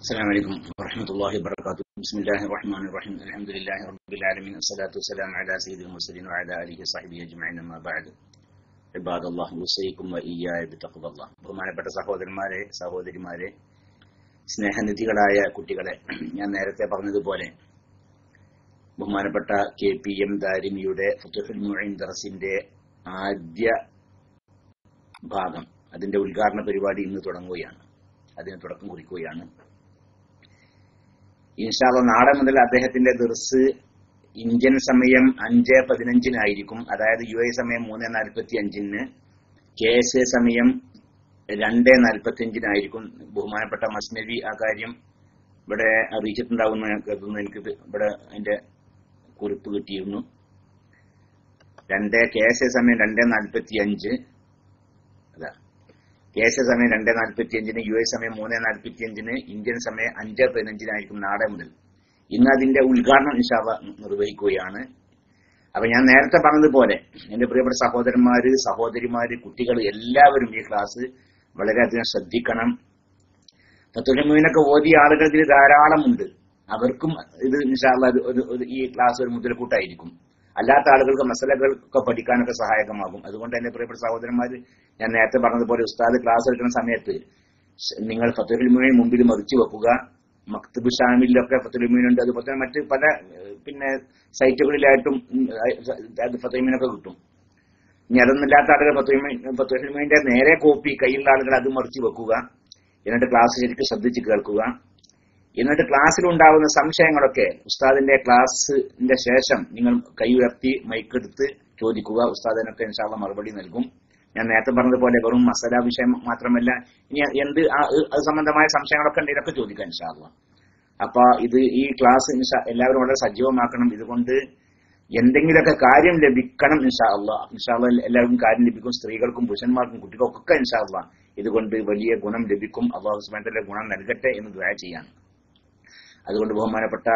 السلام عليكم ورحمة الله وبركاته. بسم الله الرحمن الرحيم. الحمد لله رب العالمين. الصلاة والسلام على سيد المرسلين وعلى آله وصحبه أجمعين. أما بعد. عباد الله أوصيكم وإياي بتقوى الله. ബഹുമാനപ്പെട്ട സഹോദരന്മാരെ, സഹോദരിമാരെ, സ്നേഹനിധികളായ കുട്ടികളെ, ഞാൻ നേരത്തെ പറഞ്ഞതുപോലെ ബഹുമാനപ്പെട്ട KPM ദാരിമിയുടെ ഫതുഹുൽ മുഈൻ ദർസിന്റെ ആദ്യ ഭാഗം, അതിന്റെ ഉദ്ഘാടന പരിപാടി ഇന്ന് തുടങ്ങുകയാണ്. അതിന് തുടക്കം കുറിക്കുകയാണ്. ഇൻഷാ അല്ലാഹ് നാളെ മുതൽ അദ്ദേഹത്തിന്റെ ദർസ് ഇന്ത്യൻ സമയം 5:15 അതായത് UAE സമയം 3:45, KSA സമയം 2:45 ബഹുമാനപ്പെട്ട മസ്നവി ആ കാര്യം ഇവിടെ അറിയിച്ചിട്ടുണ്ടാവുന്ന ഞാൻ കരുതുന്നു. എനിക്ക് ഇവിടെ അതിന്റെ കുറിപ്പ് കിട്ടിയിരുന്നു. KSA സമയം 2:45, അതാ KSA സമയം 2:45, UAE സമയം 3:45, ഇന്ത്യൻ സമയം 5:15 നാളെ മുതൽ. ഇന്ന് അതിന്റെ ഉദ്ഘാടനം ഇൻഷാ അല്ലാഹ് നിർവഹിക്കുകയാണ്. അപ്പൊ ഞാൻ നേരത്തെ പറഞ്ഞതുപോലെ എന്റെ പ്രിയപ്പെട്ട സഹോദരന്മാര്, സഹോദരിമാര്, കുട്ടികൾ എല്ലാവരും ഈ ക്ലാസ് വളരെയധികം ശ്രദ്ധിക്കണം. ഫതുഹുൽ മുഈനൊക്കെ ഓതിയ ആളുകൾ ഇതിൽ ധാരാളമുണ്ട്. അവർക്കും ഇത് ഇൻഷാ അല്ലാഹ് ഈ ക്ലാസ് ഒരു മുതൽക്കൂട്ടായിരിക്കും. അല്ലാത്ത ആളുകൾക്ക് മസലകളൊക്കെ പഠിക്കാനൊക്കെ സഹായകമാകും. അതുകൊണ്ട് എന്റെ പ്രിയപ്പെട്ട സഹോദരന്മാര്, ഞാൻ നേരത്തെ പറഞ്ഞതുപോലെ ഉസ്താദ് ക്ലാസ് എടുക്കുന്ന സമയത്ത് നിങ്ങൾ ഫതുഹുൽ മുഈൻ മുമ്പിൽ മറിച്ചു വെക്കുക. മക്തബ് ഷാമിലൊക്കെ ഫതുഹുൽ മുഈൻ ഉണ്ട്. അതുപോലെ തന്നെ മറ്റ് പല സൈറ്റുകളിലായിട്ടും ഫതുഹുൽ മുഈനൊക്കെ കിട്ടും. ഇനി അതൊന്നുമില്ലാത്ത ആളുകൾ ഫതുഹുൽ മുഈന്റെ നേരെ കോപ്പി കയ്യിലുള്ള ആളുകൾ അത് മറിച്ചു വെക്കുക. എന്നിട്ട് ക്ലാസ് ശരിക്കും ശ്രദ്ധിച്ച് കേൾക്കുക. എന്നിട്ട് ക്ലാസ്സിലുണ്ടാകുന്ന സംശയങ്ങളൊക്കെ ഉസ്താദിന്റെ ക്ലാസിന്റെ ശേഷം നിങ്ങൾ കൈ ഉയർത്തി മൈക്കെടുത്ത് ചോദിക്കുക. ഉസ്താദിനൊക്കെ ഇൻഷാ അല്ലാഹ് മറുപടി നൽകും. ഞാൻ നേരത്തെ പറഞ്ഞതുപോലെ വെറും മസല വിഷയം മാത്രമല്ല, ഇനി എന്ത് അത് സംബന്ധമായ സംശയങ്ങളൊക്കെ ഉണ്ട്, ഇതൊക്കെ ചോദിക്കാം ഇൻഷാ അല്ലാഹ്. അപ്പൊ ഈ ക്ലാസ് എല്ലാവരും വളരെ സജീവമാക്കണം. ഇതുകൊണ്ട് എന്തെങ്കിലുമൊക്കെ കാര്യം ലഭിക്കണം ഇൻഷാ അല്ലാഹ്. ഇൻഷാ അല്ലാഹ് എല്ലാവർക്കും കാര്യം ലഭിക്കും. സ്ത്രീകൾക്കും പുരുഷന്മാർക്കും കുട്ടികൾക്കൊക്കെ ഇൻഷാ അല്ലാഹ് ഇതുകൊണ്ട് വലിയ ഗുണം ലഭിക്കും. അല്ലാഹു സുബ്ഹാനഹു വ തആല ഗുണം നൽകട്ടെ എന്ന് ദുആ ചെയ്യാണ്. അതുകൊണ്ട് ബഹുമാനപ്പെട്ട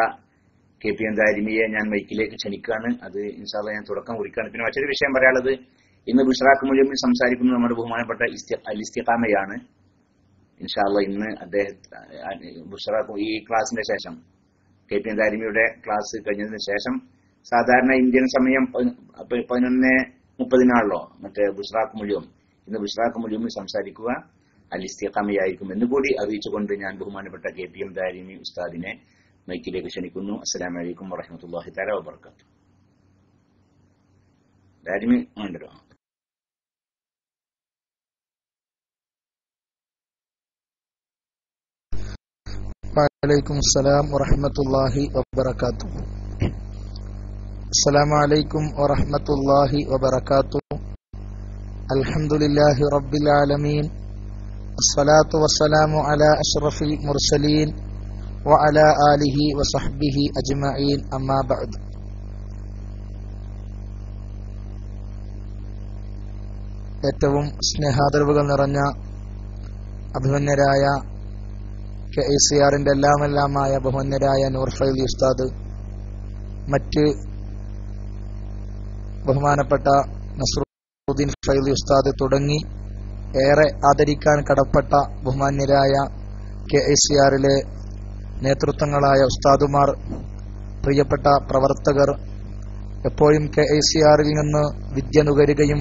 KPM ദാരിമിയെ ഞാൻ മൈക്കിലേക്ക് ക്ഷണിക്കുകയാണ്. അത് ഇൻഷാ അല്ലാഹ് ഞാൻ തുടക്കം കുറിക്കുകയാണ്. പിന്നെ മറ്റൊരു വിഷയം പറയാനുള്ളത്, ഇന്ന് ബിശ്റാഖ് മുജമ്മിൽ സംസാരിക്കുന്നത് നമ്മുടെ ബഹുമാനപ്പെട്ട അൽ-ഇസ്തിഖാമയാണ്. ഇൻഷാ അല്ലാഹ് ഇന്ന് ബിശ്റാഖ് ഈ ക്ലാസിന്റെ ശേഷം, KPM ദാരിമിയുടെ ക്ലാസ് കഴിഞ്ഞതിന് ശേഷം, സാധാരണ ഇന്ത്യൻ സമയം 11:30 മറ്റേ ബിശ്റാഖ് മുജം, ഇന്ന് ബിശ്റാഖ് മുജമ്മിൽ സംസാരിക്കുക അൽ-ഇസ്തിഖാമയായിരിക്കും എന്ന് കൂടി അറിയിച്ചുകൊണ്ട് ഞാൻ ബഹുമാനപ്പെട്ട KPM ദാരിമി ഉസ്താദിനെ മൈക്കിലേക്ക് ക്ഷണിക്കുന്നു. അസ്സലാമു അലൈക്കും വറഹ്മത്തുള്ളാഹി തആല വബറകാതുഹു. ദാരിമി ഉണ്ടല്ലോ. വഅലൈക്കും അസ്സലാം വറഹ്മത്തുള്ളാഹി വബറകാതുഹു. അസ്സലാമു അലൈക്കും വറഹ്മത്തുള്ളാഹി വബറകാതുഹു. അൽഹംദുലില്ലാഹി റബ്ബിൽ ആലമീൻ. അസ്സലാത്തു വസ്സലാമു അലാ അഷ്റഫിൽ മുർസലീൻ വഅലാ ആലിഹി വസഹ്ബിഹി അജ്മഈൻ. അമ്മാ ബഅദ്. ഏറ്റവും സ്നേഹാദരവുകൾ നിറഞ്ഞ അഭിമന്യരായ KICRന്റെ എല്ലാമെല്ലാമായ ബഹുമന്യരായ നൂർ ഫൈലി ഉസ്താദ്, മറ്റ് ബഹുമാനപ്പെട്ട നസ്റുദ്ദീൻ ഫൈലി ഉസ്താദ് തുടങ്ങി ഏറെ ആദരിക്കാൻ കടപ്പെട്ട ബഹുമാന്യരായ KICRലെ നേതൃത്വങ്ങളായ ഉസ്താദുമാർ, പ്രിയപ്പെട്ട പ്രവർത്തകർ, എപ്പോഴും KICRൽ നിന്ന് വിദ്യ നുകരുകയും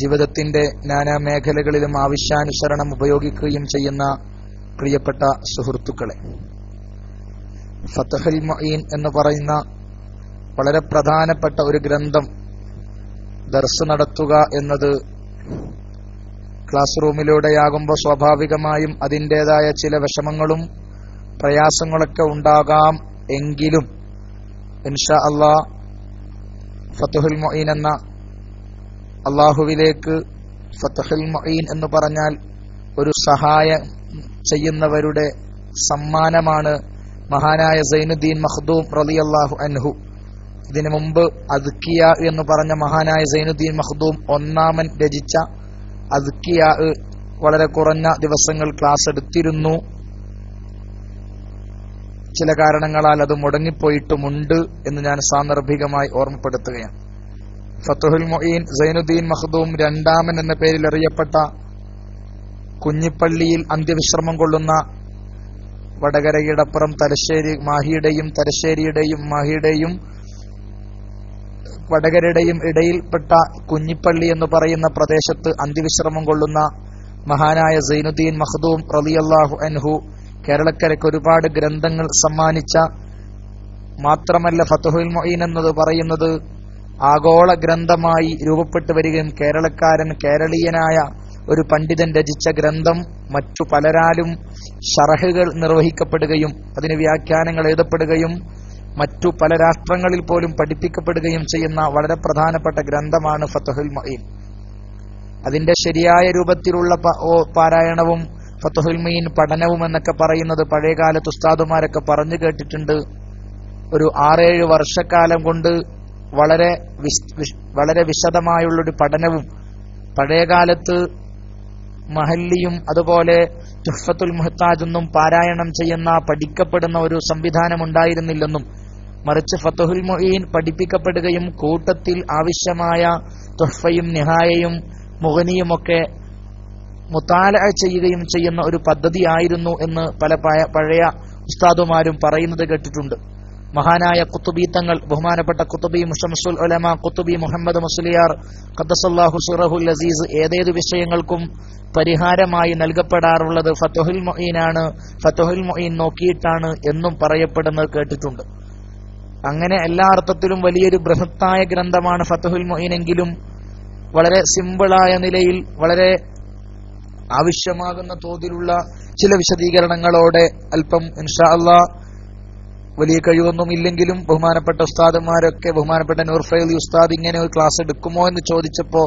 ജീവിതത്തിന്റെ നാനാ മേഖലകളിലും ആവശ്യാനുസരണം ഉപയോഗിക്കുകയും ചെയ്യുന്ന പ്രിയപ്പെട്ട സുഹൃത്തുക്കളെ, ഫതുഹുൽ മുഈൻ എന്ന് പറയുന്ന വളരെ പ്രധാനപ്പെട്ട ഒരു ഗ്രന്ഥം ദർസ് നടത്തുക എന്നത് ക്ലാസ് റൂമിലൂടെയാകുമ്പോൾ സ്വാഭാവികമായും അതിൻ്റെതായ ചില വിഷമങ്ങളും പ്രയാസങ്ങളൊക്കെ ഉണ്ടാകാം. എങ്കിലും ഇൻഷാ അല്ലാഹ് ഫതുഹുൽ മുഈൻ എന്ന അല്ലാഹുവിലേക്ക്, ഫതുഹുൽ മുഈൻ എന്ന് പറഞ്ഞാൽ ഒരു സഹായം ചെയ്യുന്നവരുടെ സമ്മാനമാണ്. മഹാനായ സൈനുദ്ദീൻ മഖ്ദൂം റളിയല്ലാഹു അൻഹു, ഇതിനു മുമ്പ് അദ്കിയ എന്ന് പറഞ്ഞ മഹാനായ സൈനുദ്ദീൻ മഖ്ദൂം ഒന്നാമൻ രചിച്ച അദ്കിയ വളരെ കുറഞ്ഞ ദിവസങ്ങൾ ക്ലാസ് എടുത്തിരുന്നു. ചില കാരണങ്ങളാൽ അത് മുടങ്ങിപ്പോയിട്ടുമുണ്ട് എന്ന് ഞാൻ സാന്ദർഭികമായി ഓർമ്മപ്പെടുത്തുകയാണ്. ഫതുഹുൽ മുഈൻ സൈനുദ്ദീൻ മഖ്ദൂം രണ്ടാമൻ എന്ന പേരിൽ അറിയപ്പെട്ട കുഞ്ഞിപ്പള്ളിയിൽ അന്ത്യവിശ്രമം കൊള്ളുന്ന വടകരയുടപ്പുറം തലശ്ശേരി മാഹിയുടെയും തലശ്ശേരിയുടെയും മാഹിയുടെയും വടകരയുടെയും ഇടയിൽപ്പെട്ട കുഞ്ഞിപ്പള്ളി എന്ന് പറയുന്ന പ്രദേശത്ത് അന്ത്യവിശ്രമം കൊള്ളുന്ന മഹാനായ സൈനുദ്ദീൻ മഖ്ദൂം റളിയല്ലാഹു അൻഹു കേരളക്കരയ്ക്ക് ഒരുപാട് ഗ്രന്ഥങ്ങൾ സമ്മാനിച്ച, മാത്രമല്ല ഫത്ഹുൽ മുഈൻ എന്നത് പറയുന്നത് ആഗോള ഗ്രന്ഥമായി രൂപപ്പെട്ടു വരികയും കേരളീയനായ ഒരു പണ്ഡിതൻ രചിച്ച ഗ്രന്ഥം മറ്റു പലരാലും ശറഹുകൾ നിർവഹിക്കപ്പെടുകയും അതിന് വ്യാഖ്യാനങ്ങൾ എഴുതപ്പെടുകയും മറ്റു പല രാഷ്ട്രങ്ങളിൽ പോലും പഠിപ്പിക്കപ്പെടുകയും ചെയ്യുന്ന വളരെ പ്രധാനപ്പെട്ട ഗ്രന്ഥമാണ് ഫത്ഹുൽ മുഈൻ. അതിന്റെ ശരിയായ രൂപത്തിലുള്ള പാരായണവും ഫത്ഹുൽ മുഈൻ പഠനവും എന്നൊക്കെ പറയുന്നത് പഴയകാലത്ത് ഉസ്താദുമാരൊക്കെ പറഞ്ഞു കേട്ടിട്ടുണ്ട്. ഒരു 6-7 വർഷക്കാലം കൊണ്ട് വളരെ വിശദമായുള്ളൊരു പഠനവും, പഴയകാലത്ത് മഹല്ലിയും അതുപോലെ തുഹ്ഫത്തുൽ മുഹ്താജ് ഒന്നും പാരായണം ചെയ്യുന്ന പഠിക്കപ്പെടുന്ന ഒരു സംവിധാനം ഉണ്ടായിരുന്നില്ലെന്നും, മറിച്ച് ഫത്ഹുൽ മുഈൻ പഠിപ്പിക്കപ്പെടുകയും കൂട്ടത്തിൽ ആവശ്യമായ തുഹ്ഫയും നിഹായയും മുഗ്നിയുമൊക്കെ മുതാലഅ ചെയ്യുകയും ചെയ്യുന്ന ഒരു പദ്ധതിയായിരുന്നു എന്ന് പല പഴയ ഉസ്താദുമാരും പറയുന്നത് കേട്ടിട്ടുണ്ട്. മഹാനായ ഖുത്ബി തങ്ങൾ, ബഹുമാനപ്പെട്ട ഖുത്ബി മുശംസുൽ ഉലമ ഖുത്ബി മുഹമ്മദ് മുസ്ലിയാർ ഖദ്ദസല്ലാഹു സിറഹുൽ അസീസ് ഏതേത് വിഷയങ്ങൾക്കും പരിഹാരമായി നൽകപ്പെടാറുള്ളത് ഫത്ഹുൽ മുഈനാണ്, ഫത്ഹുൽ മുഈൻ നോക്കിയിട്ടാണ് എന്നും പറയപ്പെടുന്നത് കേട്ടിട്ടുണ്ട്. അങ്ങനെ എല്ലാ അർത്ഥത്തിലും വലിയൊരു ബൃഹത്തായ ഗ്രന്ഥമാണ് ഫത്ഹുൽ മുഈൻ എങ്കിലും വളരെ സിമ്പിളായ നിലയിൽ വളരെ ആവശ്യമാകുന്ന തോതിലുള്ള ചില വിശദീകരണങ്ങളോടെ അല്പം ഇൻഷാ അല്ലാഹ് വലിയ കഴിവൊന്നും ഇല്ലെങ്കിലും ബഹുമാനപ്പെട്ട ഉസ്താദുമാരൊക്കെ, ബഹുമാനപ്പെട്ട നൂർ ഫൈലി ഉസ്താദ് ഇങ്ങനെ ഒരു ക്ലാസ് എടുക്കുമോ എന്ന് ചോദിച്ചപ്പോ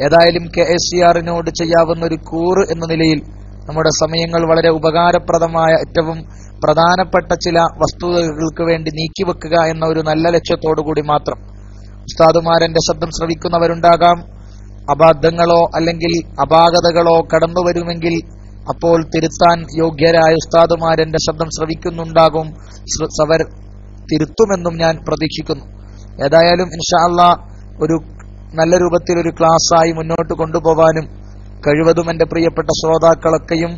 ഏതായാലും KSCR-നോട് ചെയ്യാവുന്ന ഒരു കൂറ് എന്ന നിലയിൽ നമ്മുടെ സമയങ്ങൾ വളരെ ഉപകാരപ്രദമായ ഏറ്റവും പ്രധാനപ്പെട്ട ചില വസ്തുതകൾക്ക് വേണ്ടി നീക്കിവെക്കുക എന്ന ഒരു നല്ല ലക്ഷ്യത്തോടുകൂടി മാത്രം. ഉസ്താദുമാരെന്റെ ശബ്ദം ശ്രവിക്കുന്നവരുണ്ടാകാം, അബദ്ധങ്ങളോ അല്ലെങ്കിൽ അപാകതകളോ കടന്നു വരുമെങ്കിൽ അപ്പോൾ തിരുത്താൻ യോഗ്യരായ ഉസ്താദുമാരെന്റെ ശബ്ദം ശ്രവിക്കുന്നുണ്ടാകും, അവർ തിരുത്തുമെന്നും ഞാൻ പ്രതീക്ഷിക്കുന്നു. ഏതായാലും ഇൻഷാ അല്ലാഹ് ഒരു നല്ല രൂപത്തിൽ ഒരു ക്ലാസ്സായി മുന്നോട്ട് കൊണ്ടുപോകാനും കഴിവതും എന്റെ പ്രിയപ്പെട്ട ശ്രോതാക്കളൊക്കെയും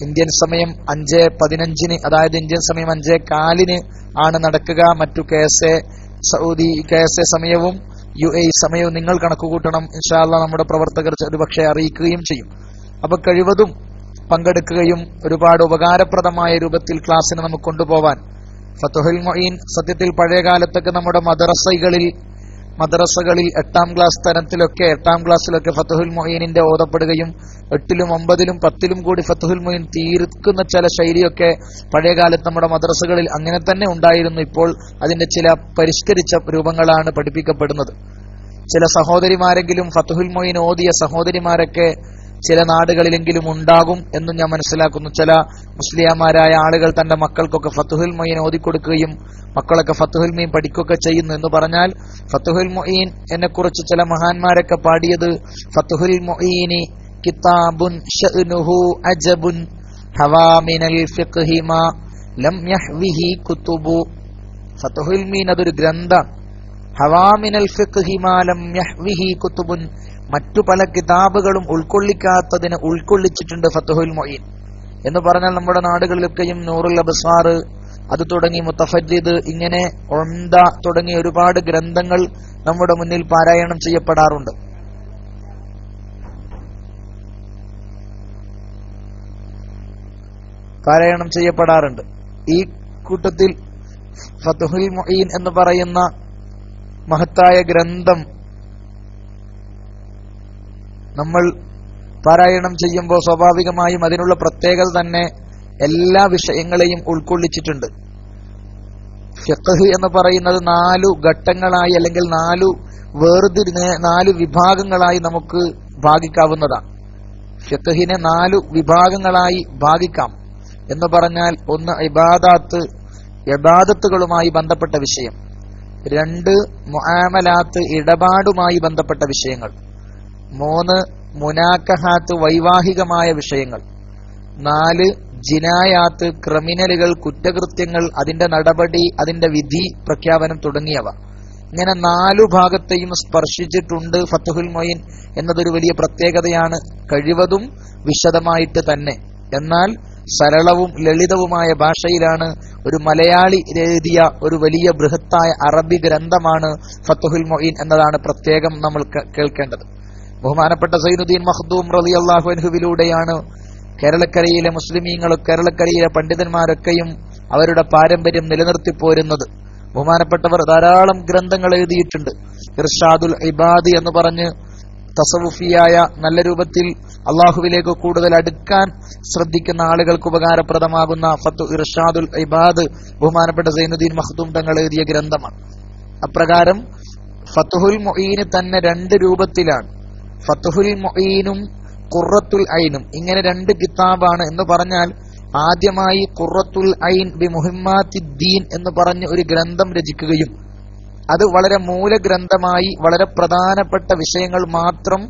ഇന്ത്യൻ സമയം 5:15 അതായത് ഇന്ത്യൻ സമയം 5:15 ആണ് നടക്കുക. മറ്റു സൗദി KSA സമയവും UAE സമയവും നിങ്ങൾ കണക്കുകൂട്ടണം. ഇൻഷാ അല്ലാഹ് നമ്മുടെ പ്രവർത്തകർ ഒരുപക്ഷെ അറിയിക്കുകയും ചെയ്യും. അപ്പൊ കഴിവതും പങ്കെടുക്കുകയും ഒരുപാട് ഉപകാരപ്രദമായ രൂപത്തിൽ ക്ലാസ്സിന് നമുക്ക് കൊണ്ടുപോവാൻ. ഫത്ഹുൽ മുഈൻ സത്യത്തിൽ പഴയകാലത്തൊക്കെ നമ്മുടെ മദ്രസകളിൽ 8ാം ക്ലാസ്സിലൊക്കെ ഫത്ഹുൽ മുഈനിന്റെ ഓതപ്പെടുകയും 8ലും 9ലും 10ലും കൂടി ഫത്ഹുൽ മുഈൻ തീർക്കുന്ന ചില ശൈലിയൊക്കെ പഴയകാലത്ത് നമ്മുടെ മദ്രസകളിൽ അങ്ങനെ തന്നെ ഉണ്ടായിരുന്നു. ഇപ്പോൾ അതിന്റെ ചില പരിഷ്കരിച്ച രൂപങ്ങളാണ് പഠിപ്പിക്കപ്പെടുന്നത്. ചില സഹോദരിമാരെങ്കിലും ഫത്ഹുൽ മുഈൻ ഓതിയ സഹോദരിമാരൊക്കെ ചില നാടുകളിലെങ്കിലും ഉണ്ടാകും എന്നും ഞാൻ മനസ്സിലാക്കുന്നു. ചില മുസ്ലിയാമാരായ ആളുകൾ തന്റെ മക്കൾക്കൊക്കെ ഫത്ഹുൽ മുഈൻ ഓതിക്കൊടുക്കുകയും മക്കളൊക്കെ ഫത്ഹുൽ മുഈൻ പഠിക്കുകയൊക്കെ ചെയ്യുന്നു എന്ന് പറഞ്ഞാൽ, ഫത്ഹുൽ മുഈൻ എന്നെ കുറിച്ച് ചില മഹാന്മാരൊക്കെ പാടിയത് ഫത്ഹുൽ മുഈനി കിതാബുൻ ശഅ്നുഹു അജബുൻ ഹവാ മിനൽ ഫിഖ്ഹി മാ ലം യഹ്വിഹി കുതുബു. ഫത്ഹുൽ മുഈൻ അതൊരു ഗ്രന്ഥം. ഹവാ മിനൽ ഫിഖ്ഹി മാ ലം യഹ്വിഹി കുതുബുൻ, മറ്റു പല കിതാബുകളും ഉൾക്കൊള്ളിക്കാത്തതിന് ഉൾക്കൊള്ളിച്ചിട്ടുണ്ട് ഫത്ഹുൽ മുഈൻ എന്ന് പറഞ്ഞാൽ നമ്മുടെ നാടുകളിലൊക്കെയും നൂറുൽ അബ്സാർ അത് തുടങ്ങി മുത്തഫജ്ജിദ് ഇങ്ങനെ ഉംദ തുടങ്ങിയ ഒരുപാട് ഗ്രന്ഥങ്ങൾ നമ്മുടെ മുന്നിൽ പാരായണം ചെയ്യപ്പെടാറുണ്ട്. ഈ കൂട്ടത്തിൽ ഫത്ഹുൽ മുഈൻ എന്ന് പറയുന്ന മഹത്തായ ഗ്രന്ഥം നമ്മൾ പാരായണം ചെയ്യുമ്പോൾ സ്വാഭാവികമായും അതിനുള്ള പ്രത്യേകത തന്നെ എല്ലാ വിഷയങ്ങളെയും ഉൾക്കൊള്ളിച്ചിട്ടുണ്ട്. ഫിഖ്ഹ് എന്ന് പറയുന്നത് 4 ഘട്ടങ്ങളായി അല്ലെങ്കിൽ 4 വിഭാഗങ്ങളായി നമുക്ക് ഭാഗിക്കാവുന്നതാണ്. ഫിഖ്ഹിനെ 4 വിഭാഗങ്ങളായി ഭാഗിക്കാം എന്ന് പറഞ്ഞാൽ, 1 ഇബാദത്തുകളുമായി ബന്ധപ്പെട്ട വിഷയം, 2 മുആമലാത്ത് ഇടപാടുമായി ബന്ധപ്പെട്ട വിഷയങ്ങൾ, 3 മുനാക്കഹാത്ത് വൈവാഹികമായ വിഷയങ്ങൾ, 4 ജിനായാത്ത് ക്രിമിനലുകൾ കുറ്റകൃത്യങ്ങൾ അതിന്റെ നടപടി അതിന്റെ വിധി പ്രഖ്യാപനം തുടങ്ങിയവ. ഇങ്ങനെ 4 ഭാഗത്തെയും സ്പർശിച്ചിട്ടുണ്ട് ഫത്ഹുൽ മുഈൻ എന്നതൊരു വലിയ പ്രത്യേകതയാണ്. കഴിവതും വിശദമായിട്ട് തന്നെ. എന്നാൽ സരളവും ലളിതവുമായ ഭാഷയിലാണ് ഒരു മലയാളി എഴുതിയ ഒരു വലിയ ബൃഹത്തായ അറബി ഗ്രന്ഥമാണ് ഫത്ഹുൽ മുഈൻ എന്നതാണ് പ്രത്യേകം നമ്മൾ കേൾക്കേണ്ടത്. ബഹുമാനപ്പെട്ട സൈനുദ്ദീൻ മഖ്ദൂം റളിയല്ലാഹു അൻഹുവിലൂടെയാണ് കേരളക്കരയിലെ മുസ്ലിമീങ്ങളും കേരളക്കരയിലെ പണ്ഡിതന്മാരൊക്കെയും അവരുടെ പാരമ്പര്യം നിലനിർത്തിപ്പോരുന്നത്. ബഹുമാനപ്പെട്ടവർ ധാരാളം ഗ്രന്ഥങ്ങൾ എഴുതിയിട്ടുണ്ട്. ഇർഷാദുൽ ഇബാദ് എന്ന് പറഞ്ഞ് തസവുഫിയായ നല്ല രൂപത്തിൽ അള്ളാഹുവിലേക്ക് കൂടുതൽ അടുക്കാൻ ശ്രദ്ധിക്കുന്ന ആളുകൾക്ക് ഉപകാരപ്രദമാകുന്ന ഇർഷാദുൽ ഇബാദ് ബഹുമാനപ്പെട്ട സൈനുദ്ദീൻ മഖ്ദൂം തങ്ങൾ എഴുതിയ ഗ്രന്ഥമാണ്. അപ്രകാരം ഫത്ഹുൽ മുഈന് തന്നെ രണ്ട് രൂപത്തിലാണ്. ഫത്ഹുൽ മുഈനും ഖുറത്തുൽ ഐനും ഇങ്ങനെ രണ്ട് കിതാബാണ് എന്ന് പറഞ്ഞാൽ, ആദ്യമായി ഖുറത്തുൽ ഐൻ ബി മുഹിമ്മാത്തിദ്ദീൻ എന്ന് പറഞ്ഞ് ഒരു ഗ്രന്ഥം രചിക്കുകയും അത് വളരെ മൂലഗ്രന്ഥമായി വളരെ പ്രധാനപ്പെട്ട വിഷയങ്ങൾ മാത്രം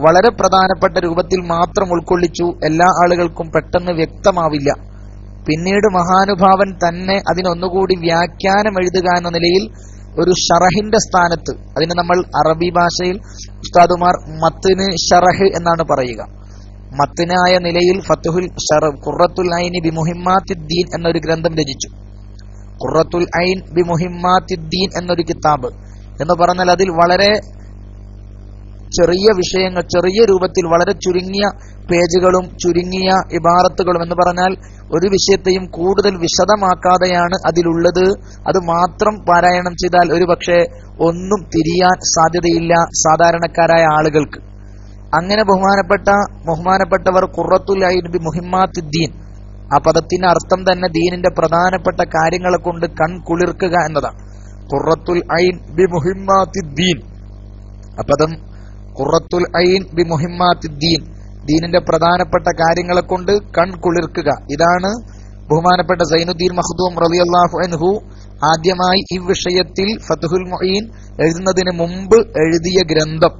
വളരെ പ്രധാനപ്പെട്ട രൂപത്തിൽ മാത്രം ഉൾക്കൊള്ളിച്ചു. എല്ലാ ആളുകൾക്കും പെട്ടെന്ന് വ്യക്തമാവില്ല. പിന്നീട് മഹാനുഭാവൻ തന്നെ അതിനൊന്നുകൂടി വ്യാഖ്യാനം എഴുതുക എന്ന നിലയിൽ ഒരു ഷറഹിന്റെ സ്ഥാനത്ത്, അതിന് നമ്മൾ അറബി ഭാഷയിൽ ഉസ്താദുമാർ മത്തിന് ഷറഹ് എന്നാണ് പറയുക. മത്തിനായ നിലയിൽ ഖുറത്തുൽ ഐൻ ബി മുഹിമ്മാത്തിദ്ദീൻ എന്നൊരു ഗ്രന്ഥം രചിച്ചു. ഖുറത്തുൽ ഐൻ ബി മുഹിമ്മാത്തിദ്ദീൻ എന്നൊരു കിതാബ് എന്ന് പറഞ്ഞാൽ അതിൽ വളരെ ചെറിയ വിഷയങ്ങൾ, ചെറിയ രൂപത്തിൽ വളരെ ചുരുങ്ങിയ പേജുകളും ചുരുങ്ങിയ ഇബാറത്തുകളും എന്ന് പറഞ്ഞാൽ ഒരു വിഷയത്തെയും കൂടുതൽ വിശദമാക്കാതെയാണ് അതിലുള്ളത്. അത് മാത്രം പാരായണം ചെയ്താൽ ഒരു പക്ഷേ ഒന്നും തിരിയാൻ സാധ്യതയില്ല സാധാരണക്കാരായ ആളുകൾക്ക്. അങ്ങനെ ബഹുമാനപ്പെട്ടവർ ഖുറത്തുൽ ഐൻ ബി മുഹിമ്മാത്തിദ്ദീൻ, ആ പദത്തിന്റെ അർത്ഥം തന്നെ ദീനിന്റെ പ്രധാനപ്പെട്ട കാര്യങ്ങളെ കൊണ്ട് കൺകുളിർക്കുക എന്നതാണ്. ഖുറത്തുൽ ഐൻ ബി മുഹിമ്മാത്തിദ്ദീൻ, ആ പദം ഖുറത്തുൽ ഐൻ ബി മുഹിമ്മാത്തിദ്ദീൻ, ദീനിന്റെ പ്രധാനപ്പെട്ട കാര്യങ്ങളെ കൊണ്ട് കൺകുളിർക്കുക. ഇതാണ് ബഹുമാനപ്പെട്ട സൈനുദ്ദീൻ മഖ്ദൂം റളിയല്ലാഹു അൻഹു ആദ്യമായി ഈ വിഷയത്തിൽ ഫത്ഹുൽ മുഈൻ എഴുതുന്നതിന് മുമ്പ് എഴുതിയ ഗ്രന്ഥം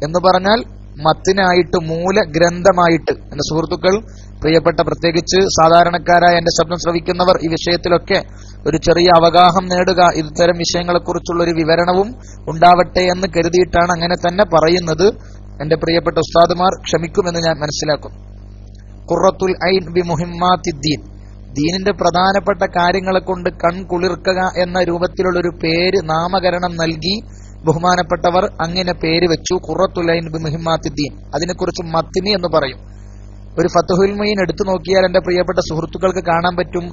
എന്ന് പറഞ്ഞാൽ മത്തിനായിട്ട് മൂലഗ്രന്ഥമായിട്ട്. എന്റെ സുഹൃത്തുക്കൾ, പ്രിയപ്പെട്ട പ്രത്യേകിച്ച് സാധാരണക്കാരായ എന്റെ ശബ്ദം ശ്രവിക്കുന്നവർ ഈ വിഷയത്തിലൊക്കെ ഒരു ചെറിയ അവഗാഹം നേടുക, ഇത്തരം വിഷയങ്ങളെക്കുറിച്ചുള്ള ഒരു വിവരണവും ഉണ്ടാവട്ടെ എന്ന് കരുതിയിട്ടാണ് അങ്ങനെ തന്നെ പറയുന്നത്. എന്റെ പ്രിയപ്പെട്ട ഉസ്താദുമാർ ക്ഷമിക്കുമെന്ന് ഞാൻ മനസ്സിലാക്കുന്നു. ഖുറത്തുൽ ഐൻ ബി മുഹിമ്മാത്തിദ്ദീൻ, ദീനിന്റെ പ്രധാനപ്പെട്ട കാര്യങ്ങളെ കൊണ്ട് കൺകുളിർക്കുക എന്ന രൂപത്തിലുള്ള ഒരു പേര് നാമകരണം നൽകി ബഹുമാനപ്പെട്ടവർ അങ്ങനെ പേര് വെച്ചു, ഖുറത്തുൽ ഐൻ ബി മുഹിമ്മാത്തിദ്ദീൻ. അതിനെക്കുറിച്ച് മത്തിനി എന്ന് പറയും. ഒരു ഫത്ഹുൽ മുഈൻ എടുത്തു നോക്കിയാൽ എന്റെ പ്രിയപ്പെട്ട സുഹൃത്തുക്കൾക്ക് കാണാൻ പറ്റും,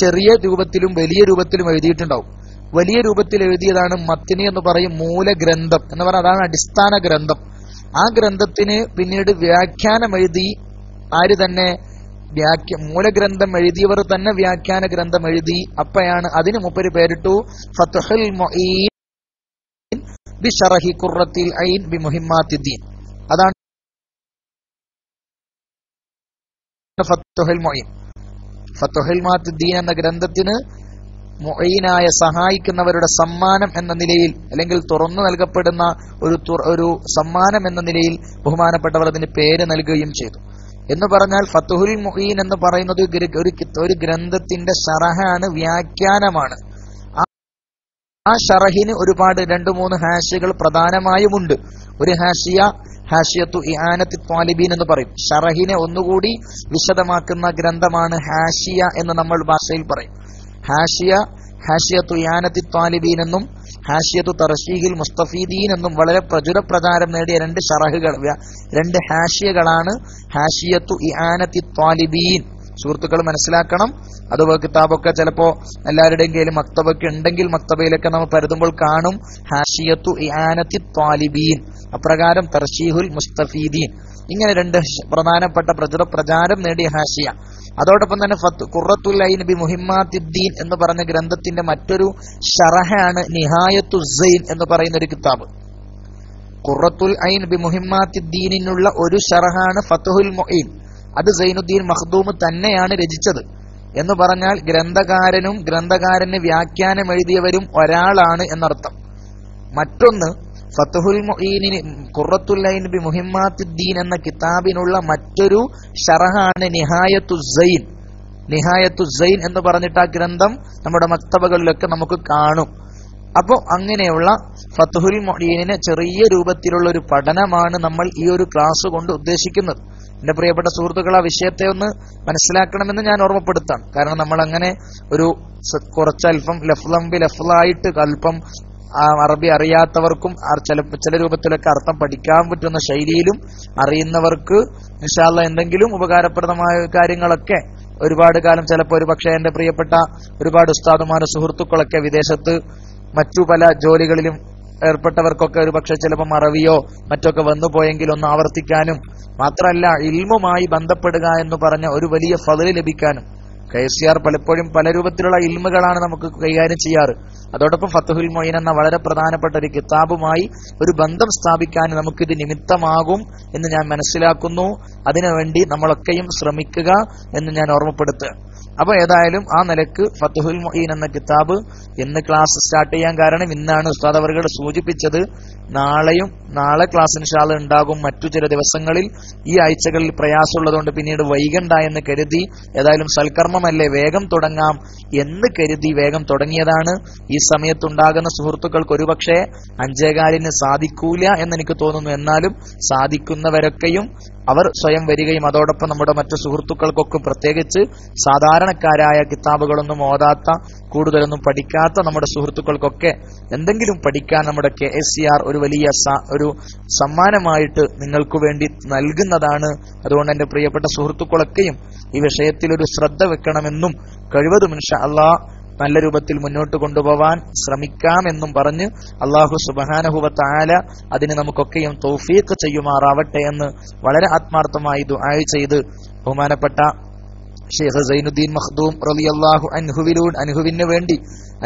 ചെറിയ രൂപത്തിലും വലിയ രൂപത്തിലും എഴുതിയിട്ടുണ്ടാവും. വലിയ രൂപത്തിൽ എഴുതിയതാണ് മത്തിനി എന്ന് പറയും, മൂലഗ്രന്ഥം എന്ന് പറഞ്ഞാൽ അതാണ് അടിസ്ഥാന ഗ്രന്ഥം. ആ ഗ്രന്ഥത്തിന് പിന്നീട് വ്യാഖ്യാനം എഴുതി ആര് തന്നെ മൂലഗ്രന്ഥം എഴുതിയവർ തന്നെ വ്യാഖ്യാന ഗ്രന്ഥം എഴുതി. അപ്പോഴാണ് അതിന് മുപ്പര് പേരിട്ടു ഫത്ഹുൽ മുഈൻ ബി ശറഹി ഖുറത്തുൽ ഐൻ ബി മുഹിമ്മാത്തിദ്ദീൻ. അതാണ് ഫത്ഹുൽ മുഈൻ. ഫത്ഹുൽ മുഈൻ എന്ന ഗ്രന്ഥത്തിന് മുഈനായ സഹായിക്കുന്നവരുടെ സമ്മാനം എന്ന നിലയിൽ, അല്ലെങ്കിൽ തുറന്നു നൽകപ്പെടുന്ന ഒരു സമ്മാനം എന്ന നിലയിൽ ബഹുമാനപ്പെട്ടവർ അതിന് പേര് നൽകുകയും ചെയ്തു. എന്ന് പറഞ്ഞാൽ ഫത്ഹുൽ മുഈൻ എന്ന് പറയുന്നത് ഒരു ഗ്രന്ഥത്തിന്റെ ഷറഹാണ്, വ്യാഖ്യാനമാണ്. ആ ഷറഹിന് ഒരുപാട് 2-3 ഹാഷികൾ പ്രധാനമായുമുണ്ട്. ഒരു ഹാഷിയത്തു ഇആനത്തി ത്വാലിബീൻ എന്ന് പറയും. ഷറഹിനെ ഒന്നുകൂടി വിശദമാക്കുന്ന ഗ്രന്ഥമാണ് ഹാഷിയ എന്ന് നമ്മൾ ഭാഷയിൽ പറയും. ഹാഷിയത്തു ഇആനത്തി ത്വാലിബീൻ എന്നും ഹാഷിയത്തു തർശീഹിൽ മുസ്തഫീദീൻ എന്നും വളരെ പ്രചാരം നേടിയ 2 ഷറഹുകൾ, 2 ഹാഷിയകളാണ് ഹാഷിയത്തു ഇആനത്തി ത്വാലിബീൻ. സുഹൃത്തുക്കൾ മനസ്സിലാക്കണം. അതുപോലെ കിതാബൊക്കെ ചിലപ്പോ എല്ലാവരുടെയും കയ്യിൽ മക്തബൊക്കെ ഉണ്ടെങ്കിൽ മക്തബയിലൊക്കെ നമ്മൾ പരതുമ്പോൾ കാണും ഹാഷിയത്തു ഇആനത്തി ത്വാലിബീൻ, അപ്രകാരം തർശീഹുൽ മുസ്തഫീദീൻ. ഇങ്ങനെ 2 പ്രധാനപ്പെട്ട പ്രചാരം നേടിയ ഹാഷിയ. അതോടൊപ്പം തന്നെ ഖുറത്തുൽ ഐൻ ബി മുഹിമ്മാത്തിദ്ദീൻ എന്ന് പറഞ്ഞ ഗ്രന്ഥത്തിന്റെ മറ്റൊരു ഷറഹാണ് നിഹായത്തു സൈൻ എന്ന് പറയുന്ന ഒരു കിതാബ്. ഖുറത്തുൽ ഐൻ ബി മുഹിമ്മാത്തിദ്ദീനുള്ള ഒരു ഷറഹാണ് ഫത്ഹുൽ മുഈൻ. അത് സൈനുദ്ദീൻ മഖ്ദൂം തന്നെയാണ് രചിച്ചത്. എന്ന് പറഞ്ഞാൽ ഗ്രന്ഥകാരനും ഗ്രന്ഥകാരന് വ്യാഖ്യാനം എഴുതിയവരും ഒരാളാണ് എന്നർത്ഥം. മറ്റൊന്ന്, ഫത്ഹുൽ മുഈനിന് ഖുറത്തുൽ ഐൻ ബി മുഹിമ്മാത്തിദ്ദീൻ എന്ന കിതാബിനുള്ള മറ്റൊരു ഷറഹാണ് നിഹായത്തു സൈൻ. നിഹായത്തു സൈൻ എന്ന് പറഞ്ഞിട്ട് ആ ഗ്രന്ഥം നമ്മുടെ മക്തബകളിലൊക്കെ നമുക്ക് കാണും. അപ്പോൾ അങ്ങനെയുള്ള ഫത്ഹുൽ മുഈനിന് ചെറിയ രൂപത്തിലുള്ള ഒരു പഠനമാണ് നമ്മൾ ഈ ഒരു ക്ലാസ് കൊണ്ട് ഉദ്ദേശിക്കുന്നത്. എന്റെ പ്രിയപ്പെട്ട സുഹൃത്തുക്കൾ, ആ വിഷയത്തെ ഒന്ന് മനസ്സിലാക്കണമെന്ന് ഞാൻ ഓർമ്മപ്പെടുത്താം. കാരണം നമ്മൾ അങ്ങനെ ഒരു കുറച്ചൽപ്പം ലഫ്ലായിട്ട് അല്പം അറബി അറിയാത്തവർക്കും ചില രൂപത്തിലൊക്കെ അർത്ഥം പഠിക്കാൻ പറ്റുന്ന ശൈലിയിലും അറിയുന്നവർക്ക് ഇൻഷാ അല്ലാഹ് എന്തെങ്കിലും ഉപകാരപ്രദമായ കാര്യങ്ങളൊക്കെ ഒരുപാട് കാലം, ചിലപ്പോൾ ഒരു പക്ഷേ എന്റെ പ്രിയപ്പെട്ട ഒരുപാട് ഉസ്താദുമാരും സുഹൃത്തുക്കളൊക്കെ വിദേശത്ത് മറ്റു പല ജോലികളിലും ഏർപ്പെട്ടവർക്കൊക്കെ ഒരു പക്ഷെ ചിലപ്പോൾ മറവിയോ മറ്റൊക്കെ വന്നു പോയെങ്കിൽ ഒന്ന് ആവർത്തിക്കാനും, മാത്രമല്ല ഇൽമുമായി ബന്ധപ്പെടുക എന്ന് പറഞ്ഞ ഒരു വലിയ ഫള് ലഭിക്കാനും. KCR പലപ്പോഴും പല രൂപത്തിലുള്ള ഇൽമുകളാണ് നമുക്ക് കൈകാര്യം ചെയ്യാറ്. അതോടൊപ്പം ഫത്ഹുൽ മൊയ്ൻ എന്ന വളരെ പ്രധാനപ്പെട്ട ഒരു കിതാബുമായി ഒരു ബന്ധം സ്ഥാപിക്കാൻ നമുക്കിത് നിമിത്തമാകും എന്ന് ഞാൻ മനസ്സിലാക്കുന്നു. അതിനുവേണ്ടി നമ്മളൊക്കെയും ശ്രമിക്കുക എന്ന് ഞാൻ ഓർമ്മപ്പെടുത്തുക. അപ്പൊ ഏതായാലും ആ നിലക്ക് ഫത്ഹുൽ മൊയ്ൻ എന്ന കിതാബ് എന്ന് ക്ലാസ് സ്റ്റാർട്ട് ചെയ്യാൻ കാരണം ഇന്നാണ് ഉസ്താദ് അവർകൾ സൂചിപ്പിച്ചത്. നാളെ ക്ലാസ് ഇൻഷാ അല്ലാഹ് ഉണ്ടാകും. മറ്റു ചില ദിവസങ്ങളിൽ ഈ ആഴ്ചകളിൽ പ്രയാസമുള്ളതുകൊണ്ട് പിന്നീട് വൈകണ്ട എന്ന് കരുതി, ഏതായാലും സൽക്കർമ്മമല്ലേ വേഗം തുടങ്ങാം എന്ന് കരുതി വേഗം തുടങ്ങിയതാണ്. ഈ സമയത്തുണ്ടാകുന്ന സുഹൃത്തുക്കൾക്ക് ഒരുപക്ഷെ 5:15 സാധിക്കൂല എന്നെനിക്ക് തോന്നുന്നു. എന്നാലും സാധിക്കുന്നവരൊക്കെയും അവർ സ്വയം വരികയും അതോടൊപ്പം നമ്മുടെ മറ്റു സുഹൃത്തുക്കൾക്കൊക്കെ പ്രത്യേകിച്ച് സാധാരണക്കാരായ കിതാബുകളൊന്നും ഓതാത്ത, കൂടുതലൊന്നും പഠിക്കാത്ത നമ്മുടെ സുഹൃത്തുക്കൾക്കൊക്കെ എന്തെങ്കിലും പഠിക്കാൻ നമ്മുടെ KCR ഒരു വലിയ ഒരു സമ്മാനമായിട്ട് നിങ്ങൾക്ക് വേണ്ടി നൽകുന്നതാണ്. അതുകൊണ്ട് എന്റെ പ്രിയപ്പെട്ട സുഹൃത്തുക്കളൊക്കെയും ഈ വിഷയത്തിൽ ഒരു ശ്രദ്ധ വെക്കണമെന്നും കഴിവതും ഇൻഷാ അല്ലാഹ് നല്ല രൂപത്തിൽ മുന്നോട്ട് കൊണ്ടുപോവാൻ ശ്രമിക്കാമെന്നും പറഞ്ഞ് അല്ലാഹു സുബ്ഹാനഹു വ തആല അതിന് നമുക്കൊക്കെയും തൗഫീഖ് ചെയ്യുമാറാവട്ടെ എന്ന് വളരെ ആത്മാർത്ഥമായി ദുആ ചെയ്ത് ബഹുമാനപ്പെട്ട ഷെയ്ഖ് സൈനുദ്ദീൻ മഖ്ദൂം റളിയല്ലാഹു അൻഹുവിന് വേണ്ടി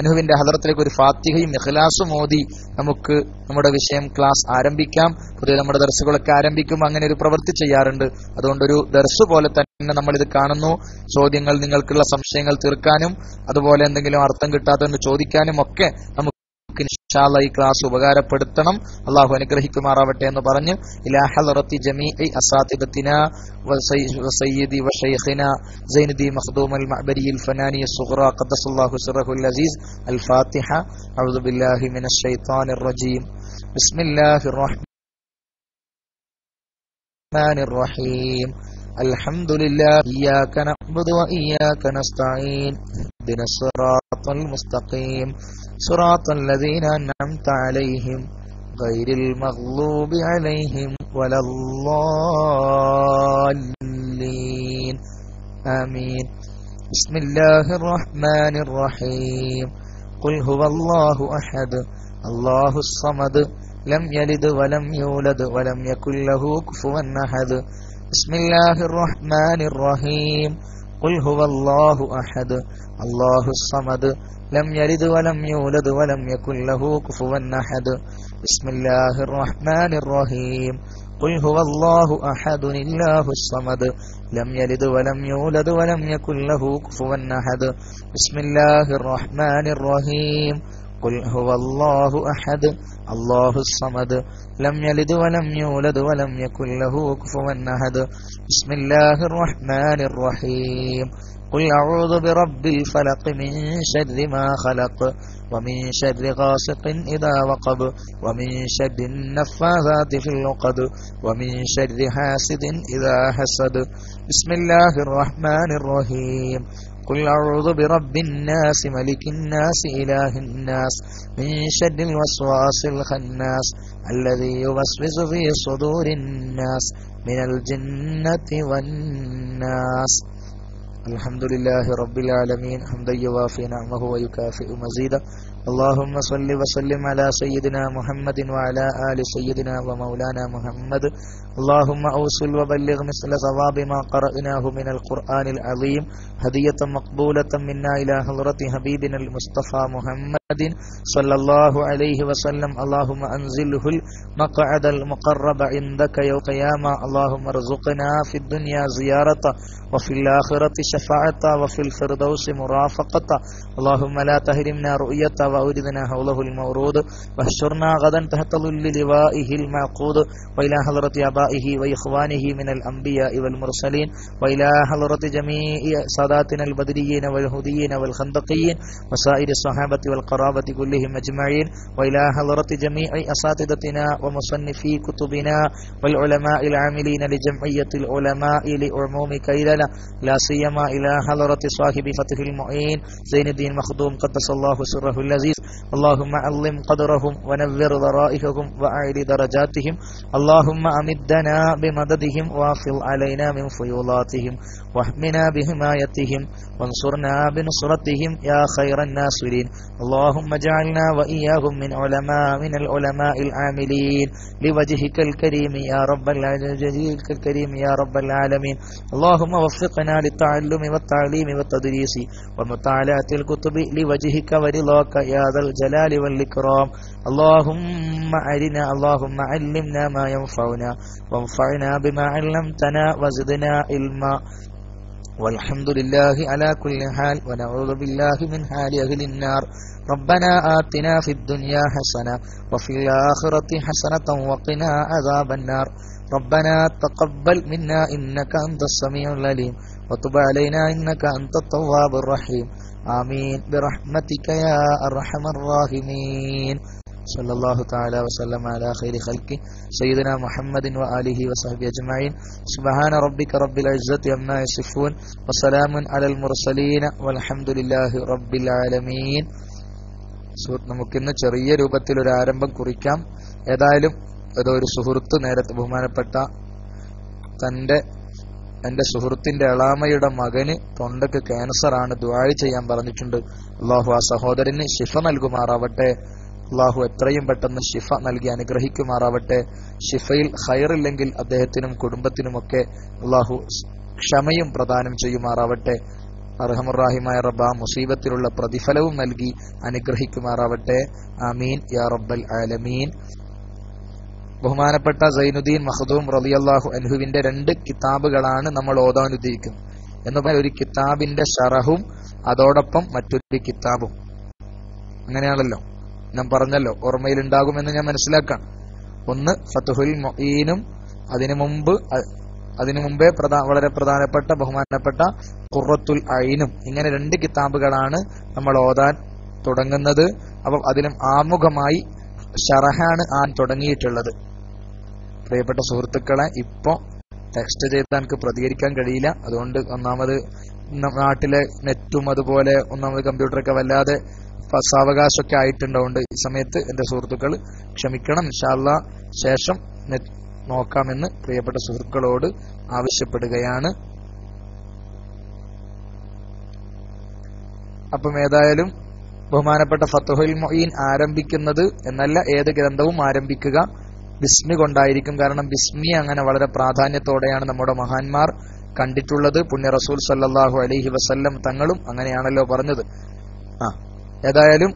അനുഹുവിന്റെ ഹദറത്തിലേക്ക് ഒരു ഫാത്തിഹയും ഇഖ്ലാസും ഓതി നമുക്ക് നമ്മുടെ വിഷയം ക്ലാസ് ആരംഭിക്കാം. പൊതുവെ നമ്മുടെ ദർസുകളൊക്കെ ആരംഭിക്കുമ്പോൾ അങ്ങനെ ഒരു പ്രവൃത്തി ചെയ്യാറുണ്ട്. അതുകൊണ്ടൊരു ദർസ് പോലെ തന്നെ നമ്മളിത് കാണുന്നു. ചോദ്യങ്ങൾ, നിങ്ങൾക്കുള്ള സംശയങ്ങൾ തീർക്കാനും അതുപോലെ എന്തെങ്കിലും അർത്ഥം കിട്ടാത്തതെന്ന് ചോദിക്കാനും ഒക്കെ നമുക്ക് ഇൻഷാ അല്ലാഹ് ഈ ക്ലാസ് ഉപകാരപ്പെടുത്തണം. അള്ളാഹു അനുഗ്രഹിക്കുമാറാവട്ടെ എന്ന് പറഞ്ഞ് ഇലാ ഹളറത്തി ജമീഇ അസാതിദത്തിനാ വസയ്യിദി വശൈഖിനാ സൈനുദ്ദീൻ മഖ്ദൂം അൽ-മഅബരി അൽ-ഫനാനി അസ്-സുഗ്റാ ഖദ്ദസല്ലാഹു സിറഹുൽ അസീസ്. അൽ-ഫാത്തിഹ. അഊദു ബില്ലാഹി മിനശ് ശൈത്വാനിർ റജീം. ബിസ്മില്ലാഹിർ റഹ്മാനിർ റഹീം. അൽഹംദുലില്ലാഹി ഇയ്യാക നഅ്ബുദു വ ഇയ്യാക നസ്തഈൻ. ഇഹ്ദിനസ് സിറാത്തൽ മുസ്തഖീം صراط الذين أنعمت عليهم غير المغضوب عليهم ولا الضالين آمين. بسم الله الرحمن الرحيم. قل هو الله أحد الله الصمد لم يلد ولم يولد ولم يكن له كفوا أحد. بسم الله الرحمن الرحيم. قل هو الله أحد الله الصمد لم يلد ولم يولد ولم يكن له كفوا أحد. بسم الله الرحمن الرحيم. قل هو الله أحد الله الصمد لم يلد ولم يولد ولم يكن له كفوا أحد. بسم الله الرحمن الرحيم. قل هو الله أحد الله الصمد لم يلد ولم يولد ولم يكن له كفوا أحد. بسم الله الرحمن الرحيم. قل أعوذ برب الفلق من شر ما خلق ومن شر غاسق إذا وقب ومن شر النفاثات في العقد ومن شر حاسد إذا حسد. بسم الله الرحمن الرحيم. قل أعوذ برب الناس ملك الناس إله الناس من شر الوسواس الخناس الذي يوسوس في صدور الناس من الجنة والناس. الحمد لله رب العالمين حمدا يوافي نعمه ويكافئ مزيدا. اللهم صل وسلم على سيدنا محمد وعلى آل سيدنا ومولانا محمد. اللهم أوصل وبلغ مثل ثواب ما قرأناه من القرآن العظيم هدية مقبولة منا إلى حضرة حبيبنا المصطفى محمد صلى الله عليه وسلم. اللهم أنزله المقعد المقرب عندك يوم القيامة. اللهم ارزقنا في الدنيا زيارته وفي الآخرة شفاعة وفي الفردوس مرافقة. اللهم لا تحرمنا رؤية وأوردنا حوله المورود واحشرنا غدا تحت ظل لوائه المعقود وإلى حضرة آبائه وإخوانه من الأنبياء والمرسلين وإلى حضرة جميع ساداتنا البدريين والهديين والخندقيين وسائر الصحابة والقادمين والقرابة كلهم أجمعين وإلى حضرة جميع أساتذتنا ومصنفي كتبنا والعلماء العاملين لجمعية العلماء لعموم كيلنا لا سيما إلى حضرة صاحب فتح المعين زين الدين مخدوم قدس الله سره العزيز. اللهم علم قدرهم ونور ذرائحهم وأعلي درجاتهم. اللهم أمدنا بمددهم وافض علينا من فيوضاتهم واحمنا بحمايتهم وانصرنا بنصرتهم يا خير الناصرين. اللهم اجعلنا وإياهم من العلماء العاملين لوجهك الكريم يا رب العالمين. اللهم وفقنا للتعلم والتعليم والتدريس ومطالعة الكتب لوجهك ورضاك يا ذا الجلال والإكرام. اللهم علمنا ما ينفعنا وانفعنا بما علمتنا وزدنا علما. والحمد لله على كل حال ونعوذ بالله من حال أهل النار. ربنا آتنا في الدنيا حسنة وفي الآخرة حسنة وقنا عذاب النار. ربنا تقبل منا إنك أنت السميع العليم وتب علينا إنك أنت التواب الرحيم. آمين برحمتك يا أرحم الراحمين. صلى الله تعالى وسلم على خير خلقه سيدنا محمد وآله وصحبه أجمعين. سبحان ربك رب العزة عما يصفون وسلام على المرسلين والحمد لله رب العالمين. നമുക്കിന്ന് ചെറിയ രൂപത്തിൽ ഒരു ആരംഭം കുറിക്കാം. ഏതായാലും ഒരു സുഹൃത്ത് നേരത്തെ ബഹുമാനപ്പെട്ട എന്റെ സുഹൃത്തിന്റെ എളാമയുടെ മകന് തൊണ്ടക്ക് ക്യാൻസർ ആണ്, ദുആ ചെയ്യാൻ പറഞ്ഞിട്ടുണ്ട്. അള്ളാഹു ആ സഹോദരന് ശിഫ നൽകുമാറാവട്ടെ. അള്ളാഹു എത്രയും പെട്ടെന്ന് ശിഫ നൽകി അനുഗ്രഹിക്കുമാറാവട്ടെ. ശിഫയിൽ ഖൈറില്ലെങ്കിൽ അദ്ദേഹത്തിനും കുടുംബത്തിനുമൊക്കെ അള്ളാഹു ക്ഷമയും പ്രദാനം ചെയ്യുമാറാവട്ടെ. അർഹമുറാഹിമായ റബ്ബ് ആ മുസീബത്തിലുള്ള പ്രതിഫലവും നൽകി അനുഗ്രഹിക്കുമാറാവട്ടെ. ആമീൻ യാ റബ്ബൽ ആലമീൻ. ബഹുമാനപ്പെട്ട സൈനുദ്ദീൻ മഖ്ദൂം റളിയല്ലാഹു അൻഹുവിന്റെ 2 കിതാബുകളാണ് നമ്മൾ ഓതാൻ ഉദ്ദേശിക്കുന്നത്. എന്ന് പറഞ്ഞാൽ ഒരു കിതാബിന്റെ ശറഹും അതോടൊപ്പം മറ്റൊരു കിതാബും. അങ്ങനെയാണല്ലോ ഞാൻ പറഞ്ഞല്ലോ, ഓർമ്മയിലുണ്ടാകുമെന്ന് ഞാൻ മനസ്സിലാക്കാം. ഒന്ന് ഫത്ഹുൽ മുഈനും അതിനു മുമ്പേ വളരെ പ്രധാനപ്പെട്ട ബഹുമാനപ്പെട്ട ഖുറത്തുൽ ഐനും. ഇങ്ങനെ 2 കിതാബുകളാണ് നമ്മൾ ഓതാൻ തുടങ്ങുന്നത്. അപ്പം അതിലും ആമുഖമായി ശറഹാണ് തുടങ്ങിയിട്ടുള്ളത്. പ്രിയപ്പെട്ട സുഹൃത്തുക്കളെ, ഇപ്പോ ടെക്സ്റ്റ് ചെയ്താൽ എനിക്ക് പ്രതികരിക്കാൻ കഴിയില്ല. അതുകൊണ്ട് ഒന്നാമത് നാട്ടിലെ നെറ്റും അതുപോലെ ഒന്നാമത് കമ്പ്യൂട്ടറൊക്കെ വല്ലാതെ സാവകാശമൊക്കെ ആയിട്ടുണ്ടാവുണ്ട്. ഈ സമയത്ത് എന്റെ സുഹൃത്തുക്കൾ ക്ഷമിക്കണം. ഇൻഷാ അല്ലാഹ് ശേഷം നോക്കാമെന്ന് പ്രിയപ്പെട്ട സുഹൃത്തുക്കളോട് ആവശ്യപ്പെടുകയാണ്. അപ്പം ഏതായാലും ബഹുമാനപ്പെട്ട ഫത്ഹുൽ മുഈൻ ആരംഭിക്കുന്നത് എന്നല്ല, ഏത് ഗ്രന്ഥവും ആരംഭിക്കുക ബിസ്മി കൊണ്ടായിരിക്കും. കാരണം ബിസ്മി അങ്ങനെ വളരെ പ്രാധാന്യത്തോടെയാണ് നമ്മുടെ മഹാന്മാർ കണ്ടിട്ടുള്ളത്. പുണ്യ റസൂൽ സല്ലല്ലാഹു അലൈഹി വസല്ലം തങ്ങളും അങ്ങനെയാണല്ലോ പറഞ്ഞത്. ഏതായാലും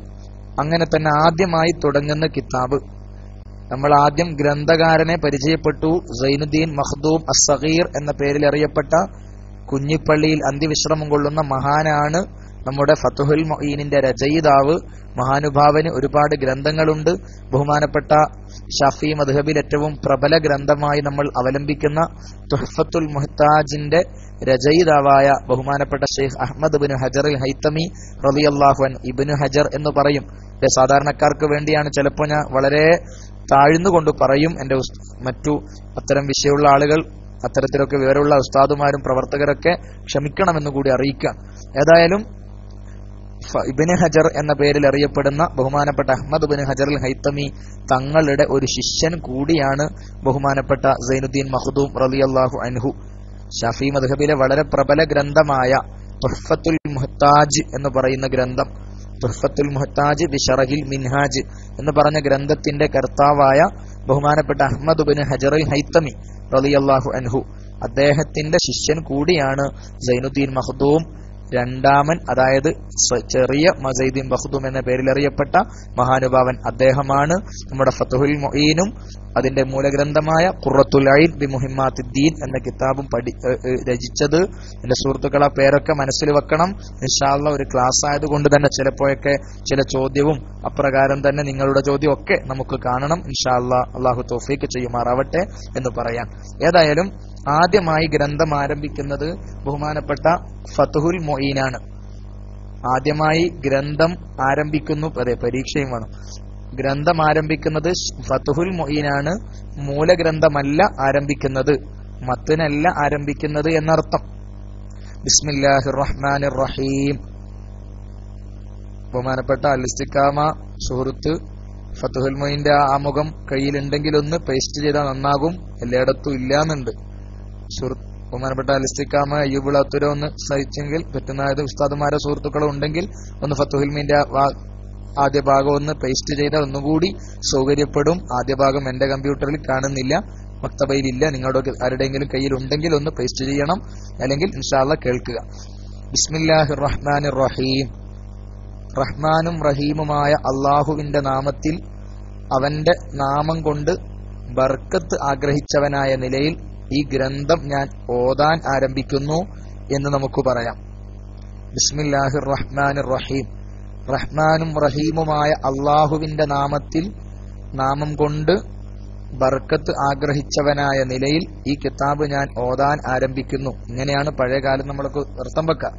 അങ്ങനെ തന്നെ ആദ്യമായി തുടങ്ങുന്ന കിതാബ്, നമ്മൾ ആദ്യം ഗ്രന്ഥകാരനെ പരിചയപ്പെട്ടു. സൈനുദ്ദീൻ മഖ്ദൂം അസ്സഗീർ എന്ന പേരിൽ അറിയപ്പെട്ട കുഞ്ഞിപ്പള്ളിയിൽ അന്ത്യവിശ്രമം കൊള്ളുന്ന മഹാനാണ് നമ്മുടെ ഫത്ഹുൽ മുഈനിന്റെ രചയിതാവ്. മഹാനുഭാവന് ഒരുപാട് ഗ്രന്ഥങ്ങളുണ്ട്. ബഹുമാനപ്പെട്ട ഷാഫി മദ്ഹബിൽ ഏറ്റവും പ്രബല ഗ്രന്ഥമായി നമ്മൾ അവലംബിക്കുന്ന തുഹ്ഫത്തുൽ മുഹ്താജിന്റെ രചയിതാവായ ബഹുമാനപ്പെട്ട ഷെയ്ഖ് അഹ്മദ് ഇബ്നു ഹജർ അൽ ഹൈതമി റളിയല്ലാഹു അൻഹു, ഇബ്നു ഹജർ എന്ന് പറയും. സാധാരണക്കാർക്ക് വേണ്ടിയാണ് ചിലപ്പോൾ ഞാൻ വളരെ താഴ്ന്നുകൊണ്ട് പറയും. എന്റെ മറ്റു അത്തരം വിഷയമുള്ള ആളുകൾ, അത്തരത്തിലൊക്കെ വിവരമുള്ള ഉസ്താദുമാരും പ്രവർത്തകരൊക്കെ ക്ഷമിക്കണമെന്ന് കൂടി അറിയിക്കാം. ഏതായാലും ഇബ്നു ഹജർ എന്ന പേരിൽ അറിയപ്പെടുന്ന ബഹുമാനപ്പെട്ട അഹ്മദ് ഇബ്നു ഹജർ അൽ ഹൈതമി തങ്ങളുടെ ഒരു ശിഷ്യൻ കൂടിയാണ് ബഹുമാനപ്പെട്ട സൈനുദ്ദീൻ മഖ്ദൂം റളിയല്ലാഹു അൻഹു. ഷാഫി മദ്ഹബിലെ വളരെ പ്രബല ഗ്രന്ഥമായ തുഹ്ഫത്തുൽ മുഹ്താജ് എന്ന് പറയുന്ന ഗ്രന്ഥം, തുഹ്ഫത്തുൽ മുഹ്താജ് ബിശറഹിൽ മിൻഹാജ് എന്ന് പറഞ്ഞ ഗ്രന്ഥത്തിന്റെ കർത്താവായ ബഹുമാനപ്പെട്ട അഹ്മദ് ഇബ്നു ഹജർ അൽ ഹൈതമി റളിയല്ലാഹു അൻഹു, അദ്ദേഹത്തിന്റെ ശിഷ്യൻ കൂടിയാണ് സൈനുദ്ദീൻ മഖ്ദൂം രണ്ടാമൻ. അതായത് ചെറിയ സൈനുദ്ദീൻ മഖ്ദൂം എന്ന പേരിൽ അറിയപ്പെട്ട മഹാനുഭാവൻ അദ്ദേഹമാണ്. നമ്മുടെ ഫത്ഹുൽ മുഈനും അതിന്റെ മൂലഗ്രന്ഥമായ ഖുറത്തുൽ ഐൻ ബി മുഹിമ്മാത്തിദ്ദീൻ എന്ന കിതാബും രചിച്ചത്. എന്റെ സുഹൃത്തുക്കൾ ആ പേരൊക്കെ മനസ്സിൽ വെക്കണം. ഇൻഷാ അല്ലാഹ് ഒരു ക്ലാസ് ആയതുകൊണ്ട് തന്നെ ചിലപ്പോഴൊക്കെ ചില ചോദ്യവും അപ്രകാരം തന്നെ നിങ്ങളുടെ ചോദ്യം ഒക്കെ നമുക്ക് കാണണം. ഇൻഷാ അല്ലാഹ് അല്ലാഹു തൗഫീഖ് ചെയ്യുമാറാവട്ടെ എന്ന് പറയാം. ഏതായാലും ആദ്യമായി ഗ്രന്ഥം ആരംഭിക്കുന്നത് ബഹുമാനപ്പെട്ട ഫത്ഹുൽ മുഈനാണ്. ആദ്യമായി ഗ്രന്ഥം ആരംഭിക്കുന്നു. അതെ, പരീക്ഷയും വേണം. ഗ്രന്ഥം ആരംഭിക്കുന്നത് ഫത്ഹുൽ മുഈനാണ്. മൂലഗ്രന്ഥമല്ല ആരംഭിക്കുന്നത്, മത്നല്ല ആരംഭിക്കുന്നത് എന്നർത്ഥം. ബിസ്മില്ലാഹിർ റഹ്മാനിർ റഹീം. ബഹുമാനപ്പെട്ട അൽ-ഇസ്തിഖാമ സുഹൃത്ത് ഫത്ഹുൽ മുഈന്റെ ആമുഖം കയ്യിലുണ്ടെങ്കിൽ ഒന്ന് പേസ്റ്റ് ചെയ്താൽ നന്നാകും. എല്ലായിടത്തും ഇല്ലാന്നുണ്ട്. ബഹുമാനപ്പെട്ട അൽ-ഇസ്തിഖാമ അയ്യൂബുൽ അത്തുര ഒന്ന് സഹിച്ചെങ്കിൽ പറ്റുന്നത് ഉസ്താദുമാരോ സുഹൃത്തുക്കളോ ഉണ്ടെങ്കിൽ ഒന്ന് ഫത്ഹുൽ മുഈന്റെ ആദ്യ ഭാഗം ഒന്ന് പേസ്റ്റ് ചെയ്താൽ ഒന്നുകൂടി സൗകര്യപ്പെടും. ആദ്യ ഭാഗം എന്റെ കമ്പ്യൂട്ടറിൽ കാണുന്നില്ല, മക്തബയിലില്ല. നിങ്ങളുടെ ആരുടെയെങ്കിലും കയ്യിൽ ഉണ്ടെങ്കിൽ ഒന്ന് പേസ്റ്റ് ചെയ്യണം, അല്ലെങ്കിൽ ഇൻഷാ അല്ലാഹ് കേൾക്കുക. ബിസ്മില്ലാഹിർ റഹ്മാനിർ റഹീം. റഹ്മാനും റഹീമുമായ അള്ളാഹുവിന്റെ നാമത്തിൽ, അവന്റെ നാമം കൊണ്ട് ബർക്കത്ത് ആഗ്രഹിച്ചവനായ നിലയിൽ ഈ ഗ്രന്ഥം ഞാൻ ഓതാൻ ആരംഭിക്കുന്നു എന്ന് നമുക്ക് പറയാം. ബിസ്മില്ലാഹിർ റഹ്മാനിർ റഹീം. റഹ്മാനും റഹീമുമായ അള്ളാഹുവിന്റെ നാമത്തിൽ, നാമം കൊണ്ട് ബർക്കത്ത് ആഗ്രഹിച്ചവനായ നിലയിൽ ഈ കിതാബ് ഞാൻ ഓതാൻ ആരംഭിക്കുന്നു. ഇങ്ങനെയാണ് പഴയകാലം നമ്മൾക്ക് അർത്ഥം വെക്കാം.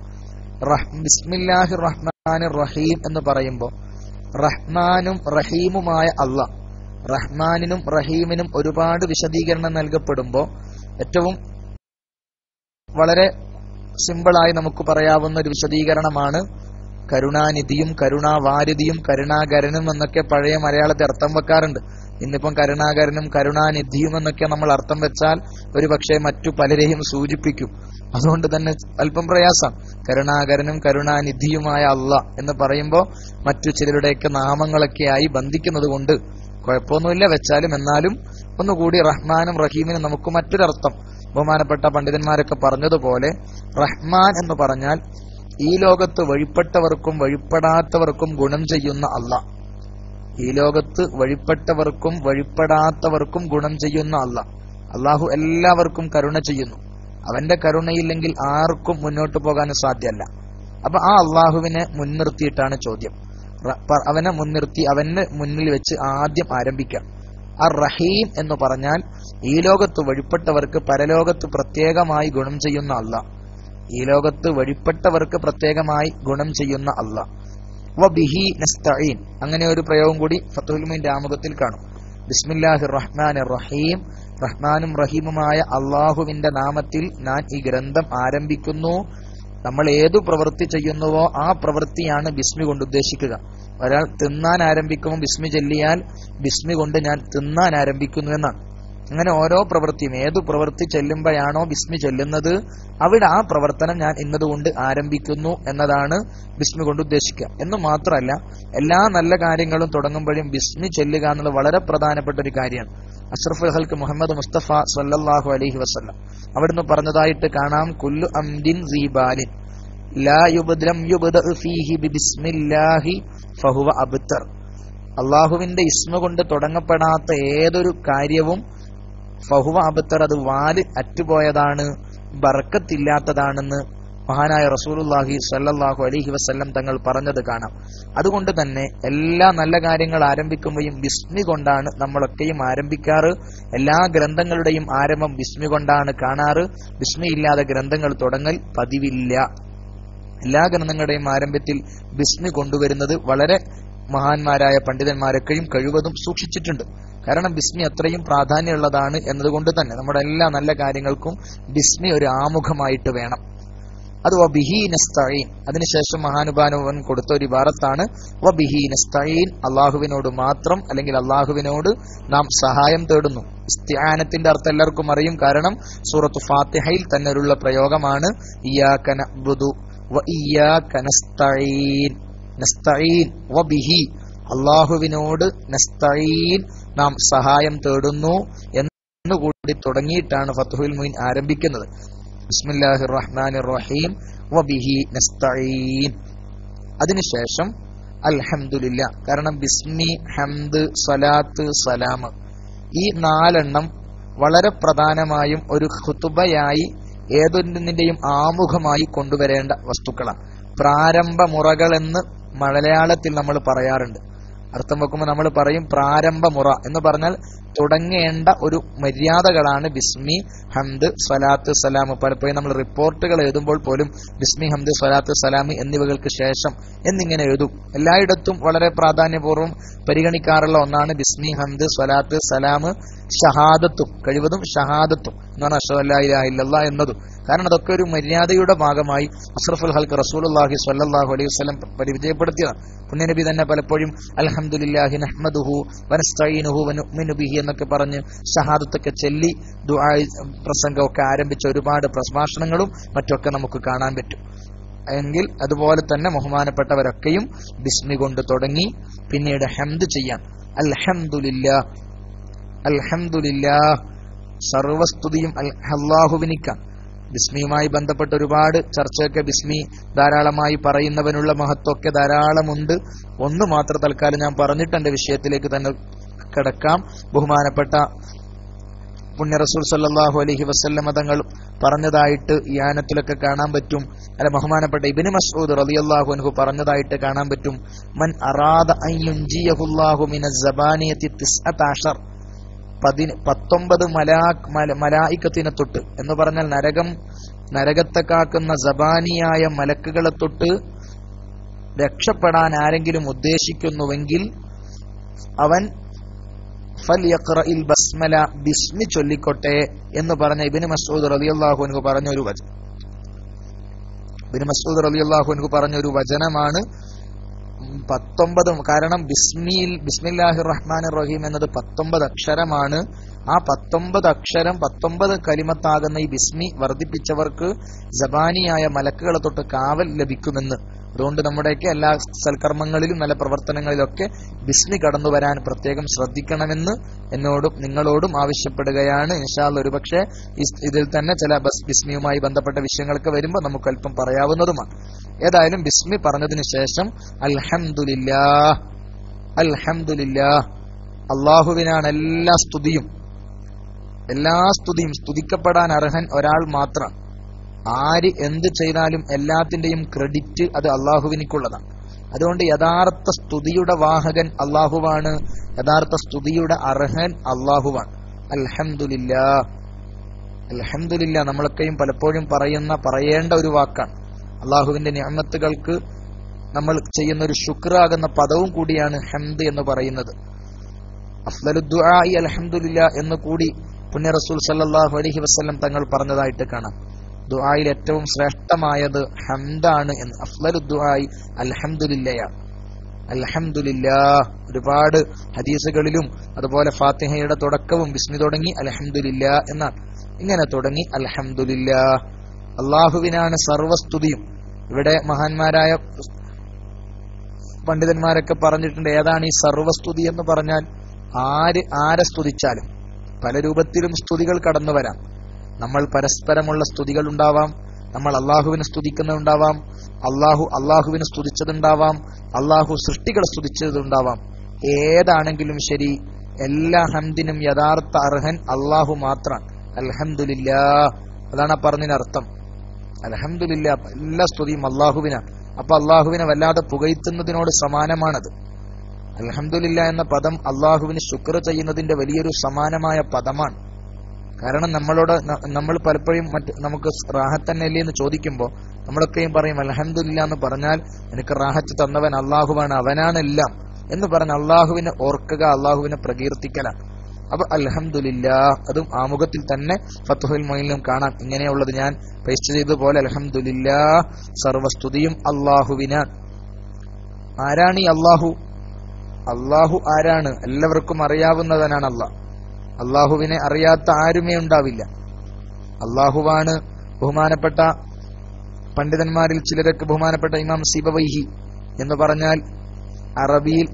ബിസ്മില്ലാഹിർ റഹ്മാനിർ റഹീം എന്ന് പറയുമ്പോൾ റഹ്മാനും റഹീമുമായ അള്ളാഹ്, റഹ്മാനിനും റഹീമിനും ഒരുപാട് വിശദീകരണം നൽകപ്പെടുമ്പോൾ ഏറ്റവും വളരെ സിമ്പിളായി നമുക്ക് പറയാവുന്ന ഒരു വിശദീകരണമാണ് കരുണാനിധിയും കരുണാവാരിധിയും കരുണാകരനും എന്നൊക്കെ പഴയ മലയാളത്തിൽ അർത്ഥം വെക്കാറുണ്ട്. ഇന്നിപ്പം കരുണാകരനും കരുണാനിധിയും എന്നൊക്കെ നമ്മൾ അർത്ഥം വെച്ചാൽ ഒരു പക്ഷേ മറ്റു പലരെയും സൂചിപ്പിക്കും. അതുകൊണ്ട് തന്നെ അല്പം പ്രയാസം. കരുണാകരനും കരുണാനിധിയുമായ അള്ളാഹ് എന്ന് പറയുമ്പോൾ മറ്റു ചിലരുടെയൊക്കെ നാമങ്ങളൊക്കെയായി ബന്ധിക്കുന്നത് കൊണ്ട് കുഴപ്പമൊന്നുമില്ല വെച്ചാലും. എന്നാലും ഒന്നുകൂടി റഹ്മാനും റഹീമിനും നമുക്ക് മറ്റൊരർത്ഥം ബഹുമാനപ്പെട്ട പണ്ഡിതന്മാരൊക്കെ പറഞ്ഞതുപോലെ റഹ്മാൻ എന്ന് പറഞ്ഞാൽ ഈ ലോകത്ത് വഴിപ്പെട്ടവർക്കും വഴിപ്പെടാത്തവർക്കും ഗുണം ചെയ്യുന്ന അള്ളാഹ്. ഈ ലോകത്ത് വഴിപ്പെട്ടവർക്കും വഴിപ്പെടാത്തവർക്കും ഗുണം ചെയ്യുന്ന അള്ളാഹ്. അള്ളാഹു എല്ലാവർക്കും കരുണ ചെയ്യുന്നു. അവന്റെ കരുണയില്ലെങ്കിൽ ആർക്കും മുന്നോട്ട് പോകാനും സാധ്യമല്ല. അപ്പൊ ആ അള്ളാഹുവിനെ മുൻനിർത്തിയിട്ടാണ് ചോദ്യം. അവനെ മുൻനിർത്തി അവന് മുന്നിൽ വെച്ച് ആദ്യം ആരംഭിക്കാം. അർ റഹീം എന്ന് പറഞ്ഞാൽ ഈ ലോകത്ത് വഴിപ്പെട്ടവർക്ക് പരലോകത്ത് പ്രത്യേകമായി ഗുണം ചെയ്യുന്ന അള്ളാഹ്. ഈ ലോകത്ത് വഴിപ്പെട്ടവർക്ക് പ്രത്യേകമായി ഗുണം ചെയ്യുന്ന അള്ളാഹ്. വബിഹി നസ്തഈൻ, അങ്ങനെ ഒരു പ്രയോഗം കൂടി ഫത്ഹുൽ മുഈന്റെ ആമുഖത്തിൽ കാണും. ബിസ്മില്ലാഹിർ റഹ്മാനിർ റഹീം. റഹ്മാനും റഹീമുമായ അള്ളാഹുവിന്റെ നാമത്തിൽ ഞാൻ ഈ ഗ്രന്ഥം ആരംഭിക്കുന്നു. നമ്മൾ ഏതു പ്രവൃത്തി ചെയ്യുന്നുവോ ആ പ്രവൃത്തിയാണ് ബിസ്മി കൊണ്ട് ഉദ്ദേശിക്കുക. ഒരാൾ തിന്നാൻ ആരംഭിക്കുമ്പോൾ ബിസ്മി ചൊല്ലിയാൽ ബിസ്മി കൊണ്ട് ഞാൻ തിന്നാൻ ആരംഭിക്കുന്നു എന്നാണ്. അങ്ങനെ ഓരോ പ്രവൃത്തിയും ഏതു പ്രവൃത്തി ചെല്ലുമ്പോഴാണോ ബിസ്മി ചൊല്ലുന്നത് അവിടെ ആ പ്രവർത്തനം ഞാൻ ഇന്നതുകൊണ്ട് ആരംഭിക്കുന്നു എന്നതാണ് ബിസ്മി കൊണ്ട് ഉദ്ദേശിക്കുക. എന്ന് മാത്രമല്ല, എല്ലാ നല്ല കാര്യങ്ങളും തുടങ്ങുമ്പോഴും ബിസ്മി ചൊല്ലുക എന്നുള്ളത് വളരെ പ്രധാനപ്പെട്ട ഒരു കാര്യമാണ്. അഷ്റഫുൽ ഖൽഖ് മുഹമ്മദ് മുസ്തഫ സല്ലല്ലാഹു അലൈഹി വസല്ലം അവിടുന്ന് പറഞ്ഞതായിട്ട് കാണാം, കുല്ലു അംദിൻ സീബാലിൻ ലാ യുബ്ദം യുബ്ദഉ ഫീഹി ബിസ്മില്ലാഹി ഫഹുവ അബ്തർ. അള്ളാഹുവിന്റെ ഇസ്മ കൊണ്ട് തുടങ്ങപ്പെടാത്ത ഏതൊരു കാര്യവും ഫഹുവ അബ്തർ, അത് വാല് അറ്റുപോയതാണ്, ബർക്കത്തില്ലാത്തതാണെന്ന് മഹാനായ റസൂലുള്ളാഹി സ്വല്ലല്ലാഹു അലൈഹി വസല്ലം തങ്ങൾ പറഞ്ഞത് കാണാം. അതുകൊണ്ട് തന്നെ എല്ലാ നല്ല കാര്യങ്ങൾ ആരംഭിക്കുമ്പോഴും ബിസ്മി കൊണ്ടാണ് നമ്മളൊക്കെയും ആരംഭിക്കാറ്. എല്ലാ ഗ്രന്ഥങ്ങളുടെയും ആരംഭം ബിസ്മി കൊണ്ടാണ് കാണാറ്. ബിസ്മി ഇല്ലാതെ ഗ്രന്ഥങ്ങൾ തുടങ്ങൽ പതിവില്ല. എല്ലാ ഗ്രന്ഥങ്ങളുടെയും ആരംഭത്തിൽ ബിസ്മി കൊണ്ടുവരുന്നത് വളരെ മഹാന്മാരായ പണ്ഡിതന്മാരൊക്കെയും കഴിവതും സൂക്ഷിച്ചിട്ടുണ്ട്. കാരണം ബിസ്മി അത്രയും പ്രാധാന്യമുള്ളതാണ് എന്നതുകൊണ്ട് തന്നെ നമ്മുടെ എല്ലാ നല്ല കാര്യങ്ങൾക്കും ബിസ്മി ഒരു ആമുഖമായിട്ട് വേണം. അത് വബിഹി നസ്തഈൻ. അതിനുശേഷം മഹാനുഭാവൻ കൊടുത്ത ഒരു ഇബാറത്താണ് വബിഹി നസ്തഈൻ. അള്ളാഹുവിനോട് മാത്രം, അല്ലെങ്കിൽ അള്ളാഹുവിനോട് നാം സഹായം തേടുന്നു. ഇസ്തിആനത്തിന്റെ അർത്ഥം എല്ലാവർക്കും അറിയും. കാരണം സൂറത്തു ഫാത്തിഹയിൽ തന്നെ ഉള്ള പ്രയോഗമാണ് ഇയ്യാക നഅ്ബുദു വ ഇയ്യാക നസ്തഈൻ. നസ്തഈൻ വബിഹി, അള്ളാഹുവിനോട് നസ്തഈൻ, നാം സഹായം തേടുന്നു എന്നുകൂടി തുടങ്ങിയിട്ടാണ് ഫത്ഹുൽ മുഈൻ ആരംഭിക്കുന്നത്. ബിസ്മില്ലാഹിർ റഹ്മാനിർ റഹീം വബിഹി നസ്തഈൻ. അതിനുശേഷം അൽഹംദുലില്ലാ. കാരണം ബിസ്മി, ഹംദ്, സ്വലാത്ത്, സലാം ഈ നാലെണ്ണം വളരെ പ്രധാനമായും ഒരു ഖുതുബയായി ഏതൊന്നിന്റെയും ആമുഖമായി കൊണ്ടുവരേണ്ട വസ്തുക്കളാണ്. പ്രാരംഭ മുറകൾ എന്ന് മലയാളത്തിൽ നമ്മൾ പറയാറുണ്ട്. അർത്ഥം വെക്കുമ്പോൾ നമ്മൾ പറയും പ്രാരംഭ മുറ എന്ന് പറഞ്ഞാൽ തുടങ്ങേണ്ട ഒരു മര്യാദകളാണ് ബിസ്മി, ഹംദ്, സ്വലാത്ത്, സലാം. പലപ്പോഴും നമ്മൾ റിപ്പോർട്ടുകൾ എഴുതുമ്പോൾ പോലും ബിസ്മി, ഹംദ്, സ്വലാത്ത്, സലാം എന്നിവകൾക്ക് ശേഷം എന്നിങ്ങനെ എഴുതും. എല്ലായിടത്തും വളരെ പ്രാധാന്യപൂർവ്വം പരിഗണിക്കാറുള്ള ഒന്നാണ് ബിസ്മി, ഹംദ്, സ്വലാത്ത്, സലാം, ഷഹാദത്തും. കഴിവതും ഷഹാദത്തും എന്ന് പറഞ്ഞാൽ അഷ്ഹദു അല്ലാ ഇലാഹ ഇല്ലല്ലാഹ് എന്നതും. കാരണം അതൊക്കെ ഒരു മര്യാദയുടെ ഭാഗമായി അഷ്റഫുൽ ഹൽഖ് റസൂലുള്ളാഹി സ്വല്ലല്ലാഹു അലൈഹി വസല്ലം പരിചയപ്പെടുത്തിയതാണ്. പുണ്യനബി തന്നെ പലപ്പോഴും അൽഹംദുലില്ലാഹി നഹ്മദുഹു വനസ്തഈനുഹു വനുഅ്മിനു ബിഹി എന്നൊക്കെ പറഞ്ഞ് ഷഹാദത്തൊക്കെ ചൊല്ലി ദുആ പ്രസംഗമൊക്കെ ആരംഭിച്ച ഒരുപാട് പ്രഭാഷണങ്ങളും മറ്റൊക്കെ നമുക്ക് കാണാൻ പറ്റും. എങ്കിൽ അതുപോലെ തന്നെ ബഹുമാനപ്പെട്ടവരൊക്കെയും ബിസ്മി കൊണ്ട് തുടങ്ങി പിന്നീട് ഹംദ് ചെയ്യാൻ. അൽഹംദുലില്ലാഹ്, അൽഹംദുലില്ലാഹ്, സർവസ്തുതിയും അല്ലാഹുവിനിക്കാം. ബിസ്മിയുമായി ബന്ധപ്പെട്ട ഒരുപാട് ചർച്ചയൊക്കെ ബിസ്മി ധാരാളമായി പറയുന്നവനുള്ള മഹത്വമൊക്കെ ധാരാളമുണ്ട്. ഒന്ന് മാത്രം തൽക്കാലം ഞാൻ പറഞ്ഞിട്ട് എന്റെ വിഷയത്തിലേക്ക് തന്നെ കിടക്കാം. ബഹുമാനപ്പെട്ട പുണ്യ റസൂൽ സല്ലല്ലാഹു അലൈഹി വസല്ലമ തങ്ങൾ പറഞ്ഞതായിട്ട് ഈ ആയത്തിലൊക്കെ കാണാൻ പറ്റും. ബഹുമാനപ്പെട്ട ഇബ്നു മസ്ഊദ് റളിയല്ലാഹു അൻഹു പറഞ്ഞതായിട്ട് കാണാൻ പറ്റും. മൻ അറാദ അൻ യുൻജിയഹുല്ലാഹു മിനസ് സബാനിയത്തി 19 മലായിക്കത്തിനെ തൊട്ട് എന്ന് പറഞ്ഞാൽ നരകത്തെ കാക്കുന്ന സബാനിയായ മലക്കുകളെ തൊട്ട് രക്ഷപ്പെടാൻ ആരെങ്കിലും ഉദ്ദേശിക്കുന്നുവെങ്കിൽ അവൻ ഫൽയഖ്റഇൽ ബസ്മല, ബിസ്മി ചൊല്ലിക്കൊട്ടെ എന്ന് പറഞ്ഞ ഇബ്നു മസ്ഊദ് റളിയല്ലാഹു അൻഹു പറഞ്ഞൊരു വചനം. ഇബ്നു മസ്ഊദ് റളിയല്ലാഹു അൻഹു പറഞ്ഞൊരു വചനമാണ് 19. കാരണം ബിസ്മില്ലാഹിർ റഹ്മാനിർ റഹീം എന്നത് 19 അക്ഷരമാണ്. ആ 19 അക്ഷരം 19 കലിമത്താകുന്ന ഈ ബിസ്മി വർദ്ധിപ്പിച്ചവർക്ക് സബാനിയായ മലക്കുകളെ തൊട്ട് കാവൽ ലഭിക്കുമെന്ന്. അതുകൊണ്ട് നമ്മുടെയൊക്കെ എല്ലാ സൽക്കർമ്മങ്ങളിലും നല്ല പ്രവർത്തനങ്ങളിലൊക്കെ ബിസ്മി കടന്നു വരാൻ പ്രത്യേകം ശ്രദ്ധിക്കണമെന്ന് എന്നോടും നിങ്ങളോടും ആവശ്യപ്പെടുകയാണ്. ഇൻഷാ അല്ലാഹ് ഒരുപക്ഷെ ഇതിൽ തന്നെ ചില ബിസ്മിയുമായി ബന്ധപ്പെട്ട വിഷയങ്ങളൊക്കെ വരുമ്പോൾ നമുക്ക് അല്പം പറയാവുന്നതുമാണ്. ഏതായാലും ബിസ്മി പറഞ്ഞതിന് ശേഷം അൽഹംദുലില്ലാഹ്, അൽഹംദുലില്ലാഹ്, അല്ലാഹുവിനാണ് എല്ലാ സ്തുതിയും. സ്തുതിക്കപ്പെടാൻ അർഹൻ ഒരാൾ മാത്രം. ആര് എന്ത് ചെയ്താലും എല്ലാത്തിന്റെയും ക്രെഡിറ്റ് അത് അള്ളാഹുവിനിക്കുള്ളതാണ്. അതുകൊണ്ട് യഥാർത്ഥ സ്തുതിയുടെ വാഹകൻ അള്ളാഹുവാണ്, യഥാർത്ഥ സ്തുതിയുടെ അർഹൻ അള്ളാഹുവാണ്. അൽഹംദുലില്ലാഹ്, അൽഹംദുലില്ലാഹ് നമ്മളൊക്കെയും പലപ്പോഴും പറയേണ്ട ഒരു വാക്കാണ്. അള്ളാഹുവിന്റെ നിഅമത്തുകൾക്ക് നമ്മൾ ചെയ്യുന്ന ഒരു ശുക്റാകുന്ന പദവും കൂടിയാണ് ഹംദ് എന്ന് പറയുന്നത്. അഫ്ളലു ദുആഇ അൽഹംദുലില്ലാഹ് എന്ന് കൂടി പുണ്യ റസൂൽ സല്ലല്ലാഹു അലൈഹി വസല്ലം തങ്ങൾ പറഞ്ഞതായിട്ട് കാണാം. ദുആയിൽ ഏറ്റവും ശ്രേഷ്ഠമായത് ഹംദാണ് എന്ന്. അഫ്ളലു ദുആഇ അൽഹംദുലില്ലാഹ്, അൽഹംദുലില്ലാഹ്. ഒരുപാട് ഹദീസുകളിലും അതുപോലെ ഫാത്തിഹയുടെ തുടക്കവും ബിസ്മി തുടങ്ങി അൽഹംദുലില്ലാഹ് എന്നാണ്. ഇങ്ങനെ തുടങ്ങി അൽഹംദുലില്ലാഹ്. അള്ളാഹുവിനാണ് സർവസ്തുതിയും. ഇവിടെ മഹാന്മാരായ പണ്ഡിതന്മാരൊക്കെ പറഞ്ഞിട്ടുണ്ട്, ഏതാണ് ഈ സർവസ്തുതി എന്ന് പറഞ്ഞാൽ ആരെ സ്തുതിച്ചാലും പല രൂപത്തിലും സ്തുതികൾ കടന്നു വരാം. നമ്മൾ പരസ്പരമുള്ള സ്തുതികൾ ഉണ്ടാവാം, നമ്മൾ അള്ളാഹുവിനെ സ്തുതിക്കുന്നുണ്ടാവാം, അള്ളാഹുവിനെ സ്തുതിച്ചതുണ്ടാവാം, അള്ളാഹു സൃഷ്ടികളെ സ്തുതിച്ചതുണ്ടാവാം. ഏതാണെങ്കിലും ശരി, എല്ലാ ഹംദിനും യഥാർത്ഥ അർഹൻ അള്ളാഹു മാത്രമാണ്. അൽഹംദുലില്ലാഹ്, അതാണ് പറഞ്ഞതിനർത്ഥം. അൽഹംദുലില്ലാഹ്, എല്ലാ സ്തുതിയും അള്ളാഹുവിനാണ്. അപ്പൊ അള്ളാഹുവിനെ വല്ലാതെ പുകഴ്ത്തുന്നതിനോട് സമാനമാണത്. അൽഹംദുലില്ലാഹ് എന്ന പദം അള്ളാഹുവിന് ശുക്ർ ചെയ്യുന്നതിന്റെ വലിയൊരു സമാനമായ പദമാണ്. കാരണം നമ്മൾ പലപ്പോഴും നമുക്ക് റാഹത്ത് തന്നെ അല്ലേ എന്ന് ചോദിക്കുമ്പോൾ നമ്മളൊക്കെയും പറയും അൽഹംദുലില്ലാഹ് എന്ന് പറഞ്ഞാൽ എനിക്ക് റാഹത്ത് തന്നവൻ അള്ളാഹുവാണ്, അവനാണെല്ലാം എന്ന് പറഞ്ഞ് അള്ളാഹുവിനെ ഓർക്കുക, അള്ളാഹുവിനെ പ്രകീർത്തിക്കലാണ്. അപ്പൊ അൽഹംദുലില്ലാഹ് അതും ആമുഖത്തിൽ തന്നെ ഫത്ഹുൽ മുഈനിലും കാണാം. ഇങ്ങനെയുള്ളത് ഞാൻ പേസ്റ്റ് ചെയ്തതുപോലെ അൽഹംദുലില്ലാഹ്, സർവസ്തുതിയും അള്ളാഹുവിനാണ്. ആരാണ് ഈ അള്ളാഹു? അള്ളാഹു ആരാണ്? എല്ലാവർക്കും അറിയാവുന്നവനാണ് അള്ളാഹ്. അള്ളാഹുവിനെ അറിയാത്ത ആരുമേ ഉണ്ടാവില്ല. അള്ളാഹുവാണ്. ബഹുമാനപ്പെട്ട പണ്ഡിതന്മാരിൽ ചിലരൊക്കെ ബഹുമാനപ്പെട്ട ഇമാം സിബവൈഹി എന്ന് പറഞ്ഞാൽ അറബിയിൽ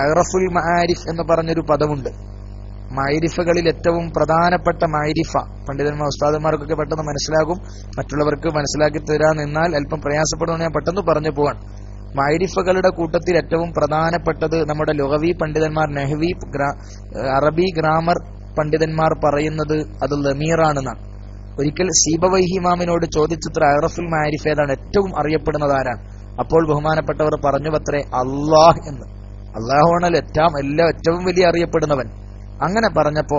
അറഫുൽ മആരിഫ് എന്ന് പറഞ്ഞൊരു പദമുണ്ട്. മഅരിഫകളിൽ ഏറ്റവും പ്രധാനപ്പെട്ട മഅരിഫ, പണ്ഡിതന്മാർ ഉസ്താദന്മാർക്കൊക്കെ പെട്ടെന്ന് മനസ്സിലാകും, മറ്റുള്ളവർക്ക് മനസ്സിലാക്കി തരാൻ നിന്നാൽ അല്പം പ്രയാസപ്പെടുമെന്ന് ഞാൻ പെട്ടെന്ന് പറഞ്ഞു പോവാൻ. മഅരിഫകളുടെ കൂട്ടത്തിൽ ഏറ്റവും പ്രധാനപ്പെട്ടത് നമ്മുടെ ലുഗവി പണ്ഡിതന്മാർ, നഹ്വി അറബി ഗ്രാമർ പണ്ഡിതന്മാർ പറയുന്നത് അത് ലമീറാണെന്നാണ്. ഒരിക്കൽ സീബവൈഹി ഇമാമിനോട് ചോദിച്ചത്ര അറഫുൽ മഅരിഫ് ഏതാണ്, ഏറ്റവും അറിയപ്പെടുന്നത് ആരാണ്? അപ്പോൾ ബഹുമാനപ്പെട്ടവർ പറഞ്ഞു പത്രേ അള്ളാഹ് എന്ന്. അള്ളാഹുവാണല്ലോ ഏറ്റവും വലിയ അറിയപ്പെടുന്നവൻ. അങ്ങനെ പറഞ്ഞപ്പോ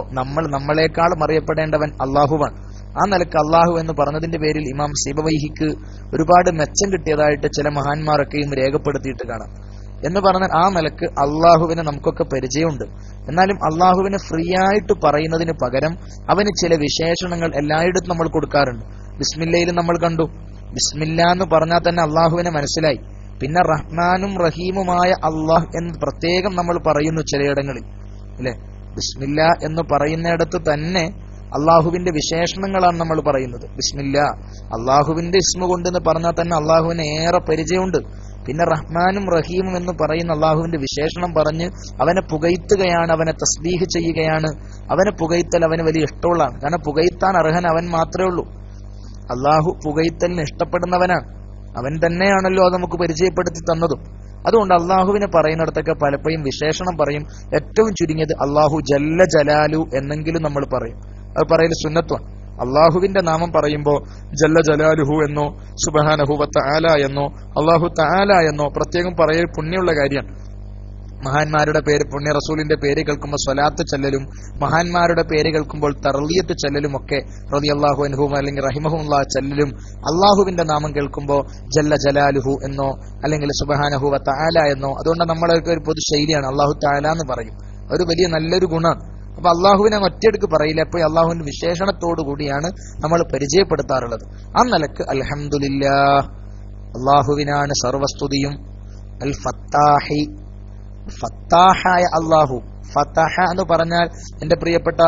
നമ്മളെക്കാളും അറിയപ്പെടേണ്ടവൻ അള്ളാഹുവാണ്. ആ നിലക്ക് അള്ളാഹു എന്ന് പറഞ്ഞതിന്റെ പേരിൽ ഇമാം സിബവൈഹിക്ക് ഒരുപാട് മെച്ചം കിട്ടിയതായിട്ട് ചില മഹാന്മാരൊക്കെയും രേഖപ്പെടുത്തിയിട്ട് കാണാം. എന്ന് പറഞ്ഞാൽ ആ നിലക്ക് അള്ളാഹുവിനെ നമുക്കൊക്കെ പരിചയമുണ്ട്. എന്നാലും അള്ളാഹുവിനെ ഫ്രീ ആയിട്ട് പറയുന്നതിന് പകരം അവന് ചില വിശേഷണങ്ങൾ എല്ലായിടത്തും നമ്മൾ കൊടുക്കാറുണ്ട്. ബിസ്മില്ലയിൽ നമ്മൾ കണ്ടു, ബിസ്മില്ല എന്ന് പറഞ്ഞാൽ തന്നെ അള്ളാഹുവിനെ മനസ്സിലായി. പിന്നെ റഹ്മാനും റഹീമുമായ അള്ളാഹ് എന്ന് പ്രത്യേകം നമ്മൾ പറയുന്നു ചിലയിടങ്ങളിൽ, അല്ലെ? ബിസ്മില്ല എന്ന് പറയുന്നിടത്ത് തന്നെ അള്ളാഹുവിന്റെ വിശേഷണങ്ങളാണ് നമ്മൾ പറയുന്നത്. ബിസ്മില്ല അള്ളാഹുവിന്റെ ഇസ്മ കൊണ്ടെന്ന് പറഞ്ഞാൽ തന്നെ അള്ളാഹുവിന് ഏറെ പരിചയമുണ്ട്. പിന്നെ റഹ്മാനും റഹീമും എന്ന് പറയുന്ന അള്ളാഹുവിന്റെ വിശേഷണം പറഞ്ഞ് അവനെ പുകഴ്ത്തുകയാണ്, അവനെ തസ്ബീഹ് ചെയ്യുകയാണ്. അവനെ പുകഴ്ത്തൽ അവന് വലിയ ഇഷ്ടമുള്ളതാണ്. കാരണം പുകഴ്ത്താൻ അർഹൻ അവൻ മാത്രമേ ഉള്ളൂ. അള്ളാഹു പുകഴ്ത്തലിന് ഇഷ്ടപ്പെടുന്നവനാണ്. അവൻ തന്നെയാണല്ലോ അത് നമുക്ക് പരിചയപ്പെടുത്തി തന്നതും. അതുകൊണ്ട് അള്ളാഹുവിനെ പറയുന്നിടത്തൊക്കെ പലപ്പോഴും വിശേഷണം പറയും. ഏറ്റവും ചുരുങ്ങിയത് അള്ളാഹു ജല്ല ജലാലു എന്നെങ്കിലും നമ്മൾ പറയും. അത് പറയൽ സുന്നത്വമാണ്. അള്ളാഹുവിന്റെ നാമം പറയുമ്പോൾ ജല്ല ജലാലുഹു എന്നോ സുബ്ഹാനഹു വ തആല എന്നോ അള്ളാഹു തആല എന്നോ പ്രത്യേകം പറയൽ പുണ്യമുള്ള കാര്യമാണ്. മഹാന്മാരുടെ പേര്, പുണ്യ റസൂലിന്റെ പേര് കേൾക്കുമ്പോൾ സ്വലാത്ത് ചെല്ലലും മഹാന്മാരുടെ പേര് കേൾക്കുമ്പോൾ തർലിയത്ത് ചെല്ലലും ഒക്കെ റളിയല്ലാഹു അൻഹു അല്ലെങ്കിൽ റഹിമഹുല്ലാഹ് ചെല്ലലും അള്ളാഹുവിന്റെ നാമം കേൾക്കുമ്പോൾ ജല്ല ജലാലുഹു എന്നോ അല്ലെങ്കിൽ സുബ്ഹാനഹു വ തആല എന്നോ. അതുകൊണ്ട് നമ്മളൊക്കെ ഒരു പൊതു ശൈലിയാണ് അള്ളാഹു തആല എന്ന് പറയും. ഒരു വലിയ നല്ലൊരു ഗുണമാണ്. അപ്പൊ അള്ളാഹുവിനെ ഒറ്റയെടുക്ക് പറയില്ല, എപ്പോഴും അള്ളാഹുവിന്റെ വിശേഷണത്തോടു കൂടിയാണ് നമ്മൾ പരിചയപ്പെടുത്താറുള്ളത്. ആ നിലക്ക് അൽഹംദുലില്ലാഹ്, അള്ളാഹുവിനാണ് സർവസ്തുതിയും. അൽ ഫത്താഹി, ഫത്താഹായ അള്ളാഹു. ഫതഹ എന്ന് പറഞ്ഞാൽ എന്റെ പ്രിയപ്പെട്ട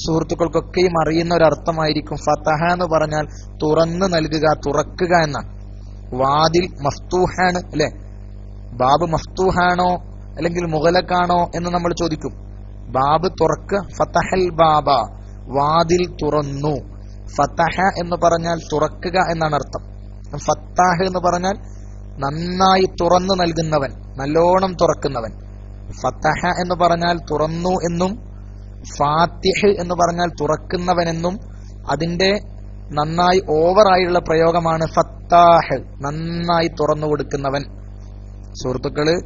സുഹൃത്തുക്കൾക്കൊക്കെയും അറിയുന്ന ഒരു അർത്ഥമായിരിക്കും. ഫതഹ എന്ന് പറഞ്ഞാൽ തുറന്നു നൽകുക, തുറക്കുക എന്നാണ്. വാതിൽ മഫ്തൂഹാണ്, അല്ലെ? ബാബ് മഫ്തൂഹാണോ അല്ലെങ്കിൽ മുഗലക്കാണോ എന്ന് നമ്മൾ ചോദിക്കും. ബാബ് തുറക്കുക, ഫതഹൽ ബാബ, വാതിൽ തുറന്നു. ഫതഹ എന്ന് പറഞ്ഞാൽ തുറക്കുക എന്നാണ് അർത്ഥം. ഫത്താഹ് എന്ന് പറഞ്ഞാൽ നന്നായി തുറന്നു നൽകുന്നവൻ, നല്ലോണം തുറക്കുന്നവൻ. ഫതഹ എന്ന് പറഞ്ഞാൽ തുറന്നു എന്നും ഫാത്തിഹ് എന്ന് പറഞ്ഞാൽ തുറക്കുന്നവനെന്നും അതിന്റെ നന്നായി ഓവറായുള്ള പ്രയോഗമാണ് ഫത്താഹ്, നന്നായി തുറന്നു കൊടുക്കുന്നവൻ. സുഹൃത്തുക്കള്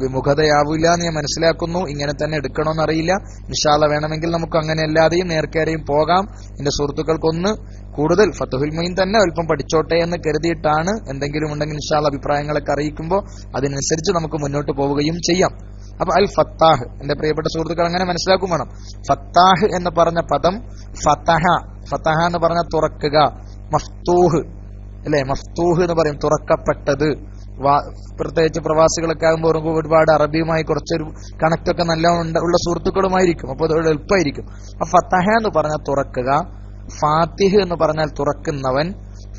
വിമുഖതയാവില്ല എന്ന് ഞാൻ മനസ്സിലാക്കുന്നു. ഇങ്ങനെ തന്നെ എടുക്കണമെന്നറിയില്ല. ഇൻഷാ അല്ലാഹ് വേണമെങ്കിൽ നമുക്ക് അങ്ങനെ അല്ലാതെയും നേർക്കേറെയും പോകാം. എന്റെ സുഹൃത്തുക്കൾക്കൊന്ന് കൂടുതൽ ഫത്ഹുൽ മുഈൻ തന്നെ അല്പം പഠിച്ചോട്ടെ എന്ന് കരുതിയിട്ടാണ്. എന്തെങ്കിലും ഉണ്ടെങ്കിൽ ഇൻഷാ അല്ലാഹ് അഭിപ്രായങ്ങളൊക്കെ അറിയിക്കുമ്പോൾ അതിനനുസരിച്ച് നമുക്ക് മുന്നോട്ട് പോവുകയും ചെയ്യാം. അപ്പൊ അൽ ഫത്താഹ്, എന്റെ പ്രിയപ്പെട്ട സുഹൃത്തുക്കൾ അങ്ങനെ മനസ്സിലാക്കും വേണം. ഫത്താഹ് എന്ന് പറഞ്ഞ പദം ഫതഹ, ഫതഹ എന്ന് പറഞ്ഞ തുറക്കുക. മഫ്തൂഹ്, അല്ലെ? മഫ്തൂഹ് എന്ന് പറയും തുറക്കപ്പെട്ടത്. പ്രത്യേകിച്ച് പ്രവാസികളൊക്കെ ആകുമ്പോൾ ഒരുപാട് അറബിയുമായി കുറച്ചൊരു കണക്റ്റൊക്കെ നല്ല ഉള്ള സുഹൃത്തുക്കളുമായിരിക്കും. അപ്പോൾ അത് എളുപ്പമായിരിക്കും. അപ്പൊ ഫതഹ എന്ന് പറഞ്ഞാൽ തുറക്കുക, ഫാത്തിഹ് എന്ന് പറഞ്ഞാൽ തുറക്കുന്നവൻ,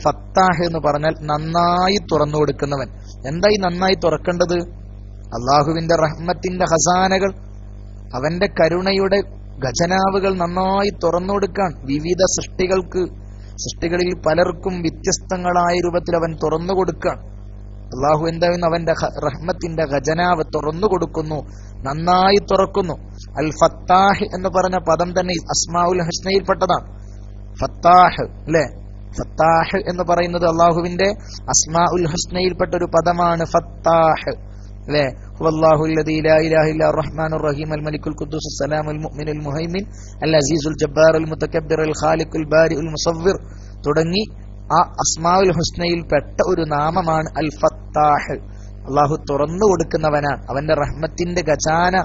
ഫത്താഹ് എന്ന് പറഞ്ഞാൽ നന്നായി തുറന്നു കൊടുക്കുന്നവൻ. എന്തായി നന്നായി തുറക്കേണ്ടത്? അള്ളാഹുവിന്റെ റഹ്മത്തിന്റെ ഖസാനകൾ, അവന്റെ കരുണയുടെ ഖജനാവുകൾ നന്നായി തുറന്നു കൊടുക്കാൻ വിവിധ സൃഷ്ടികളിൽ പലർക്കും വ്യത്യസ്തങ്ങളായ രൂപത്തിൽ അവൻ തുറന്നു കൊടുക്കാൻ. അള്ളാഹു എന്തായിരുന്നു? അവന്റെ റഹ്മത്തിന്റെ ഖജനാവ് തുറന്നു കൊടുക്കുന്നു, നന്നായി തുറക്കുന്നു. അൽ ഫത്താഹ് എന്ന് പറഞ്ഞ പദം തന്നെ അസ്മാഉൽ ഹുസ്നയിൽപ്പെട്ടതാണ്. ഫത്താഹ്, അല്ലെ? ഫത്താഹ് എന്ന് പറയുന്നത് അള്ളാഹുവിന്റെ അസ്മാഉൽ ഹുസ്നയിൽപ്പെട്ട ഒരു പദമാണ് ഫത്താഹ്, അല്ലെ? ഹുവല്ലാഹു അല്ലദീ ലാ ഇലാഹ ഇല്ലാ റഹ്മാനുർ റഹീം അൽ മലിക്കുൽ ഖുദ്ദൂസ് സലാമുൽ മുഅ്മിനുൽ മുഹൈമിൻ അൽ അസീസുൽ ജബ്ബാറുൽ മുതകബ്ബിറുൽ ഖാലിഖുൽ ബാരിഉൽ മുസവ്വിർ തുടങ്ങി ആ അസ്മാഉൽ ഹുസ്നയിൽ പെട്ട ഒരു നാമമാണ് അൽ ഫത്താഹ്. അള്ളാഹു തുറന്നു കൊടുക്കുന്നവനാണ്. അവന്റെ റഹ്മത്തിന്റെ ഖജാന,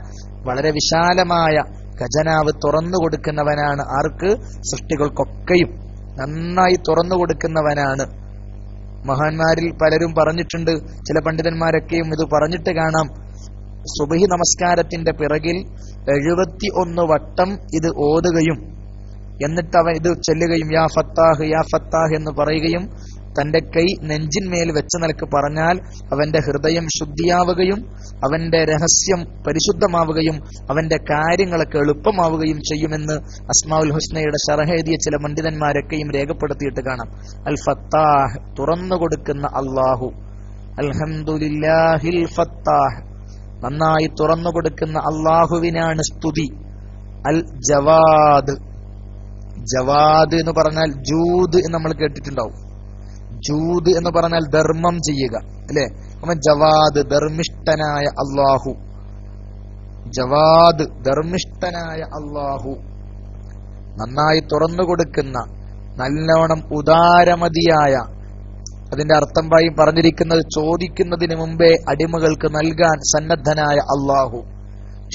വളരെ വിശാലമായ ഖജനാവ് തുറന്നു കൊടുക്കുന്നവനാണ്. ആർക്ക്? സൃഷ്ടികൾക്കൊക്കെയും നന്നായി തുറന്നു കൊടുക്കുന്നവനാണ്. മഹാന്മാരിൽ പലരും പറഞ്ഞിട്ടുണ്ട്, ചില പണ്ഡിതന്മാരൊക്കെയും ഇത് പറഞ്ഞിട്ട് കാണാം. സുബഹി നമസ്കാരത്തിന്റെ പിറകിൽ 71 വട്ടം ഇത് ഓതുകയും എന്നിട്ട് അവൻ ഇത് ചൊല്ലുകയും യാ ഫത്താഹ് യാ ഫത്താഹ് എന്ന് പറയുകയും തന്റെ കൈ നെഞ്ചിന്മേൽ വെച്ച നിലക്ക് പറഞ്ഞാൽ അവന്റെ ഹൃദയം ശുദ്ധിയാവുകയും അവന്റെ രഹസ്യം പരിശുദ്ധമാവുകയും അവന്റെ കാര്യങ്ങളൊക്കെ എളുപ്പമാവുകയും ചെയ്യുമെന്ന് അസ്മാഉൽ ഹുസ്നയുടെ ശറഹ് എഴുതിയ ചില പണ്ഡിതന്മാരൊക്കെയും രേഖപ്പെടുത്തിയിട്ട് കാണാം. അൽ ഫത്താഹ്, തുറന്നു കൊടുക്കുന്ന അള്ളാഹു. അൽഹംദുലില്ലാഹിൽ ഫത്താഹ്, നന്നായി തുറന്നു കൊടുക്കുന്ന അള്ളാഹുവിനാണ് സ്തുതി. അൽ ജവാദ്, ജവാദ് എന്ന് പറഞ്ഞാൽ ജൂദ് എന്ന് നമ്മൾ കേട്ടിട്ടുണ്ടാവും. ജൂദ് എന്ന് പറഞ്ഞാൽ ധർമ്മം ചെയ്യുക, അല്ലെ? അപ്പൊ ജവാദ് ധർമ്മിഷ്ഠനായ അള്ളാഹു, ജവാദ് ധർമ്മിഷ്ഠനായ അള്ളാഹു, നന്നായി തുറന്നു കൊടുക്കുന്ന, നല്ലോണം ഉദാരമതിയായ. അതിന്റെ അർത്ഥം പറഞ്ഞിരിക്കുന്നത് ചോദിക്കുന്നതിന് മുമ്പേ അടിമകൾക്ക് നൽകാൻ സന്നദ്ധനായ അള്ളാഹു.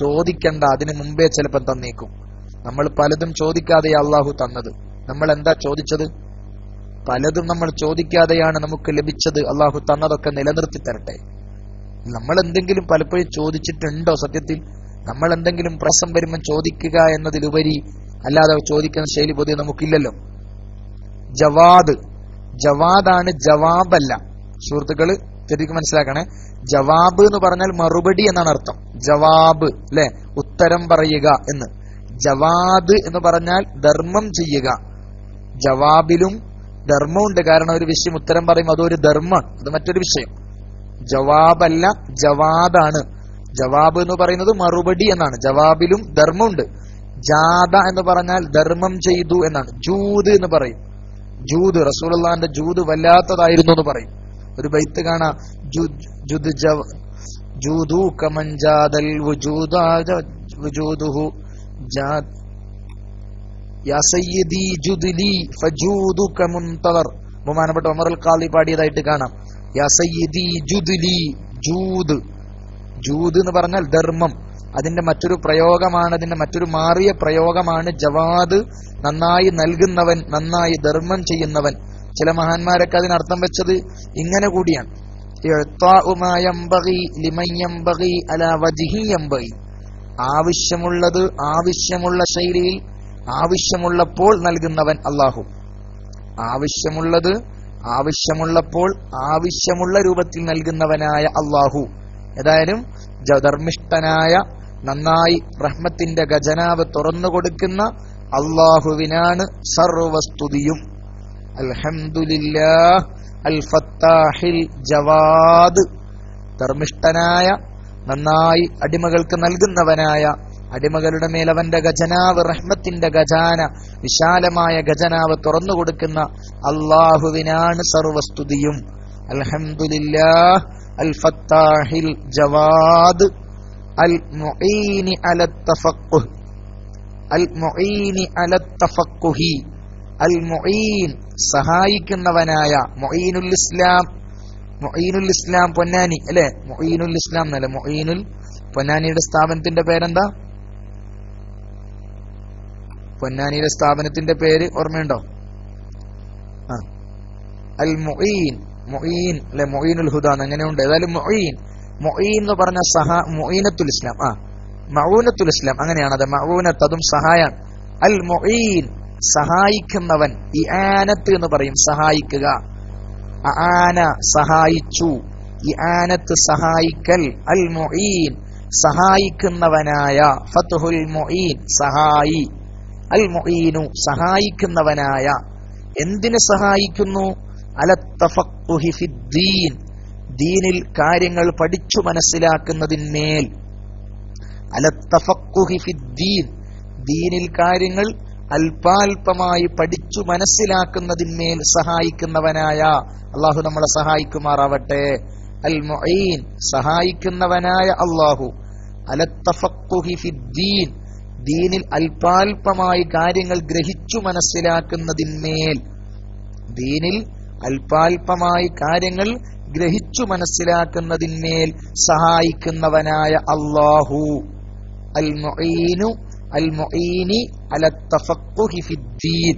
ചോദിക്കണ്ട, അതിനു മുമ്പേ ചിലപ്പം തന്നേക്കും. നമ്മൾ പലതും ചോദിക്കാതെ അള്ളാഹു തന്നത്. നമ്മൾ എന്താ ചോദിച്ചത്? പലതും നമ്മൾ ചോദിക്കാതെയാണ് നമുക്ക് ലഭിച്ചത്. അള്ളാഹു തന്നതൊക്കെ നിലനിർത്തി തരട്ടെ. നമ്മൾ എന്തെങ്കിലും പലപ്പോഴും ചോദിച്ചിട്ടുണ്ടോ? സത്യത്തിൽ നമ്മൾ എന്തെങ്കിലും പ്രശ്നം വരുമ്പോൾ ചോദിക്കുക എന്നതിലുപരി അല്ലാതെ ചോദിക്കുന്ന ശൈലി പൊതുവെ നമുക്കില്ലല്ലോ. ജവാദ്, ജവാദാണ്, ജവാബല്ല. സുഹൃത്തുക്കള് ശരിക്കും മനസ്സിലാക്കണേ. ജവാബ് എന്ന് പറഞ്ഞാൽ മറുപടി എന്നാണ് അർത്ഥം. ജവാബ്, അല്ലെ? ഉത്തരം പറയുക എന്ന്. ജവാദ് എന്ന് പറഞ്ഞാൽ ധർമ്മം ചെയ്യുക. ജവാബിലും ധർമ്മമുണ്ട്. കാരണം ഒരു വിഷയം ഉത്തരം പറയും, അതൊരു ധർമ്മമാണ്, അത് മറ്റൊരു വിഷയം. ജവാബല്ല, ജവാദാണ്. ജവാബ് എന്ന് പറയുന്നത് മറുപടി എന്നാണ്. ജവാബിലും ധർമ്മമുണ്ട്. ജാദ എന്ന് പറഞ്ഞാൽ ധർമ്മം ചെയ്തു എന്നാണ്. ജൂദ് എന്ന് പറയും. ജൂദ്, റസൂലുള്ളാഹിന്റെ ജൂദ് വല്ലാത്തതായിരുന്നു എന്ന് പറയും. ഒരു ബൈത്ത് കാണാ, ജൂദു കമൻ ജാദൽ വജൂദുഹു യാ സയ്യിദി ജുദ്ലി ഫജൂദുക മുൻതദർ. ബഹുമാനപ്പെട്ട ഉമർ അൽ ഖാദി പാടിയതായിട്ട് കാണാം. യാ സയ്യിദി ജുദ്ലി, ജൂദ്, ജൂദ് എന്ന് പറഞ്ഞാൽ ധർമ്മം. അതിന്റെ മറ്റൊരു പ്രയോഗമാണ്, അതിന്റെ മറ്റൊരു മാറിയ പ്രയോഗമാണ് ജവാദ്, നന്നായി നൽകുന്നവൻ, നന്നായി ധർമ്മം ചെയ്യുന്നവൻ. ചില മഹാന്മാരൊക്കെ അതിനർത്ഥം വെച്ചത് ഇങ്ങനെ കൂടിയാണ്, ആവശ്യമുള്ളത് ആവശ്യമുള്ള ശൈലിയിൽ ആവശ്യമുള്ളപ്പോൾ നൽകുന്നവൻ അള്ളാഹു. ആവശ്യമുള്ളത് ആവശ്യമുള്ളപ്പോൾ ആവശ്യമുള്ള രൂപത്തിൽ നൽകുന്നവനായ അള്ളാഹു. ഏതായാലും ധർമ്മിഷ്ഠനായ, നന്നായി റഹ്മത്തിന്റെ ഖജനാവ് തുറന്നു കൊടുക്കുന്ന അള്ളാഹുവിനാണ് സർവസ്തുതിയും. അൽഹംദുലില്ലാഹ് അൽ ഫത്താഹിൽ ജവാദ്. ധർമ്മിഷ്ഠനായ, നന്നായി അടിമകൾക്ക് നൽകുന്നവനായ, അടിമകളുടെ മേൽ അവന്റെ ഖജനാവ്, റഹ്മത്തിന്റെ ഖജാന, വിശാലമായ ഖജനാവ് തുറന്നു കൊടുക്കുന്ന അള്ളാഹുവിനാണ് സർവസ്തുതിയും. അൽഹംദുലില്ലാഹ് അൽ ഫത്താഹിൽ ജവാദ് അൽ മുഈനി അലത് തഫഖുഹ്, അൽ മുഈനി അലത് തഫഖുഹി. അൽ മുഈൻ, സഹായിക്കുന്നവനായ. മുഈനുൽ ഇസ്ലാം, മുഈനുൽ ഇസ്ലാം പൊന്നാനി, അല്ലെ? മുഈനുൽ ഇസ്ലാം എന്നല്ല, മുഈനുൽ. പൊന്നാനിയുടെ സ്ഥാപനത്തിന്റെ പേരെന്താ? പൊന്നാനിയുടെ സ്ഥാപനത്തിന്റെ പേര് ഓർമ്മയുണ്ടോ? അൽ മുഈൻ, മുഈൻ, അല്ലെ? മുഈനുൽ ഹുദ അങ്ങനെയുണ്ട്. ഏതായാലും മുഈൻ, മുഈൻ എന്ന് പറഞ്ഞ മുഈനത്തുൽ ഇസ്ലാം, മഊനത്തുൽ ഇസ്ലാം അങ്ങനെയാണത്. മഊനത്ത്, അതും സഹായാണ്. അൽ മുഈൻ, സഹായിക്കുന്നവൻ. ഇആനത്ത് എന്ന് പറയും, സഹായിക്കുക. ആന, സഹായിച്ചു. ഇആനത്ത്, സഹായിക്കൽ. അൽ മുഈൻ, സഹായിക്കുന്നവനായ. ഫത്ഹുൽ മുഈൻ, സഹായി. അൽ മുഈനു, സഹായിക്കുന്നവനായ. എന്തിനെ സഹായിക്കുന്നു? അലത് തഫഖുഹി ഫിദ്ദീൻ, ദീനിൽ കാര്യങ്ങൾ പഠിച്ചു മനസ്സിലാക്കുന്നതിന്മേൽ. അലത് തഫഖുഹി ഫിദ്ദീൻ, ദീനിൽ കാര്യങ്ങൾ അല്പാൽപമായി പഠിച്ചു മനസ്സിലാക്കുന്നതിന്മേൽ സഹായിക്കുന്നവനായ അള്ളാഹു നമ്മളെ സഹായിക്കുമാറാവട്ടെ. അൽ മുഈൻ, സഹായിക്കുന്നവനായ അള്ളാഹു. അലത് തഫഖുഹി ഫിദ്ദീൻ, ദീനിൽ അല്പാൽപമായി കാര്യങ്ങൾ ഗ്രഹിച്ചു മനസ്സിലാക്കുന്നതിന്മേൽ. ദീനിൽ അല്പാൽപമായി കാര്യങ്ങൾ ഗ്രഹിച്ചു മനസ്സിലാക്കുന്നതിന്മേൽ സഹായിക്കുന്നവനായ അള്ളാഹു. അൽ മുഈനു അൽ മുഈനി അലത് തഫഖുഹി ഫിദ്ദീൻ.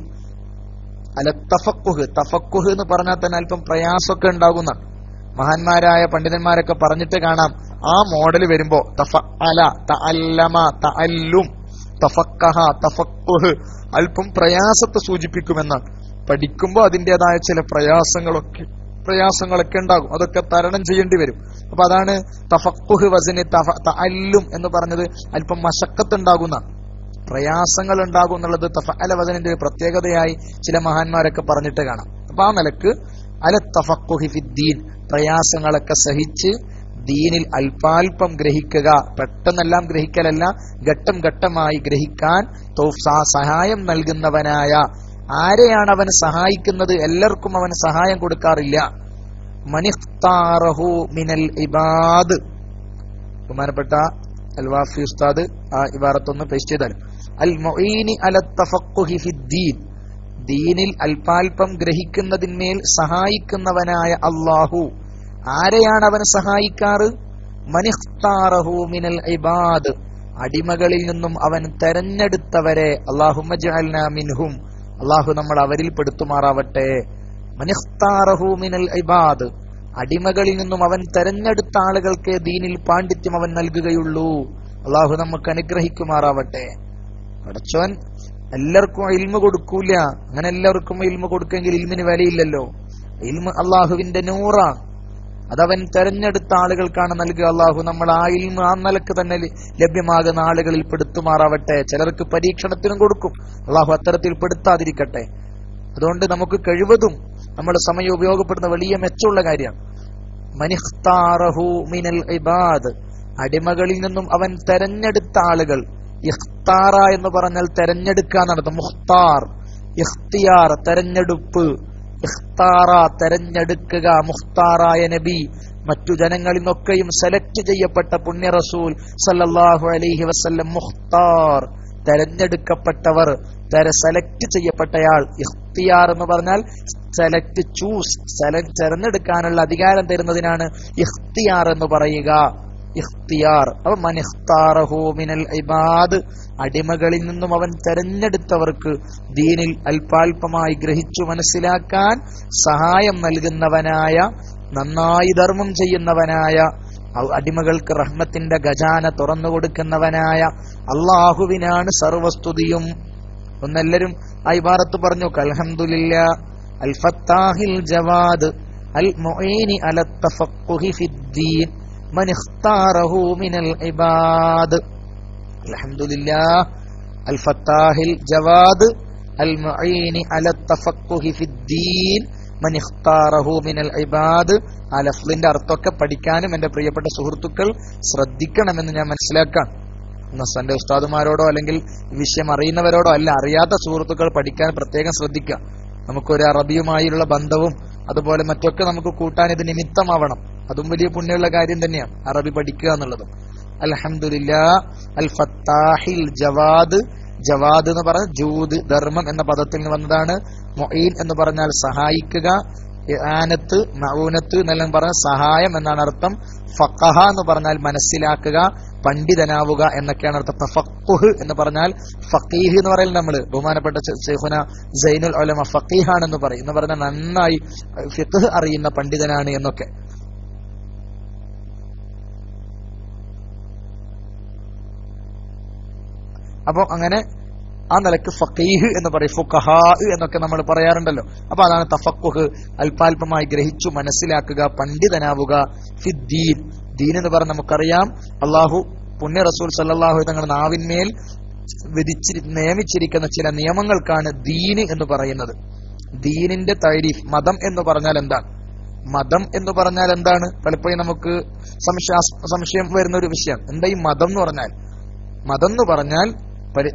അലത് തഫഖുഹ്, തഫഖുഹ് എന്ന് പറഞ്ഞാൽ തന്നെ അല്പം പ്രയാസമൊക്കെ ഉണ്ടാകുന്ന മഹാന്മാരായ പണ്ഡിതന്മാരൊക്കെ പറഞ്ഞിട്ട് കാണാം. ആ മോഡൽ വരുമ്പോ തഫഅല, തഅല്ലമ, തഅല്ലും, തഫഖഹ, തഫഖുഹ് അല്പം പ്രയാസത്തെ സൂചിപ്പിക്കുമെന്നാണ്. പഠിക്കുമ്പോൾ അതിൻ്റെതായ ചില പ്രയാസങ്ങളൊക്കെ ഉണ്ടാകും. അതൊക്കെ തരണം ചെയ്യേണ്ടി വരും. അപ്പൊ അതാണ് തഫഖുഹ് വസ്നി തഅല്ലും എന്ന് പറഞ്ഞത്. അല്പം മശക്കത്ത് ഉണ്ടാകുന്ന, പ്രയാസങ്ങൾ ഉണ്ടാകും എന്നുള്ളത് തഫഅല വസ്നിന്റെ പ്രത്യേകതയായി ചില മഹാന്മാരൊക്കെ പറഞ്ഞിട്ട് കാണാം. അപ്പൊ ആ നിലക്ക് അലത് തഫഖുഹി ഫിദ്ദീൻ, പ്രയാസങ്ങളൊക്കെ സഹിച്ച് ദീനിൽ അല്പാൽപം ഗ്രഹിക്കുക. പെട്ടെന്നെല്ലാം ഗ്രഹിക്കലല്ല, ഘട്ടം ഘട്ടമായി ഗ്രഹിക്കാൻ സഹായം നൽകുന്നവനായ ആരെയാണ് അവൻ സഹായിക്കുന്നത്? എല്ലാവർക്കും അവൻ സഹായം കൊടുക്കാറില്ല. മനിഖ്താറഹു മിനൽ ഇബാദ്. ബഹുമാനപ്പെട്ട അൽവാഫി ഉസ്താദ് ആ ഇബാറത്തൊന്ന് പേസ്റ്റ് ചെയ്താൽ, അൽ മുഈനി അല തഫഖുഹി ഫിദ്ദീൻ, ദീനിൽ അല്പാൽപം ഗ്രഹിക്കുന്നതിന്മേൽ സഹായിക്കുന്നവനായ അല്ലാഹു. ആരെയാണ് അവൻ സഹായിക്കാറ്? മനിഖ്താറഹു മിനൽ ഇബാദ്, അടിമകളിൽ നിന്നും അവൻ തെരഞ്ഞെടുത്തവരെ. അല്ലാഹുമ്മ ജഅൽനാ മിൻഹും, അല്ലാഹു നമ്മൾ അവരിൽ പെടുത്തുമാറാവട്ടെ. മനിഖ്താറഹു മിനൽ ഇബാദ്, അടിമകളിൽ നിന്നും അവൻ തെരഞ്ഞെടുത്ത ആളുകൾക്ക് ദീനിൽ പാണ്ഡിത്യം അവൻ നൽകുകയുള്ളൂ. അല്ലാഹു നമുക്ക് അനുഗ്രഹിക്കുമാറാവട്ടെ. പടച്ചോൻ എല്ലാവർക്കും ഇൽമു കൊടുക്കൂല. അങ്ങനെ എല്ലാവർക്കും ഇൽമു കൊടുക്കെങ്കിൽ ഇൽമിന് വിലയില്ലല്ലോ. ഇൽമു അള്ളാഹുവിന്റെ നൂറാണ്, അതവൻ തെരഞ്ഞെടുത്ത ആളുകൾക്കാണ് നൽകുക. അള്ളാഹു നമ്മൾ ആ ഇൽമു ആ നിലക്ക് തന്നെ ലഭ്യമാകുന്ന ആളുകളിൽ പെടുത്തുമാറാവട്ടെ. ചിലർക്ക് പരീക്ഷണത്തിനും കൊടുക്കും, അള്ളാഹു അത്തരത്തിൽ പെടുത്താതിരിക്കട്ടെ. അതുകൊണ്ട് നമുക്ക് കഴിവതും നമ്മുടെ സമയം ഉപയോഗപ്പെടുന്ന വലിയ മെച്ചമുള്ള കാര്യമാണ്. മനിഖ്താറഹു മിനൽ ഇബാദ്, അടിമകളിൽ നിന്നും അവൻ തെരഞ്ഞെടുത്ത ആളുകൾ. ഇഖ്താറ എന്ന് പറഞ്ഞാൽ തെരഞ്ഞെടുക്കുക എന്നർത്ഥം. മുഖ്താർ, ഇഖ്തിയാർ, തെരഞ്ഞെടുപ്പ്. ഇഖ്താറ തെരഞ്ഞെടുക്കുക. മുഖ്താറായ നബി, മറ്റു ജനങ്ങളിൽ നിന്നൊക്കെയും സെലക്ട് ചെയ്യപ്പെട്ട പുണ്യ റസൂൽ സല്ലല്ലാഹു അലൈഹി വസല്ലം, മുഖ്താർ തെരഞ്ഞെടുക്കപ്പെട്ടവർ, സെലക്ട് ചെയ്യപ്പെട്ടയാൾ. ഇഖ്തിയാർ എന്ന് പറഞ്ഞാൽ സെലക്ട്, ചൂസ്, തെരഞ്ഞെടുക്കാനുള്ള അധികാരം തരുന്നതിനാണ് ഇഖ്തിയാർ എന്ന് പറയുക. ഇഖ്തിയാർ. അപ്പൊ മനിഖ്താറഹു മിനൽ ഇബാദ്, അടിമകളിൽ നിന്നും അവൻ തെരഞ്ഞെടുത്തവർക്ക് ദീനിൽ അല്പാൽപമായി ഗ്രഹിച്ചു മനസ്സിലാക്കാൻ സഹായം നൽകുന്നവനായ, നന്നായി ധർമ്മം ചെയ്യുന്നവനായ, അടിമകൾക്ക് റഹ്മത്തിന്റെ ഖജാന തുറന്നു കൊടുക്കുന്നവനായ അല്ലാഹുവിനാണ് സർവസ്തുതിയും. ഒന്നെല്ലാരും ആ ഇബാറത്ത് പറഞ്ഞു. അൽഹംദുലില്ലാ അൽ ഫത്താഹിൽ ജവാദ് അൽ മുഈനി അല തഫഖുഹി ഫിദ്ദീൻ മനിഖ്താറഹു മിനൽ ഇബാദ്. അൽഹംദുലില്ലാഹ് അൽ ഫത്താഹിൽ ജവാദ് അൽ മുഈനി അല തഫഖുഹി ഫിദ്ദീൻ മനിഖ്താറഹു മിനൽ ഇബാദ്. ആ ലഫ്ലിന്റെ അർത്ഥമൊക്കെ പഠിക്കാനും എന്റെ പ്രിയപ്പെട്ട സുഹൃത്തുക്കൾ ശ്രദ്ധിക്കണമെന്ന് ഞാൻ മനസ്സിലാക്കാം. എന്റെ ഉസ്താദുമാരോടോ അല്ലെങ്കിൽ വിഷയം അറിയുന്നവരോടോ അല്ല, അറിയാത്ത സുഹൃത്തുക്കൾ പഠിക്കാൻ പ്രത്യേകം ശ്രദ്ധിക്കുക. നമുക്കൊരു അറബിയുമായുള്ള ബന്ധവും അതുപോലെ മറ്റൊക്കെ നമുക്ക് കൂട്ടാൻ ഇത് നിമിത്തമാവണം. അതും വലിയ പുണ്യമുള്ള കാര്യം തന്നെയാണ്, അറബി പഠിക്കുക എന്നുള്ളതും. അൽഹംദുലില്ലാഹ് അൽ ഫത്താഹിൽ ജവാദ്. ജവാദ് എന്ന് പറഞ്ഞാൽ ജൂദ്, ധർമ്മം എന്ന പദത്തിൽ നിന്ന് വന്നതാണ്. മുഈൻ എന്ന് പറഞ്ഞാൽ സഹായിക്കുക. ഇആനത്ത്, മഊനത്ത് എന്നെല്ലാം പറഞ്ഞ സഹായം എന്നാണ് അർത്ഥം. ഫഖഹ എന്ന് പറഞ്ഞാൽ മനസ്സിലാക്കുക, പണ്ഡിതനാവുക എന്നൊക്കെയാണ് അർത്ഥം. തഫഖുഹ് എന്ന് പറഞ്ഞാൽ ഫഖീഹ് എന്ന് പറയുന്നത് നമ്മള് ബഹുമാനപ്പെട്ട ശൈഖുന സൈനുൽ ഉലമ ഫഖീഹാണെന്ന് പറയും. എന്ന് പറഞ്ഞാൽ നന്നായി ഫിഖ്ഹ് അറിയുന്ന പണ്ഡിതനാണ് എന്നൊക്കെ. അപ്പൊ അങ്ങനെ ആ നിലക്ക് ഫഖീഹ് എന്ന് പറയും, ഫുഖഹാ എന്നൊക്കെ നമ്മൾ പറയാറുണ്ടല്ലോ. അപ്പൊ അതാണ് തഫഖുഹ്, അല്പാൽപമായി ഗ്രഹിച്ചു മനസ്സിലാക്കുക, പണ്ഡിതനാവുക. ഫിദ്ദീൻ, ദീൻ എന്ന് പറഞ്ഞാൽ നമുക്കറിയാം, അള്ളാഹു പുണ്യ റസൂൽ സല്ലല്ലാഹു അലൈഹി തങ്ങളുടെ നാവിന്മേൽ നിയമിച്ചിരിക്കുന്ന ചില നിയമങ്ങൾക്കാണ് ദീന് എന്ന് പറയുന്നത്. ദീനിന്റെ തഅരീഫ്, മതം എന്ന് പറഞ്ഞാൽ എന്താണ്? മതം എന്ന് പറഞ്ഞാൽ എന്താണ്? പലപ്പോഴും നമുക്ക് സംശയം വരുന്ന ഒരു വിഷയം. എന്താ ഈ മതം എന്ന് പറഞ്ഞാൽ? മതം എന്ന് പറഞ്ഞാൽ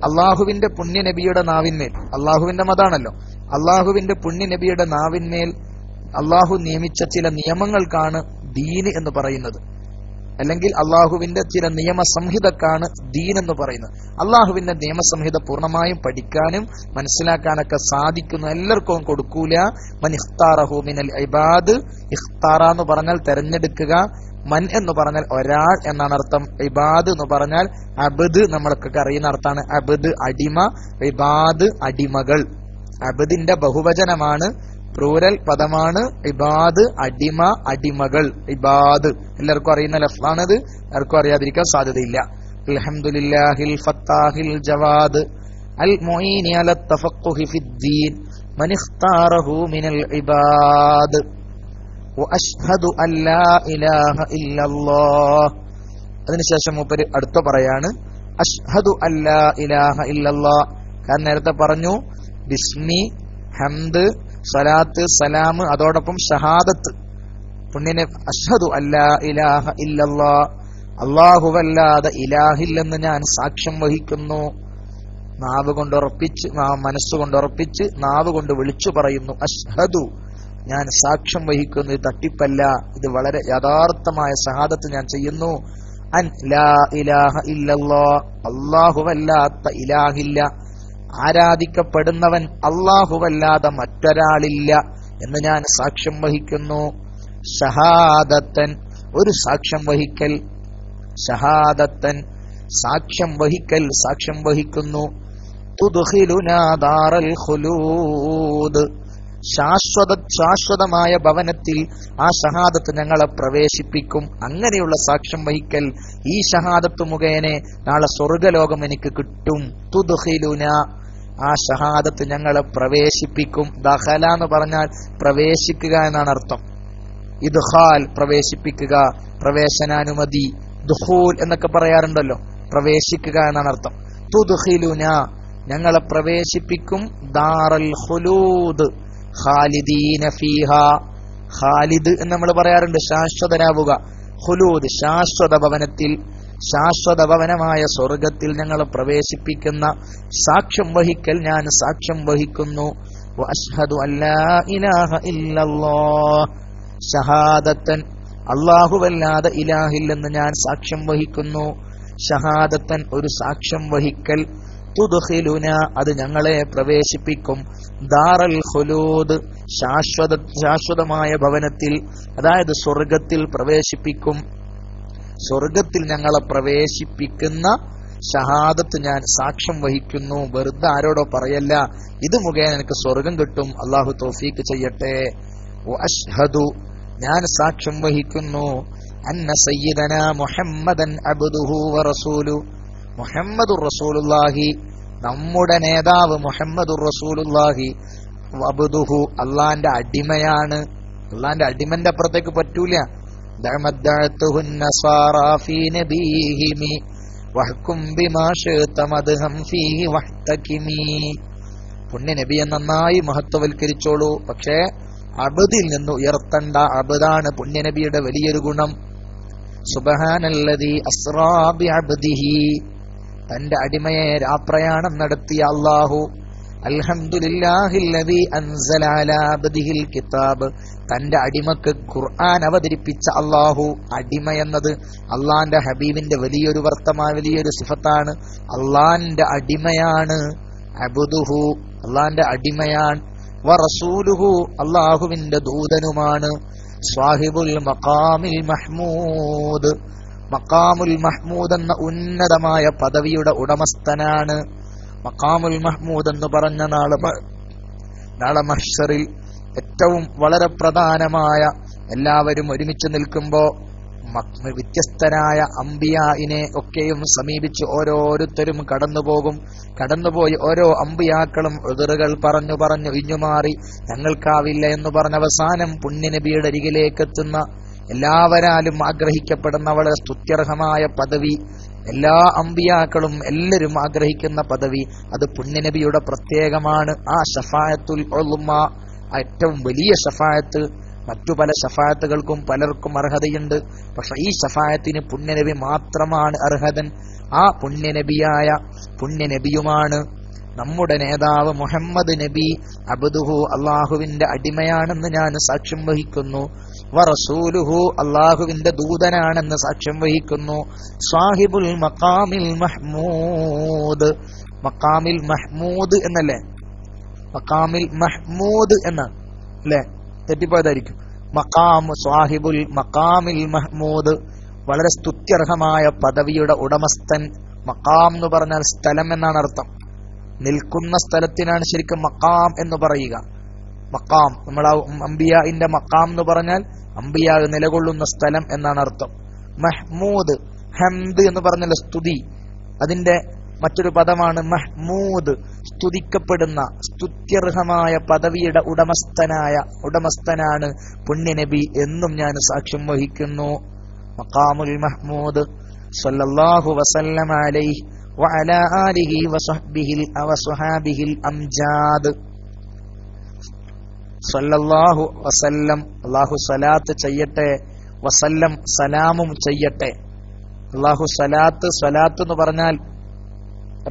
അള്ളാഹുവിന്റെ പുണ്യ നബിയുടെ നാവിന്മേൽ, അള്ളാഹുവിന്റെ മതാണല്ലോ, അള്ളാഹുവിന്റെ പുണ്യ നബിയുടെ നാവിന്മേൽ അള്ളാഹു നിയമിച്ച ചില നിയമങ്ങൾക്കാണ് ദീന് എന്ന് പറയുന്നത്. അല്ലെങ്കിൽ അള്ളാഹുവിന്റെ ചില നിയമസംഹിതക്കാണ് ദീൻ എന്ന് പറയുന്നത്. അള്ളാഹുവിന്റെ നിയമസംഹിത പൂർണ്ണമായും പഠിക്കാനും മനസ്സിലാക്കാനൊക്കെ സാധിക്കുന്നു, എല്ലാവർക്കും കൊടുക്കൂല. മൻ ഇഖ്താറഹു മിനൽ ഇബാദ്. ഇഖ്താറ എന്ന് പറഞ്ഞാൽ തെരഞ്ഞെടുക്കുക, മൻ എന്ന് പറഞ്ഞാൽ ഒരാൾ എന്നാണ് അർത്ഥം. ഇബാദ് എന്ന് പറഞ്ഞാൽ അബ്ദ്, നമ്മളൊക്കെ അറിയുന്ന അർത്ഥമാണ്. അബ്ദ് അടിമ, ഇബാദ് അടിമകൾ. അബ്ദിന്റെ ബഹുവചനമാണ്, പ്ലൂരൽ പദമാണ്. ഇബാദ് അടിമ, അടിമകൾ. ഇബാദ് എല്ലാവർക്കും അറിയുന്ന ലഫ്ലാണിത്, ആർക്കും അറിയാതിരിക്കാൻ സാധ്യതയില്ല. അൽഹംദുലില്ലാഹിൽ ഫത്താഹിൽ ജവാദ് അൽ മുഈനി അല തഫഖുഹി ഫിദ്ദീൻ മൻ ഇഖ്താറഹു മിനൽ ഇബാദ് വഅശ്ഹദു അല്ലാ ഇലാഹ ഇല്ലല്ലാഹ്. അതിനുശേഷം മൂപ്പര് അടുത്ത പറയാണ് അശ്ഹദു അല്ലാ ഇലാഹ ഇല്ലല്ലാഹ്. കാരണം നേരത്തെ പറഞ്ഞു ബിസ്മി, ഹംദ്, സലാത്ത്, സലാം, അതോടൊപ്പം ഷഹാദത്ത്. പുണ്യനെ അശ്ഹദു അല്ലാ ഇലാഹ ഇല്ലല്ലാഹ്, അല്ലാഹുവല്ലാതെ ഇലാഹില്ലെന്ന് ഞാൻ സാക്ഷ്യം വഹിക്കുന്നു. നാവ് കൊണ്ട് ഉറപ്പിച്ച്, മനസ്സുകൊണ്ട് ഉറപ്പിച്ച്, നാവ് കൊണ്ട് വിളിച്ചു പറയുന്നു, അഷ്ഹദു, ഞാൻ സാക്ഷ്യം വഹിക്കുന്നു, ഇത് തട്ടിപ്പല്ല, ഇത് വളരെ യഥാർത്ഥമായ ഷഹാദത്ത് ഞാൻ ചെയ്യുന്നു, അൻ ലാ ഇലാഹ ഇല്ലല്ലാഹ്, അല്ലാഹുവല്ലാത്ത ഇലാഹില്ല, ആരാധിക്കപ്പെടുന്നവൻ അല്ലാഹുവല്ലാതെ മറ്റൊരാളില്ല എന്ന് ഞാൻ സാക്ഷ്യം വഹിക്കുന്നു. ഷഹാദത്തൻ, ഒരു സാക്ഷ്യം വഹിക്കൽ, ഷഹാദത്തൻ സാക്ഷ്യം വഹിക്കൽ, സാക്ഷ്യം വഹിക്കുന്നു. തുദ്ഖിലുനാ ദാറൽ ഖുലൂദ്, ശാശ്വതമായ ഭവനത്തിൽ ആ ഷഹാദത്ത് ഞങ്ങളെ പ്രവേശിപ്പിക്കും. അങ്ങനെയുള്ള സാക്ഷ്യം വഹിക്കൽ, ഈ ഷഹാദത്ത് മുഖേന നാളെ സ്വർഗലോകം എനിക്ക് കിട്ടും. തുദ്ഖിലുന, ആ ഷഹാദത്ത് ഞങ്ങളെ പ്രവേശിപ്പിക്കും. ദഖല എന്ന് പറഞ്ഞാൽ പ്രവേശിക്കുക എന്നാണ് അർത്ഥം. ഇദ്ഖാൽ പ്രവേശിപ്പിക്കുക, പ്രവേശനാനുമതി. ദുഖൂൽ എന്നൊക്കെ പറയാറുണ്ടല്ലോ, പ്രവേശിക്കുക എന്നാണ് അർത്ഥം. തുദ്ഖിലുന, ഞങ്ങളെ പ്രവേശിപ്പിക്കും. ദാറൽ ഖുലൂദ്, ഖാലിദീന ഫീഹാ, ഖാലിദ് എന്ന് നമ്മൾ പറയാറുണ്ട്, ശാശ്വതരാവുക. ഖുലൂദ്, ശാശ്വത ഭവനത്തിൽ, ശാശ്വത ഭവനമായ സ്വർഗത്തിൽ ഞങ്ങളെ പ്രവേശിപ്പിക്കുന്ന സാക്ഷ്യം വഹിക്കൽ ഞാൻ സാക്ഷ്യം വഹിക്കുന്നു. വഅശ്ഹദു അല്ലാ ഇലാഹ ഇല്ലല്ലാഹ്, ഷഹാദത്തൻ, അല്ലാഹുവല്ലാതെ ഇലാഹില്ലെന്ന് ഞാൻ സാക്ഷ്യം വഹിക്കുന്നു. ഷഹാദത്തൻ, ഒരു സാക്ഷ്യം വഹിക്കൽ. തുദ്ഖിലുന, അത് ഞങ്ങളെ പ്രവേശിപ്പിക്കും. ദാറൽ ഖുലൂദ്, ശാശ്വതമായ ഭവനത്തിൽ, അതായത് സ്വർഗത്തിൽ പ്രവേശിപ്പിക്കും. സ്വർഗത്തിൽ ഞങ്ങളെ പ്രവേശിപ്പിക്കുന്ന ഷഹാദത്ത് ഞാൻ സാക്ഷ്യം വഹിക്കുന്നു. വെറുതെ ആരോടോ പറയല്ല, ഇത് മുഖേന എനിക്ക് സ്വർഗം കിട്ടും. അല്ലാഹു തൗഫീഖ് ചെയ്യട്ടെ. വഅശ്ഹദു, ഞാൻ സാക്ഷ്യം വഹിക്കുന്നു. അന്ന സയ്യിദനാ മുഹമ്മദൻ അബ്ദുഹു വറസൂലു, മുഹമ്മദുർ റസൂലുള്ളാഹി, നമ്മുടെ നേതാവ് മുഹമ്മദുർ റസൂലുള്ളാഹി, അബ്ദുഹു, അള്ളാന്റെ അടിമയാണ്. അള്ളാന്റെ അടിമന്റെ അപ്പുറത്തേക്ക് പറ്റൂല. ദഅമദ്ദഅതുഹുൻ നസാറാ ഫീ നബീഹിമി വഹ്കും ബിമാ ശിഅത മദ്ഹം ഫീഹി വഹ്തകിമി. പുണ്യ നബിയെ നന്നായി മഹത്വവൽക്കരിച്ചോളൂ, പക്ഷേ അബ്ദിൽ നിന്ന് ഉയർത്തണ്ട. അബ്ദാണ് പുണ്യ നബിയുടെ വലിയൊരു ഗുണം. സുബ്ഹാനല്ലദീ അസ്റാ ബിഅബ്ദിഹി, തന്റെ അടിമയെ രാപ്രയാണം നടത്തിയ അല്ലാഹു. അൽഹംദുലില്ലാഹില്ലദീ അൻസല അലാ അബ്ദിഹിൽ കിതാബ്, തന്റെ അടിമക്ക് ഖുർആൻ അവതരിപ്പിച്ച അല്ലാഹു. അടിമ എന്നത് അള്ളാന്റെ ഹബീബിന്റെ വലിയൊരു വലിയൊരു സിഫത്താണ്. അള്ളാന്റെ അടിമയാണ്. അബ്ദുഹു, അള്ളാന്റെ അടിമയാണ്. വറസൂലുഹു, അല്ലാഹുവിന്റെ ദൂതനുമാണ്. സ്വാഹിബുൽ മഖാമിൽ മഹ്മൂദ്, മഖാമുൽ മഹ്മൂദ് എന്ന ഉന്നതമായ പദവിയുടെ ഉടമസ്ഥനാണ്. മഖാമുൽ മഹ്മൂദ് എന്ന് പറഞ്ഞ നാളെ മഹ്ശറിൽ ഏറ്റവും വളരെ പ്രധാനമായ, എല്ലാവരും ഒരുമിച്ച് നിൽക്കുമ്പോ വ്യത്യസ്തരായ അംബിയായിനെ ഒക്കെയും സമീപിച്ച് ഓരോരുത്തരും കടന്നുപോയി ഓരോ അംബിയാക്കളും ഉദറുകൾ പറഞ്ഞു ഇഞ്ഞുമാറി ഞങ്ങൾക്കാവില്ല എന്ന് പറഞ്ഞ അവസാനം പുണ്യനബിയുടെ അരികിലേക്ക് എത്തുന്ന, എല്ലാവരാലും ആഗ്രഹിക്കപ്പെടുന്ന വളരെ സ്തുത്യർഹമായ പദവി, എല്ലാ അംബിയാക്കളും എല്ലാവരും ആഗ്രഹിക്കുന്ന പദവി, അത് പുണ്യനബിയുടെ പ്രത്യേകമാണ്. ആ ശഫാഅത്തുൽ ഉളുമ, ഏറ്റവും വലിയ ശഫാഅത്ത്. മറ്റു പല ശഫാഅത്തുകൾക്കും പലർക്കും അർഹതയുണ്ട്, പക്ഷെ ഈ ശഫാഅത്തിന് പുണ്യനബി മാത്രമാണ് അർഹതൻ. ആ പുണ്യനബിയുമാണ് നമ്മുടെ നേതാവ് മുഹമ്മദ് നബി. അബ്ദുഹു, അള്ളാഹുവിന്റെ അടിമയാണെന്ന് ഞാൻ സാക്ഷ്യം വഹിക്കുന്നു. വറസൂലുഹു, അള്ളാഹുവിന്റെ ദൂതനാണെന്ന് സാക്ഷ്യം വഹിക്കുന്നു. സാഹിബുൽ മഖാമിൽ മഹ്മൂദ്, മഖാമിൽ മഹ്മൂദ് എന്നല്ലേ, മഖാമിൽ മഹ്മൂദ് എന്ന അല്ലെ, തെറ്റിപ്പോയതായിരിക്കും. മഖാം, സ്വാഹിബുൽ മഖാമിൽ മഹ്മൂദ്, വളരെ സ്തുത്യർഹമായ പദവിയുടെ ഉടമസ്ഥൻ. മഖാം എന്ന് പറഞ്ഞാൽ സ്ഥലം എന്നാണ് അർത്ഥം. നിൽക്കുന്ന സ്ഥലത്തിനാണ് ശരിക്കും മഖാം എന്ന് പറയുക. മഖാം, നമ്മൾ അംബിയാഇന്റെ മഖാം എന്ന് പറഞ്ഞാൽ അംബിയാ നിലകൊള്ളുന്ന സ്ഥലം എന്നാണ് അർത്ഥം. മഹ്മൂദ്, ഹംദ് എന്ന് പറഞ്ഞാൽ സ്തുതി, അതിന്റെ മറ്റൊരു പദമാണ് മഹ്മൂദ്, സ്തുതിക്കപ്പെടുന്ന, സ്തുത്യർഹമായ പദവിയുടെ ഉടമസ്ഥനാണ് പുണ്യനബി എന്നും ഞാൻ സാക്ഷ്യം വഹിക്കുന്നു. മഖാമുൽ മഹ്മൂദ് സല്ലല്ലാഹു വസല്ലമ അലൈഹി വഅലാ ആലിഹി വസ്വഹാബിഹിൽ അംജാദ്. സല്ലല്ലാഹു വസല്ലം, അല്ലാഹു സലാത്ത് ചെയ്യട്ടെ, വസല്ലം സലാമും ചെയ്യട്ടെ. അല്ലാഹു സ്വലാത്ത് എന്ന് പറഞ്ഞാൽ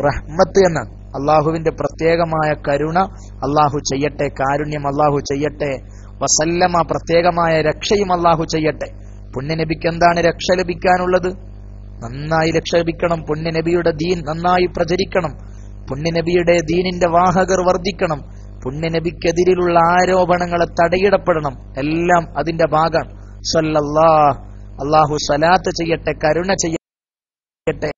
റഹ്മത്ത് എന്നാണ്. അള്ളാഹുവിന്റെ പ്രത്യേകമായ കരുണ അള്ളാഹു ചെയ്യട്ടെ, കാരുണ്യം അള്ളാഹു ചെയ്യട്ടെ. വസല്ലമ പ്രത്യേകമായ രക്ഷയും അള്ളാഹു ചെയ്യട്ടെ. പുണ്യനബിക്ക് എന്താണ് രക്ഷ ലഭിക്കാനുള്ളത്? നന്നായി രക്ഷ ലഭിക്കണം. പുണ്യനബിയുടെ ദീൻ നന്നായി പ്രചരിക്കണം. പുണ്യനബിയുടെ ദീനിന്റെ വാഹകർ വർദ്ധിക്കണം. പുണ്യനബിക്കെതിരിലുള്ള ആരോപണങ്ങളെ തടയിടപ്പെടണം. എല്ലാം അതിന്റെ ഭാഗം. സല്ലല്ലാഹ്, അള്ളാഹു സലാത്ത് ചെയ്യട്ടെ, കരുണ ചെയ്യട്ടെ.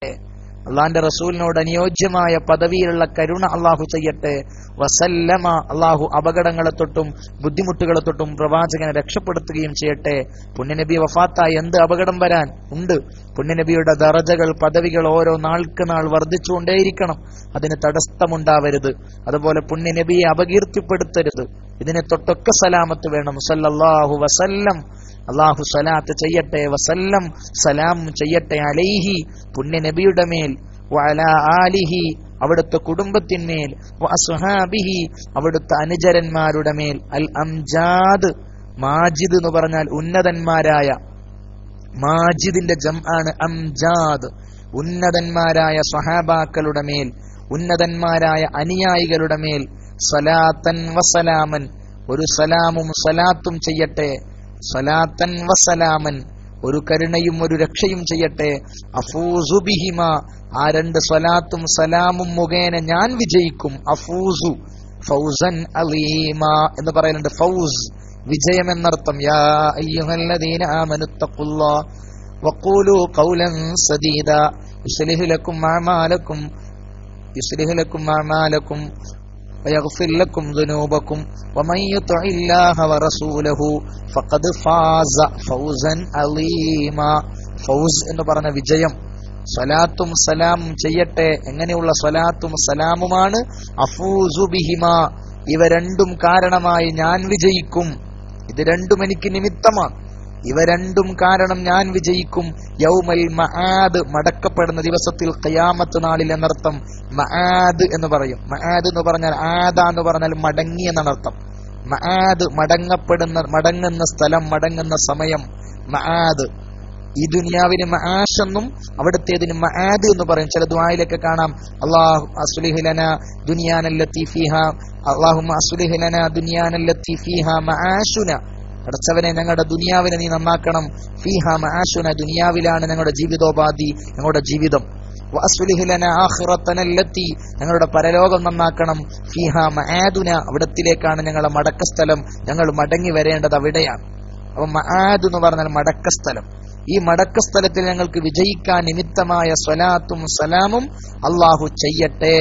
അള്ളാന്റെ റസൂലിനോട് അനുയോജ്യമായ പദവിയിലുള്ള കരുണ അള്ളാഹു ചെയ്യട്ടെ. വസല്ലമ, അള്ളാഹു അപകടങ്ങളെ തൊട്ടും ബുദ്ധിമുട്ടുകളെ തൊട്ടും പ്രവാചകനെ രക്ഷപ്പെടുത്തുകയും ചെയ്യട്ടെ. പുണ്യനബി വഫാത്തായി എന്ത് അപകടം വരാൻ ഉണ്ട്? പുണ്യനബിയുടെ ദറജകൾ, പദവികൾ ഓരോ നാൾക്ക് നാൾ വർദ്ധിച്ചുകൊണ്ടേയിരിക്കണം. അതിന് തടസ്സമുണ്ടാവരുത്. അതുപോലെ പുണ്യനബിയെ അപകീർത്തിപ്പെടുത്തരുത്. ഇതിനെ തൊട്ടൊക്കെ സലാമത്ത് വേണം. സല്ലല്ലാഹു വസല്ലം, അള്ളാഹു സലാത്ത് ചെയ്യട്ടെ, വസല്ലം സലാം ചെയ്യട്ടെ, അലൈഹി പുണ്യനബിയുടെ മേൽ, വഅലാ ആലിഹി അവിടുത്തെ കുടുംബത്തിന്മേൽ, വഅസ്ഹാബിഹി അവിടുത്തെ അനുചരന്മാരുടെ മേൽ, അൽ അംജാദ്, മാജിദ് എന്ന് പറഞ്ഞാൽ ഉന്നതന്മാരായ, മാജിദിന്റെ ജംആണ് അംജാദ്, ഉന്നതന്മാരായ സ്വഹാബാക്കളുടെ മേൽ, ഉന്നതന്മാരായ അനുയായികളുടെ മേൽ, സലാത്തൻ വസലാമൻ, ഒരു സലാമും സലാത്തും ചെയ്യട്ടെ, സലാത്തൻ വസലാമൻ ഒരു കരുണയും ഒരു രക്ഷയും ചെയ്യട്ടെ. അഫൂസു ബിഹിമ, ആ രണ്ട് സ്വലാത്തും സലാമും മുഖേന ഞാൻ വിജയിക്കും. അഫൂസു ഫൗസൻ അലീമ എന്ന് പറയുന്നുണ്ട്. ഫൗസ് വിജയം എന്നർത്ഥം. യാ അയ്യുഹല്ലദീന ആമനുത്തഖുല്ലാഹ വഖൂലു ഖൗലൻ സദീദ യുസ്ലിഹു ലക്കും അഅമാലക്കും ويغفر لكم ذنوبكم ومن يطع الله ورسوله فقد فاز فوزا عظيما. ഫൗസ് എന്ന് പറഞ്ഞ വിജയം. സ്വലാത്തും സലാമും ചെയ്യട്ടെ. എങ്ങനെയുള്ള സ്വലാത്തും സലാമുമാണ്? അഫൂസു ബിഹിമ, ഇവ രണ്ടും കാരണമായി ഞാൻ വിജയിക്കും. ഇത് രണ്ടും എനിക്ക് നിമിത്തമാണ്. ഇവ രണ്ടും കാരണം ഞാൻ വിജയിക്കും. യൗമൽ മആദ്, മടക്കപ്പെടുന്ന ദിവസത്തിൽ, ഖിയാമത്ത് നാളിൽ എന്നർത്ഥം. മആദ് എന്ന് പറയും. മആദ് എന്ന് പറഞ്ഞാൽ, ആദ എന്ന് പറഞ്ഞാൽ മടങ്ങി എന്നർത്ഥം. മആദ് മടങ്ങുന്ന സ്ഥലം, മടങ്ങുന്ന സമയം. മആദ്, ഈ ദുനിയാവിന് മആഷ് എന്നും അവിടത്തേതിന് മആദ് എന്ന് പറയും. ചില ദുആയിലൊക്കെ കാണാം, അല്ലാഹു അസ്ലിഹ് ലനാ ദുനിയാനല്ലത്തി ഫീഹാ, അല്ലാഹുമ്മ അസ്ലിഹ് ലനാ ദുനിയാനല്ലത്തി ഫീഹാ മആഷുന, അടച്ചവനെ ഞങ്ങളുടെ ദുനിയാവിനെ നീ നന്നാക്കണം. ഫീഹാ മആഷുന, ദുനിയാവിലാണ് ഞങ്ങളുടെ ജീവിതോപാധി, ഞങ്ങളുടെ ജീവിതം. വഅസ്ലിഹ് ലനാ ആഖിറതനല്ലത്തി, ഞങ്ങളുടെ പരലോകം നന്നാക്കണം. ഫീഹാ മആദുന, അവിടത്തിലേക്കാണ് ഞങ്ങളുടെ മടക്കസ്ഥലം, ഞങ്ങൾ മടങ്ങി വരേണ്ടത് അവിടെയാണ്. അപ്പൊ മആദ് എന്ന് പറഞ്ഞാൽ മടക്കസ്ഥലം. ഈ മടക്കസ്ഥലത്തിൽ ഞങ്ങൾക്ക് വിജയിക്കാൻ നിമിത്തമായ സ്വലാത്തും സലാമും അള്ളാഹു ചെയ്യട്ടെ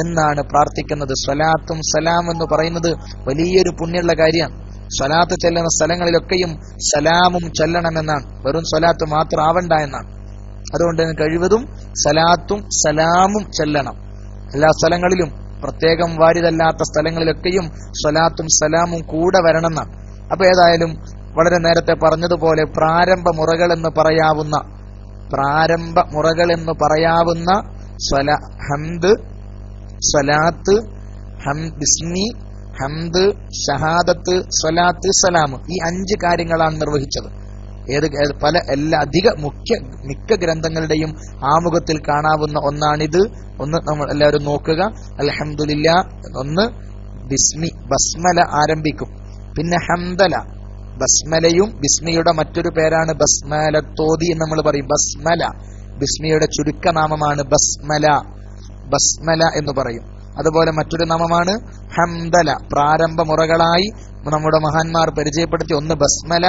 എന്നാണ് പ്രാർത്ഥിക്കുന്നത്. സ്വലാത്തും സലാം എന്ന് പറയുന്നത് വലിയൊരു പുണ്യമുള്ള കാര്യമാണ്. സ്വലാത്ത് ചെല്ലുന്ന സ്ഥലങ്ങളിലൊക്കെയും സലാമും ചെല്ലണമെന്നാണ്. വെറും സ്വലാത്ത് മാത്രം ആവണ്ട എന്നാണ്. അതുകൊണ്ട് കഴിവതും സലാത്തും സലാമും ചെല്ലണം. എല്ലാ സ്ഥലങ്ങളിലും, പ്രത്യേകം വാരിതല്ലാത്ത സ്ഥലങ്ങളിലൊക്കെയും സ്വലാത്തും സലാമും കൂടെ വരണം എന്നാണ്. അപ്പൊ ഏതായാലും വളരെ നേരത്തെ പറഞ്ഞതുപോലെ പ്രാരംഭ മുറകൾ എന്ന് പറയാവുന്ന ഹംദ്, സ്വലാത്ത്, ബിസ്മി, ഹംദ്, ഷഹാദത്ത്, സ്വലാത്ത്, സലാം, ഈ 5 കാര്യങ്ങളാണ് നിർവഹിച്ചത്. മിക്ക ഗ്രന്ഥങ്ങളുടെയും ആമുഖത്തിൽ കാണാവുന്ന ഒന്നാണിത്. ഒന്ന് നമ്മൾ എല്ലാവരും നോക്കുക. അൽഹംദുലില്ലാ, ഒന്ന് ബിസ്മി, ബസ്മല ആരംഭിക്കും. പിന്നെ ഹംദല, ബസ്മലയും ബിസ്മിയുടെ മറ്റൊരു പേരാണ് ബസ്മലത്തോതി എന്ന് നമ്മൾ പറയും. ബസ്മല ബിസ്മിയുടെ ചുരുക്കനാമമാണ് ബസ്മല എന്ന് പറയും. അതുപോലെ മറ്റൊരു നാമമാണ് ഹംദല. പ്രാരംഭ മുറകളായി നമ്മുടെ മഹാന്മാർ പരിചയപ്പെടുത്തി. 1 ബസ്മല,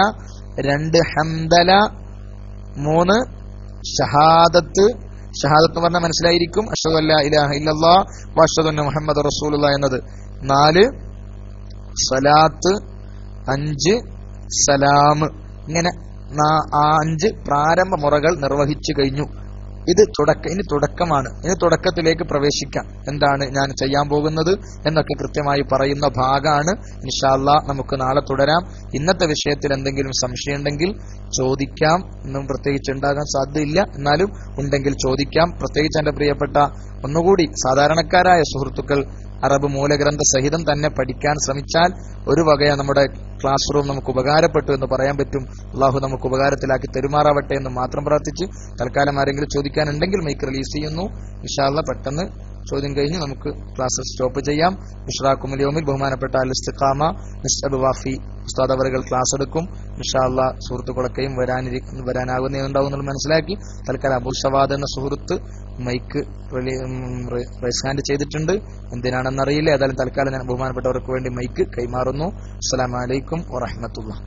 2 ഹംദല, 3 ഷഹാദത്ത്. ഷഹാദത്ത് പറഞ്ഞാൽ മനസ്സിലായിരിക്കും, അഷ്ഹദു അല്ലാ ഇലാഹ ഇല്ലല്ലാഹ് വ അഷ്ഹദു അന്ന മുഹമ്മദ റസൂലുള്ളാഹ് എന്നത്. 4 സ്വലാത്ത്, 5 സലാം. ഇങ്ങനെ 5 പ്രാരംഭ മുറകൾ നിർവഹിച്ചു കഴിഞ്ഞു. ഇനി തുടക്കമാണ്. ഇനി തുടക്കത്തിലേക്ക് പ്രവേശിക്കാം. എന്താണ് ഞാൻ ചെയ്യാൻ പോകുന്നത് എന്നൊക്കെ കൃത്യമായി പറയുന്ന ഭാഗമാണ്. ഇൻഷാ അല്ലാഹ് നമുക്ക് നാളെ തുടരാം. ഇന്നത്തെ വിഷയത്തിൽ എന്തെങ്കിലും സംശയം ഉണ്ടെങ്കിൽ ചോദിക്കാം. ഒന്നും പ്രത്യേകിച്ച് ഉണ്ടാകാൻ സാധ്യതയില്ല, എന്നാലും ഉണ്ടെങ്കിൽ ചോദിക്കാം. പ്രത്യേകിച്ച് എന്റെ പ്രിയപ്പെട്ട ഒന്നുകൂടി സാധാരണക്കാരായ സുഹൃത്തുക്കൾ അറബ് മൂലഗ്രന്ഥ സഹിതം തന്നെ പഠിക്കാൻ ശ്രമിച്ചാൽ ഒരു വകയ നമ്മുടെ ക്ലാസ് റൂം നമുക്ക് ഉപകാരപ്പെട്ടു എന്ന് പറയാൻ പറ്റും. അള്ളാഹു നമുക്ക് ഉപകാരത്തിലാക്കി തെരുമാറാവട്ടെ എന്ന് മാത്രം പ്രാർത്ഥിച്ച് തൽക്കാലം ആരെങ്കിലും ചോദിക്കാനുണ്ടെങ്കിൽ മൈക്ക് റിലീസ് ചെയ്യുന്നു. ഇൻഷാ അല്ലാഹ് പെട്ടെന്ന് ചോദ്യം കഴിഞ്ഞ് നമുക്ക് ക്ലാസ് സ്റ്റോപ്പ് ചെയ്യാം. ഇഷ്റാഖുൽ യൗമിൽ ബഹുമാനപ്പെട്ട അൽ ഇസ്തിഖാമ മിസ്റ്റർ വാഫി ഉസ്താദ് അവറുകൾ ക്ലാസ് എടുക്കും. ഇൻഷാ അല്ലാഹ് സുഹൃത്തുക്കളൊക്കെയും വരാനാകുന്നുണ്ടാവും എന്നുള്ളത് മനസ്സിലാക്കി തൽക്കാലം അബുൽ ഷവാദ് എന്ന സുഹൃത്ത് മൈക്ക് റൈസ് ഹാൻഡ് ചെയ്തിട്ടുണ്ട്. എന്തിനാണെന്നറിയില്ല. ഏതായാലും തൽക്കാലം ഞാൻ ബഹുമാനപ്പെട്ടവർക്ക് വേണ്ടി മൈക്ക് കൈമാറുന്നു. അസ്സലാമു അലൈക്കും വറഹ്മത്തുള്ളാഹി.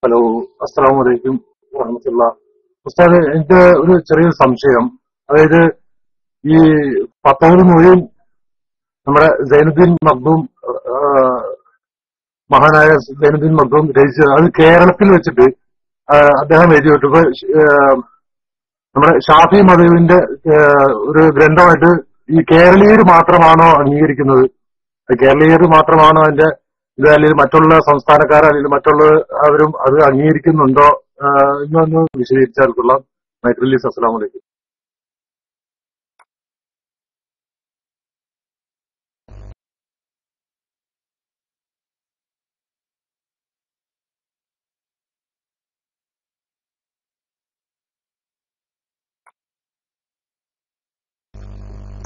ഹലോ, അസ്സലാമു അലൈക്കും വറഹ്മത്തുള്ളാഹി. ഉസ്താദ്, എനിക്ക് ഒരു ചെറിയൊരു സംശയം. അതായത് ഈ ഫതഹുൽ മുഈൻ നമ്മുടെ സൈനുദ്ദീൻ മഖ്ദൂം, മഹാനായ സൈനുദ്ദീൻ മഖ്ദൂം രചിച്ചത്, അത് കേരളത്തിൽ വെച്ചിട്ട് അദ്ദേഹം എഴുതി വിട്ടു. നമ്മുടെ ഷാഫി മദ്ഹബിന്റെ ഒരു ഗ്രന്ഥമായിട്ട് ഈ കേരളീയർ മാത്രമാണോ അംഗീകരിക്കുന്നത്? കേരളീയർ മാത്രമാണോ അതിന്റെ ഇത്, അല്ലെങ്കിൽ മറ്റുള്ള സംസ്ഥാനക്കാർ അല്ലെങ്കിൽ മറ്റുള്ള അവരും അത് അംഗീകരിക്കുന്നുണ്ടോ എന്നൊന്ന് വിശദീകരിച്ചാൽ കൊള്ളാം. Mic release. അസ്സലാമു അലൈക്കും.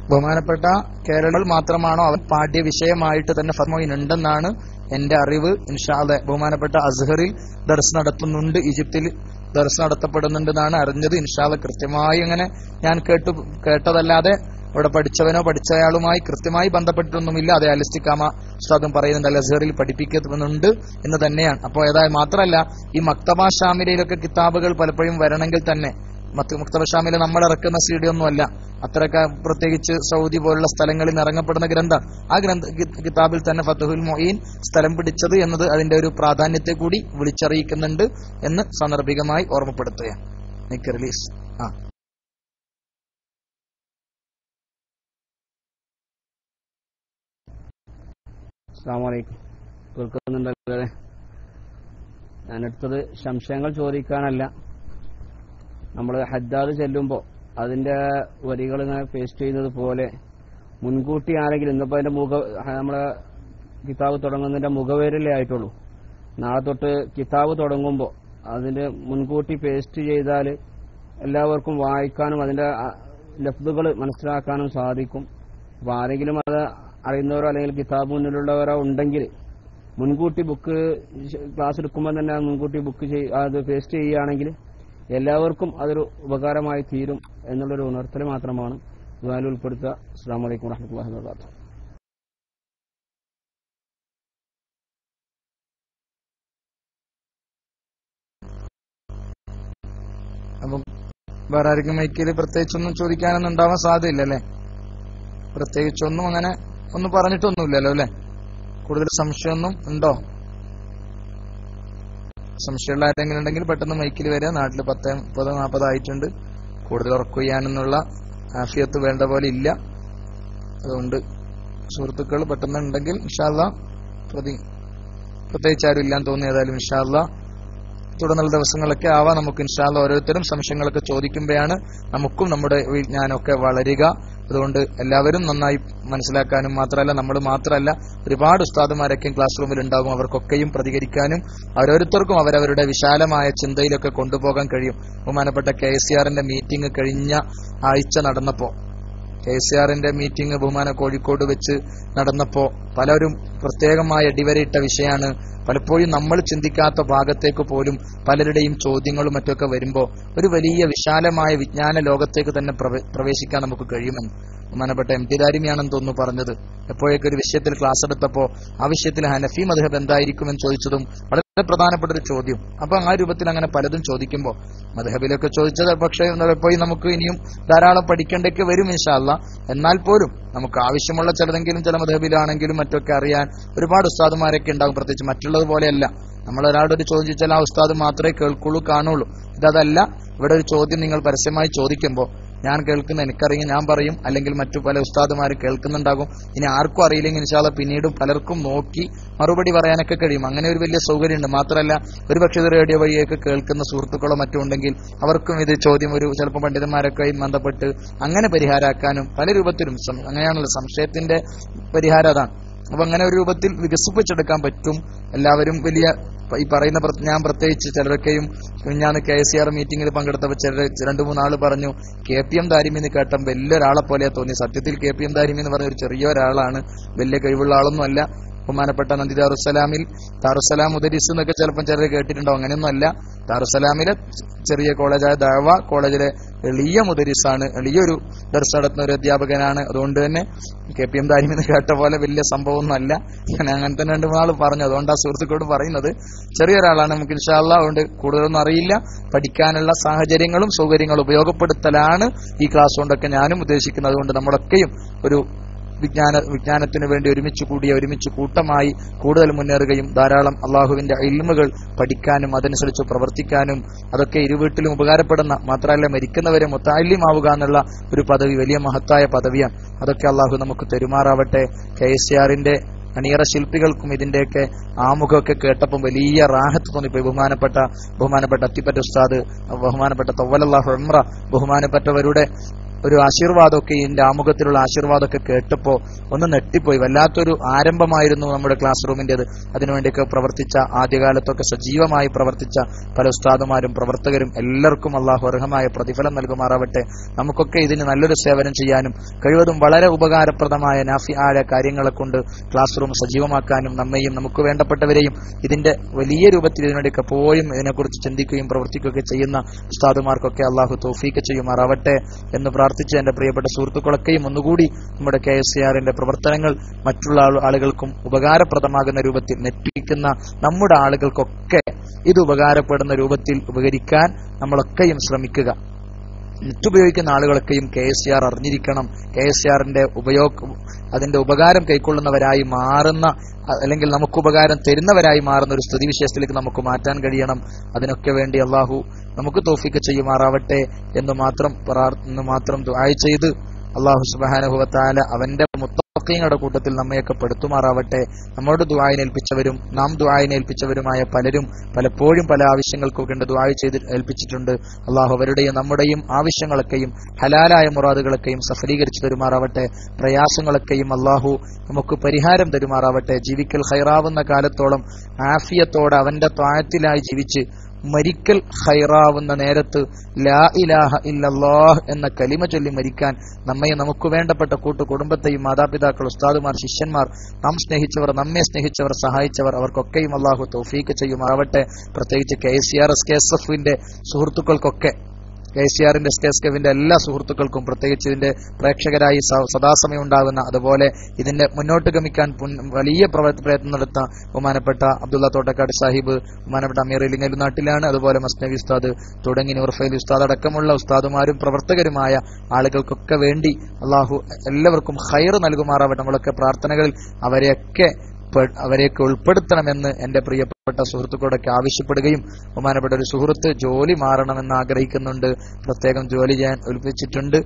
ബഹുമാനപ്പെട്ട കേരളത്തിൽ മാത്രമാണോ അവൻ പാഠ്യ വിഷയമായിട്ട് തന്നെ ഫത്മോയിൻ ഉണ്ടെന്നാണ് എന്റെ അറിവ്. ഇൻഷാ അല്ലാഹ് ബഹുമാനപ്പെട്ട അസ്ഹറിൽ ദർസ് നടത്തുന്നുണ്ട്, ഈജിപ്തിൽ ദർസ് നടത്തപ്പെടുന്നുണ്ടെന്നാണ് അറിഞ്ഞത്. ഇൻഷാ അല്ലാഹ് കൃത്യമായി അങ്ങനെ ഞാൻ കേട്ടതല്ലാതെ അവിടെ പഠിച്ചവനോ പഠിച്ചയാളുമായി കൃത്യമായി ബന്ധപ്പെട്ടിട്ടൊന്നുമില്ല. അതേ അൽ ഇസ്തിഖാമ ഉസ്താദും പറയുന്നുണ്ട് അൽ അസ്ഹറിൽ പഠിപ്പിക്കുന്നുണ്ട് എന്ന് തന്നെയാണ്. അപ്പോൾ ഏതായാലും മാത്രമല്ല, ഈ മക്തബ ഷാമിലയിലൊക്കെ കിതാബുകൾ പലപ്പോഴും വരണമെങ്കിൽ തന്നെ മുക്തബ ഷാമിലെ നമ്മൾ ഇറക്കുന്ന CD ഒന്നുമല്ല, അത്രയൊക്കെ പ്രത്യേകിച്ച് സൗദി പോലുള്ള സ്ഥലങ്ങളിൽ ഇറങ്ങപ്പെടുന്ന ഗ്രന്ഥം. ആ കിതാബിൽ തന്നെ ഫതഹുൽ മുഈൻ സ്ഥലം പിടിച്ചത് എന്നത് അതിന്റെ ഒരു പ്രാധാന്യത്തെ കൂടി വിളിച്ചറിയിക്കുന്നുണ്ട് എന്ന് സാന്ദർഭികമായി ഓർമ്മപ്പെടുത്തുകയാണ്. റിലീസ്. അസ്സലാമു അലൈക്കും. കേൾക്കുന്നുണ്ടല്ലേ? ഞാനെടുത്തത് സംശയങ്ങൾ ചോദിക്കാനല്ല. നമ്മൾ ഹജ്ജാദ് ചെല്ലുമ്പോൾ അതിന്റെ വരികൾ ഇങ്ങനെ പേസ്റ്റ് ചെയ്യുന്നത് പോലെ മുൻകൂട്ടി ആരെങ്കിലും, ഇന്നിപ്പോൾ അതിന്റെ നമ്മളെ കിതാബ് തുടങ്ങുന്നതിന്റെ മുഖവേരലേ ആയിട്ടുള്ളൂ. നാളെ തൊട്ട് കിതാബ് തുടങ്ങുമ്പോൾ അതിന്റെ മുൻകൂട്ടി പേസ്റ്റ് ചെയ്താൽ എല്ലാവർക്കും വായിക്കാനും അതിന്റെ ലഫ്ദുകൾ മനസ്സിലാക്കാനും സാധിക്കും. അപ്പോൾ ആരെങ്കിലും അത് അറിയുന്നവരോ അല്ലെങ്കിൽ കിതാബ് മുന്നിലുള്ളവരോ ഉണ്ടെങ്കിൽ മുൻകൂട്ടി ബുക്ക് ക്ലാസ് എടുക്കുമ്പോൾ തന്നെ മുൻകൂട്ടി ബുക്ക് അത് പേസ്റ്റ് ചെയ്യുകയാണെങ്കിൽ എല്ലാവർക്കും അതൊരു ഉപകാരമായി തീരും എന്നുള്ളൊരു ഉണർത്തൽ മാത്രമാണ് ദുആയിൽ ഉൾപ്പെടുത്തുക. അസ്സലാമു അലൈക്കും വറഹ്മത്തുള്ളാഹി വബറകാതുഹു. അപ്പം വേറെ ആർക്കും മൈക്കിൽ പ്രത്യേകിച്ചൊന്നും ചോദിക്കാനൊന്നും ഉണ്ടാവാൻ സാധ്യതയില്ലല്ലേ? പ്രത്യേകിച്ചൊന്നും അങ്ങനെ ഒന്നും പറഞ്ഞിട്ടൊന്നുമില്ലല്ലോ അല്ലെ? കൂടുതൽ സംശയമൊന്നും ഉണ്ടോ? സംശയമുള്ള ആരെങ്കിലും ഉണ്ടെങ്കിൽ പെട്ടെന്ന് മൈക്കിൽ വരിക. നാട്ടിൽ 10:40 ആയിട്ടുണ്ട്. കൂടുതൽ ഉറക്കു ചെയ്യാനെന്നുള്ള ആഫിയത്ത് വേണ്ട പോലെ ഇല്ല. അതുകൊണ്ട് സുഹൃത്തുക്കൾ പെട്ടെന്ന് ഉണ്ടെങ്കിൽ ഇൻഷാ അല്ലാഹ് പ്രത്യേകിച്ച് ആരും ഇല്ലാന്ന് തോന്നി. ഏതായാലും ഇൻഷാ അല്ലാഹ് തുടർന്നുള്ള ദിവസങ്ങളൊക്കെ ആവാം നമുക്ക് ഇൻഷാ അല്ലാഹ് ഓരോരുത്തരും സംശയങ്ങളൊക്കെ ചോദിക്കുമ്പോഴാണ് നമുക്കും നമ്മുടെ വിജ്ഞാനമൊക്കെ വളരുക. അതുകൊണ്ട് എല്ലാവരും നന്നായി മനസ്സിലാക്കാനും മാത്രമല്ല, നമ്മൾ മാത്രമല്ല ഒരുപാട് ഉസ്താദുമാരൊക്കെയും ക്ലാസ് റൂമിൽ ഉണ്ടാകും. അവർക്കൊക്കെയും പ്രതികരിക്കാനും ഓരോരുത്തർക്കും അവരവരുടെ വിശാലമായ ചിന്തയിലൊക്കെ കൊണ്ടുപോകാൻ കഴിയും. ബഹുമാനപ്പെട്ട KCRന്റെ മീറ്റിംഗ് കഴിഞ്ഞ ആഴ്ച നടന്നപ്പോ, KCRന്റെ മീറ്റിംഗ് കോഴിക്കോട് വെച്ച് നടന്നപ്പോ പലരും പ്രത്യേകമായ അടിവരയിട്ട വിഷയമാണ്. പലപ്പോഴും നമ്മൾ ചിന്തിക്കാത്ത ഭാഗത്തേക്ക് പോലും പലരുടെയും ചോദ്യങ്ങളും മറ്റൊക്കെ വരുമ്പോൾ ഒരു വലിയ വിശാലമായ വിജ്ഞാന ലോകത്തേക്ക് തന്നെ പ്രവേശിക്കാൻ നമുക്ക് കഴിയുമെന്ന് ബഹുമാനപ്പെട്ട MT ദാരിമിയാണെന്ന് തോന്നുന്നു പറഞ്ഞത്. എപ്പോഴൊക്കെ ഒരു വിഷയത്തിൽ ക്ലാസ് എടുത്തപ്പോൾ ആ വിഷയത്തിൽ ഹനഫി മദ്ഹബ് എന്തായിരിക്കുമെന്ന് ചോദിച്ചതും വളരെ പ്രധാനപ്പെട്ട ഒരു ചോദ്യം. അപ്പൊ ആ രൂപത്തിൽ അങ്ങനെ പലതും ചോദിക്കുമ്പോൾ മദ്ഹബിലൊക്കെ ചോദിച്ചത് പക്ഷേ പോയി നമുക്ക് ഇനിയും ധാരാളം പഠിക്കേണ്ടൊക്കെ വരും ഇൻഷാ അല്ലാഹ്. എന്നാൽ പോലും നമുക്ക് ആവശ്യമുള്ള ചിലതെങ്കിലും ചില മദ്ഹബിലാണെങ്കിലും മറ്റൊക്കെ അറിയാൻ ഒരുപാട് ഉസ്താദുമാരൊക്കെ ഉണ്ടാകും. പ്രത്യേകിച്ച് മറ്റുള്ളത് പോലെയല്ല, നമ്മൾ ഒരാളുടെ ഒരു ചോദ്യം ചോദിച്ചാൽ ആ ഉസ്താദ് മാത്രമേ കേൾക്കുള്ളൂ കാണുള്ളൂ. ഇതല്ല. ഇവിടെ ഒരു ചോദ്യം നിങ്ങൾ പരസ്യമായി ചോദിക്കുമ്പോൾ ഞാൻ കേൾക്കുന്ന എനിക്കറിയാം ഞാൻ പറയും, അല്ലെങ്കിൽ മറ്റു പല ഉസ്താദുമാരും കേൾക്കുന്നുണ്ടാകും. ഇനി ആർക്കും അറിയില്ലെങ്കിൽ ഇൻഷാ അല്ലാഹ് പിന്നീടും പലർക്കും നോക്കി മറുപടി പറയാനൊക്കെ കഴിയും. അങ്ങനെ ഒരു വലിയ സൗകര്യമുണ്ട്. മാത്രമല്ല ഒരുപക്ഷെ ഇത് റേഡിയോ വഴിയൊക്കെ കേൾക്കുന്ന സുഹൃത്തുക്കളോ മറ്റും ഉണ്ടെങ്കിൽ അവർക്കും ഇത് ചോദ്യം ഒരു ചിലപ്പോൾ പണ്ഡിതന്മാരൊക്കെ ബന്ധപ്പെട്ട് അങ്ങനെ പരിഹാരമാക്കാനും പല രൂപത്തിലും അങ്ങനെയാണല്ലോ സംശയത്തിന്റെ പരിഹാരം അതാണ്. അപ്പൊ അങ്ങനെ ഒരു രൂപത്തിൽ വികസിപ്പിച്ചെടുക്കാൻ പറ്റും. എല്ലാവരും വലിയ ഈ പറയുന്ന ഞാൻ പ്രത്യേകിച്ച് ചിലരൊക്കെയും ഞാന് KCR മീറ്റിംഗിൽ പങ്കെടുത്തപ്പോൾ ചിലർ 2-3 ആള് പറഞ്ഞു KPM ദാരിമി എന്ന് കേട്ട വലിയൊരാളെ പോലെയാ തോന്നി. സത്യത്തിൽ KPM ദാരിമി എന്ന് പറഞ്ഞ ഒരു ചെറിയ ഒരാളാണ്, വലിയ കഴിവുള്ള ആളൊന്നും അല്ല. ബഹുമാനപ്പെട്ട നന്ദി ദാറുസ്സലാമിൽ ദാറുസ്സലാം മുദരിസ് എന്നൊക്കെ ചിലപ്പോൾ ചിലർ കേട്ടിട്ടുണ്ടോ, അങ്ങനെയൊന്നും അല്ല. ദാറുസ്സലാമിലെ ചെറിയ കോളേജായ ദഅവ കോളേജിലെ എളിയ മുദരിസാണ്, എളിയൊരു ദർസ് നടത്തുന്ന ഒരു അധ്യാപകനാണ്. അതുകൊണ്ട് തന്നെ KPM ദാരിമി എന്ന് കേട്ട പോലെ വലിയ സംഭവമൊന്നും അല്ല. ഞാൻ അങ്ങനെ തന്നെ 2-3 ആള് പറഞ്ഞു. അതുകൊണ്ട് ആ സുഹൃത്തുക്കളോട് പറയുന്നത് ചെറിയൊരാളാണ്, നമുക്ക് ഇൻഷാ അല്ലാഹ് അതുകൊണ്ട് കൂടുതലൊന്നും അറിയില്ല. പഠിക്കാനുള്ള സാഹചര്യങ്ങളും സൗകര്യങ്ങളും ഉപയോഗപ്പെടുത്തലാണ് ഈ ക്ലാസ് കൊണ്ടൊക്കെ ഞാനും ഉദ്ദേശിക്കുന്നത്. അതുകൊണ്ട് നമ്മളൊക്കെയും ഒരു വിജ്ഞാനത്തിന് വേണ്ടി ഒരുമിച്ച് കൂട്ടമായി കൂടുതൽ മുന്നേറുകയും ധാരാളം അള്ളാഹുവിന്റെ ഇൽമുകൾ പഠിക്കാനും അതനുസരിച്ച് പ്രവർത്തിക്കാനും, അതൊക്കെ ഇരുവീട്ടിലും ഉപകാരപ്പെടുന്ന, മാത്രമല്ല മരിക്കുന്നവരെ മുത്തഅല്ലിമാവുക എന്നുള്ള ഒരു പദവി വലിയ മഹത്തായ പദവിയാണ്. അതൊക്കെ അള്ളാഹു നമുക്ക് തെരുമാറാവട്ടെ. KCRന്റെ അണിയറ ശില്പികൾക്കും ഇതിന്റെയൊക്കെ ആമുഖമൊക്കെ കേട്ടപ്പോൾ വലിയ റാഹത്ത് തോന്നിപ്പോയി. ബഹുമാനപ്പെട്ട അത്തിപ്പറ്റ ഉസ്താദ്, ബഹുമാനപ്പെട്ട തവ്വലല്ലാഹു ഉംറ, ബഹുമാനപ്പെട്ടവരുടെ ഒരു ആശീർവാദമൊക്കെ, ഇതിന്റെ ആമുഖത്തിലുള്ള ആശീർവാദമൊക്കെ കേട്ടപ്പോൾ ഒന്ന് നെട്ടിപ്പോയി. വല്ലാത്തൊരു ആരംഭമായിരുന്നു നമ്മുടെ ക്ലാസ് റൂമിന്റേത്. അതിനുവേണ്ടിയൊക്കെ പ്രവർത്തിച്ച, ആദ്യകാലത്തൊക്കെ സജീവമായി പ്രവർത്തിച്ച പല ഉസ്താദുമാരും പ്രവർത്തകരും എല്ലാവർക്കും അള്ളാഹു അർഹമായ പ്രതിഫലം നൽകുമാറാവട്ടെ. നമുക്കൊക്കെ ഇതിന് നല്ലൊരു സേവനം ചെയ്യാനും കഴിവതും വളരെ ഉപകാരപ്രദമായ നാഫിആയ കാര്യങ്ങളെ കൊണ്ട് ക്ലാസ് റൂം സജീവമാക്കാനും നമ്മയും നമുക്ക് വേണ്ടപ്പെട്ടവരെയും ഇതിന്റെ വലിയ രൂപത്തിൽ ഇതിനുവേണ്ടിയൊക്കെ എപ്പോഴും ഇതിനെക്കുറിച്ച് ചിന്തിക്കുകയും പ്രവർത്തിക്കുകയൊക്കെ ചെയ്യുന്ന ഉസ്താദുമാർക്കൊക്കെ അള്ളാഹു തൗഫീഖ് ചെയ്യുമാറാവട്ടെ എന്ന് പ്രാർത്ഥിച്ച് എന്റെ പ്രിയപ്പെട്ട സുഹൃത്തുക്കളൊക്കെയും ഒന്നുകൂടി നമ്മുടെ KCRന്റെ പ്രവർത്തനങ്ങൾ മറ്റുള്ള ആളുകൾക്കും ഉപകാരപ്രദമാകുന്ന രൂപത്തിൽ, നെറ്റിക്കുന്ന നമ്മുടെ ആളുകൾക്കൊക്കെ ഇത് ഉപകാരപ്പെടുന്ന രൂപത്തിൽ ഉപകരിക്കാൻ നമ്മളൊക്കെയും ശ്രമിക്കുക. നെറ്റ് ഉപയോഗിക്കുന്ന ആളുകളൊക്കെയും KCR അറിഞ്ഞിരിക്കണം. KCRന്റെ അതിന്റെ ഉപകാരം കൈക്കൊള്ളുന്നവരായി മാറുന്ന, അല്ലെങ്കിൽ നമുക്ക് ഉപകാരം തരുന്നവരായി മാറുന്ന ഒരു സ്ഥിതിവിശേഷത്തിലേക്ക് നമുക്ക് മാറ്റാൻ കഴിയണം. അതിനൊക്കെ വേണ്ടി അള്ളാഹു നമുക്ക് തൗഫീഖ് ചെയ്യുമാറാവട്ടെ എന്ന് മാത്രം ദുആ ചെയ്ത് അള്ളാഹു സുബ്ഹാനഹു വ തആല അവന്റെ മുത്തഖീങ്ങളുടെ കൂട്ടത്തിൽ നമ്മയൊക്കെ പെടുത്തുമാറാവട്ടെ. നമ്മോട് ദുആയിനേൽപ്പിച്ചവരും നാം ദുആയിനേൽപ്പിച്ചവരുമായ പലരും പലപ്പോഴും പല ആവശ്യങ്ങൾക്കൊക്കെ ദുആ ചെയ്ത് ഏൽപ്പിച്ചിട്ടുണ്ട്. അള്ളാഹു അവരുടെയും നമ്മുടെയും ആവശ്യങ്ങളൊക്കെയും ഹലാലായ മുറാദുകളൊക്കെയും സഫലീകരിച്ചു തരുമാറാവട്ടെ. പ്രയാസങ്ങളൊക്കെയും അള്ളാഹു നമുക്ക് പരിഹാരം തരുമാറാവട്ടെ. ജീവിക്കൽ ഖൈറാവുന്ന കാലത്തോളം ആഫിയത്തോടെ അവന്റെ ത്വാഅത്തിലായി ജീവിച്ച് മരിക്കൽ ഖൈറാവുന്ന നേരത്ത് ലാ ഇലാഹ ഇല്ലല്ലാഹ് എന്ന കലിമ ചൊല്ലി മരിക്കാൻ നമ്മയും നമുക്ക് വേണ്ടപ്പെട്ട കുടുംബത്തെയും മാതാപിതാക്കൾ, ഉസ്താദുമാർ, ശിഷ്യന്മാർ, നാം സ്നേഹിച്ചവർ, നമ്മെ സ്നേഹിച്ചവർ, സഹായിച്ചവർ അവർക്കൊക്കെയും അള്ളാഹു തൗഫീഖ് ചെയ്യുമാറാവട്ടെ. പ്രത്യേകിച്ച് KCR SKSFന്റെ സുഹൃത്തുക്കൾക്കൊക്കെ, KCRന്റെ SKSFന്റെ എല്ലാ സുഹൃത്തുക്കൾക്കും, പ്രത്യേകിച്ച് ഇതിന്റെ പ്രേക്ഷകരായി സദാസമയം ഉണ്ടാകുന്ന, അതുപോലെ ഇതിന്റെ മുന്നോട്ട് ഗമിക്കാൻ വലിയ പ്രയത്നം നടത്ത ബഹുമാനപ്പെട്ട അബ്ദുള്ള തോട്ടക്കാട് സാഹിബ്, ബഹുമാനപ്പെട്ട അമീർ ഇലിങ്ങൽ നാട്ടിലാണ്, അതുപോലെ മസ്നവി ഉസ്താദ് തുടങ്ങി നൂർഫൈൽ ഉസ്താദ് അടക്കമുള്ള ഉസ്താദുമാരും പ്രവർത്തകരുമായ ആളുകൾക്കൊക്കെ വേണ്ടി അള്ളാഹു എല്ലാവർക്കും ഖൈർ നൽകുമാറാവട്ടെ. നമ്മളൊക്കെ പ്രാർത്ഥനകളിൽ അവരെയൊക്കെ ഉൾപ്പെടുത്തണമെന്ന് എന്റെ പ്രിയപ്പെട്ട സുഹൃത്തുക്കളോടൊക്കെ ആവശ്യപ്പെടുകയും, ബഹുമാനപ്പെട്ട ഒരു സുഹൃത്ത് ജോലി മാറണമെന്ന് ആഗ്രഹിക്കുന്നുണ്ട്, പ്രത്യേകം ജോലി ചെയ്യാൻ ഏൽപ്പിച്ചിട്ടുണ്ട്.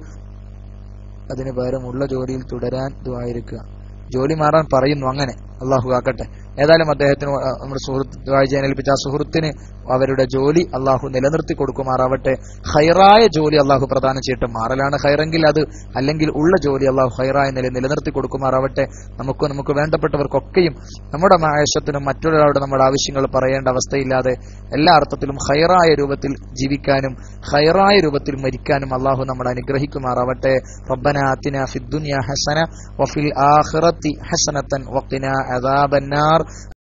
അതിന് പകരമുള്ള ജോലിയിൽ തുടരാൻ ദുആയിരിക്കുക. ജോലി മാറാൻ പറയുന്നു, അങ്ങനെ അള്ളാഹു ആക്കട്ടെ. ഏതായാലും അദ്ദേഹത്തിന്, നമ്മുടെ സുഹൃത്ത് ദുആ ചെയ്യാൻ ഏൽപ്പിച്ച ആ സുഹൃത്തിന് അവരുടെ ജോലി അള്ളാഹു നിലനിർത്തി കൊടുക്കുമാറാവട്ടെ. ഖൈറായ ജോലി അള്ളാഹു പ്രദാനം ചെയ്യട്ടെ. മാറലാണ് ഖൈറെങ്കിൽ അത്, അല്ലെങ്കിൽ ഉള്ള ജോലി അള്ളാഹു ഖൈറായ നിലനിർത്തി കൊടുക്കുമാറാവട്ടെ. നമുക്ക് വേണ്ടപ്പെട്ടവർക്കൊക്കെയും നമ്മുടെ മായശത്തിനും മറ്റൊരാളുടെ നമ്മുടെ ആവശ്യങ്ങൾ പറയേണ്ട അവസ്ഥയില്ലാതെ എല്ലാ അർത്ഥത്തിലും ഖൈറായ രൂപത്തിൽ ജീവിക്കാനും ഖൈറായ രൂപത്തിൽ മരിക്കാനും അള്ളാഹു നമ്മളെ അനുഗ്രഹിക്കുമാറാവട്ടെ. റബ്ബനാ ആതിനാ ഫിദ്ദുനിയാ ഹസന വഫിൽ ആഖിറതി ഹസനതൻ വഖിനാ അദാബന്നാർ.